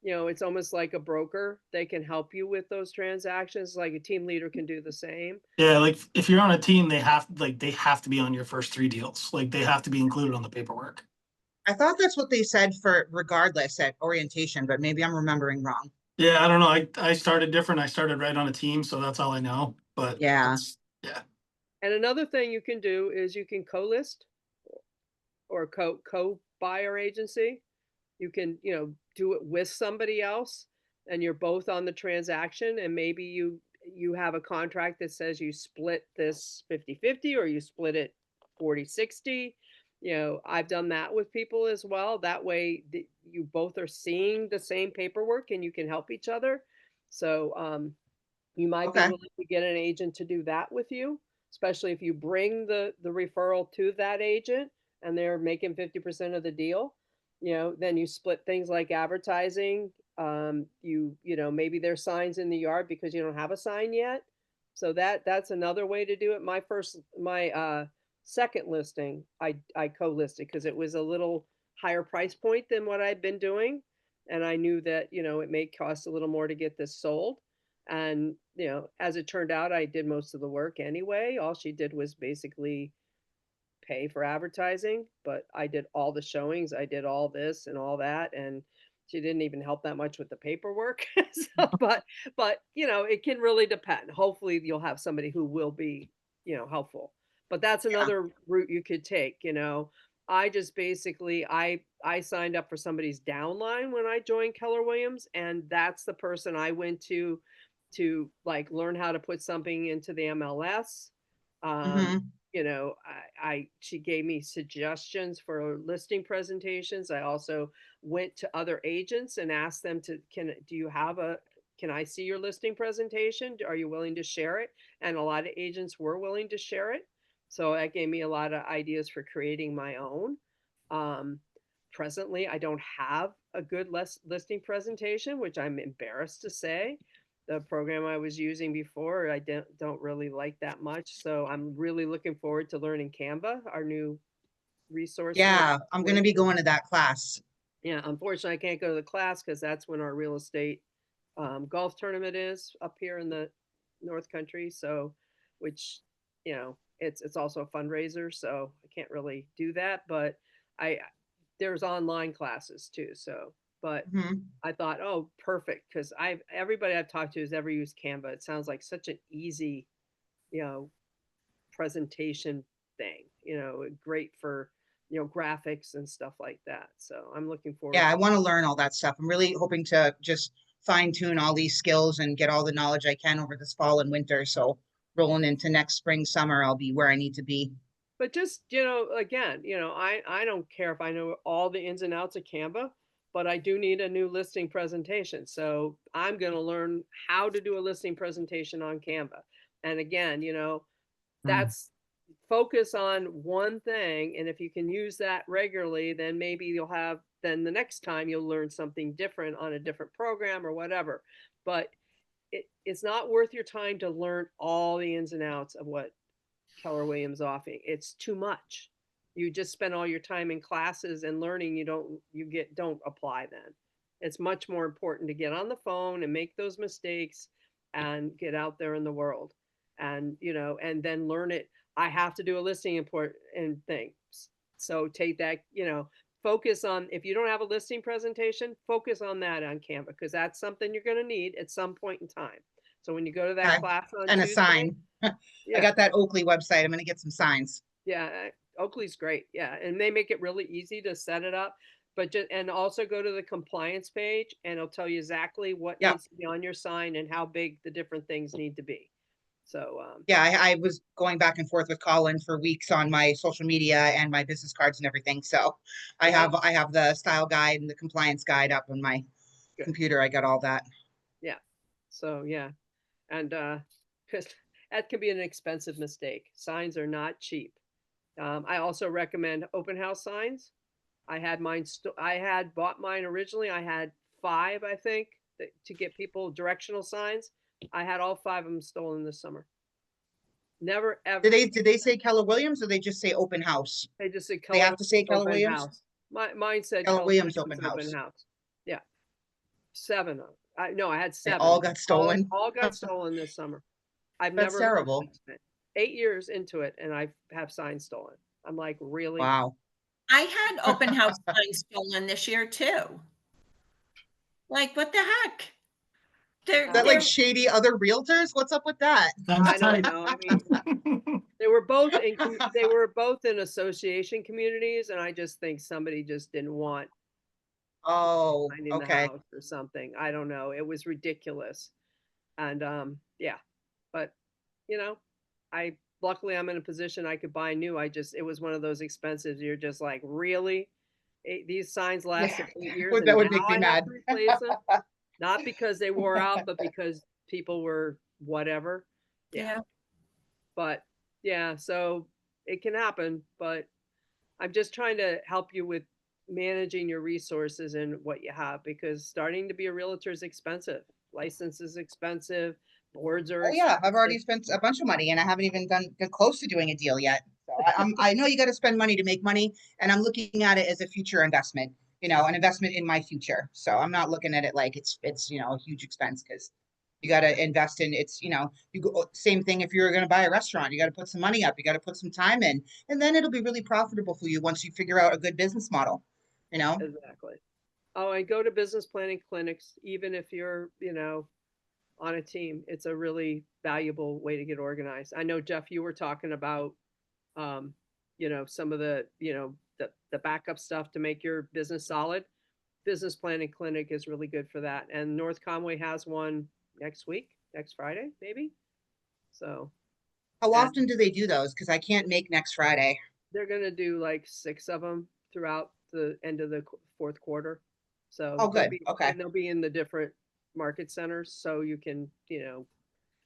You know, it's almost like a broker. They can help you with those transactions, like a team leader can do the same. yeah. Like if you're on a team, they have to be on your first 3 deals. Like they have to be included on the paperwork. I thought that's what they said for regardless at orientation, but maybe I'm remembering wrong. Yeah, I don't know. I started different. I started right on a team, so that's all I know. But Yeah. yeah. And another thing you can do is you can co-list or co-buyer agency. You can, do it with somebody else and you're both on the transaction and maybe you have a contract that says you split this 50-50 or you split it 40-60. I've done that with people as well. That way you both are seeing the same paperwork and you can help each other. So you might be Okay. willing to get an agent to do that with you, especially if you bring the referral to that agent and they're making 50% of the deal. Then you split things like advertising. Maybe there's signs in the yard because you don't have a sign yet. So that's another way to do it. My second listing, I co-listed because it was a little higher price point than what I'd been doing. And I knew that, it may cost a little more to get this sold. And, as it turned out, I did most of the work anyway. All she did was basically pay for advertising, but I did all the showings. I did all this and all that. And she didn't even help that much with the paperwork. But, it can really depend. Hopefully you'll have somebody who will be, helpful. But that's Yeah. another route you could take. I just basically I signed up for somebody's downline when I joined Keller Williams, and that's the person I went to like learn how to put something into the MLS. Um, Hmm. she gave me suggestions for listing presentations. I also went to other agents and asked them can I see your listing presentation? Are you willing to share it? And a lot of agents were willing to share it. So that gave me a lot of ideas for creating my own. Um, Presently, I don't have a good listing presentation, which I'm embarrassed to say. The program I was using before, I don't really like that much. So I'm really looking forward to learning Canva, our new resource here. Yeah, I'm gonna be going to that class. Yeah, unfortunately, I can't go to the class because that's when our real estate golf tournament is up here in the North Country. So, which it's also a fundraiser, so I can't really do that. But I there's online classes too. So, but Mhm. I thought, oh, perfect, because everybody I've talked to has ever used Canva. It sounds like such an easy, you know, presentation thing. Great for graphics and stuff like that. So I'm looking forward Yeah, I to. want to learn all that stuff. I'm really hoping to just fine tune all these skills and get all the knowledge I can over this fall and winter. So rolling into next spring, summer, I'll be where I need to be. But just, again, I don't care if I know all the ins and outs of Canva, but I do need a new listing presentation. So I'm going to learn how to do a listing presentation on Canva. And again, Mm. that's focus on one thing. And if you can use that regularly, then maybe then the next time you'll learn something different on a different program or whatever. But it's not worth your time to learn all the ins and outs of what Keller Williams offering. It's too much. You just spend all your time in classes and learning. Don't apply then. It's much more important to get on the phone and make those mistakes and get out there in the world and then learn it. I have to do a listing import and things. So take that, focus on, if you don't have a listing presentation, focus on that on Canva because that's something you're going to need at some point in time. So when you go to that Okay. class on And a Tuesday, sign. I yeah, got that Oakley website. I'm gonna get some signs. yeah, Oakley's great. Yeah, and they make it really easy to set it up. But and also go to the compliance page, and it'll tell you exactly what Yep. needs to be on your sign and how big the different things need to be. So, Yeah, I was going back and forth with Colin for weeks on my social media and my business cards and everything. So yeah, I have the style guide and the compliance guide up on my good. computer. I got all that. Yeah. So yeah, and because that can be an expensive mistake. Signs are not cheap. I also recommend open house signs. I had mine. I had bought mine originally. I had 5, I think, to get people directional signs. I had all 5 of them stolen this summer. Never ever. Did they say Keller Williams or they just say open house? They just said They have Keller to say Keller open Williams? house. Mine said Keller Keller Williams Williams open house. house. Yeah, 7 of them. No, I had They 7. all got stolen. All got stolen this summer. I've That's never heard of terrible. it. 8 years into it, and I have signs stolen. I'm like, really? Wow. I had open house signs stolen this year too. Like, what the heck? They're, Is that they're like shady other realtors? What's up with that? I Sounds don't tight. know. I mean, they were both in association communities, and I just think somebody just didn't want Oh, finding the okay. house or something. I don't know. It was ridiculous. And yeah. But you know, luckily I'm in a position I could buy new. It was one of those expenses. You're just like, really? These signs lasted 8 years and That would now make me I have mad. to replace them? Not because they wore out, but because people were whatever. Yeah. yeah. But yeah, so it can happen, but I'm just trying to help you with managing your resources and what you have, because starting to be a realtor is expensive. License is expensive. Boards are Oh yeah, I've already expensive. spent a bunch of money and I haven't even got close to doing a deal yet. So I know you got to spend money to make money, and I'm looking at it as a future investment, an investment in my future. So I'm not looking at it like it's a huge expense, because you got to invest in you go same thing if you're going to buy a restaurant, you got to put some money up, you got to put some time in, and then it'll be really profitable for you once you figure out a good business model, Exactly. Oh, and go to business planning clinics, even if you're, on a team. It's a really valuable way to get organized. I know, Jeff, you were talking about, um, some of the, the backup stuff to make your business solid. Business planning clinic is really good for that. And North Conway has one next week, next Friday, maybe. So, How and often do they do those? Because I can't make next Friday. they're going to do like 6 of them throughout the end of the 4th quarter. So Oh good, okay. they'll be in the different market centers. So you can,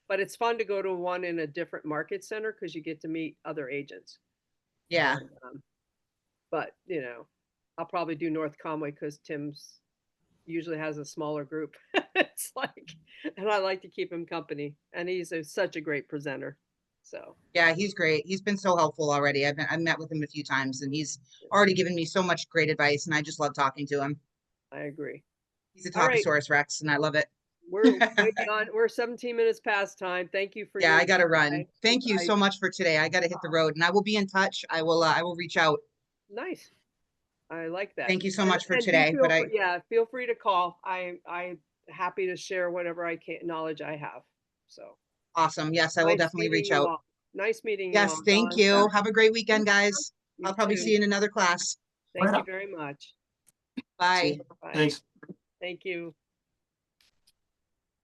but it's fun to go to one in a different market center because you get to meet other agents. Yeah. And, but I'll probably do North Conway because Tim's usually has a smaller group. It's like, and I like to keep him company, and he's such a great presenter. So Yeah, he's great. He's been so helpful already. I've met with him a few times, and he's already given me so much great advice, and I just love talking to him. I agree. He's a All right. Toposaurus Rex, and I love it. We're 17 minutes past time. Thank you for Yeah, your I gotta run. time. Thank you so much for today. I gotta hit the road, and I will be in touch. I will reach out. Nice. I like that. Thank you so much for And today. But feel free to call. I'm happy to share whatever knowledge I have. So awesome. Yes, I will definitely reach out. Nice meeting you Yes, all. thank you. Have a great weekend, guys. You I'll probably too. see you in another class. Thank you very much. Bye. Bye. Thanks. Thank you.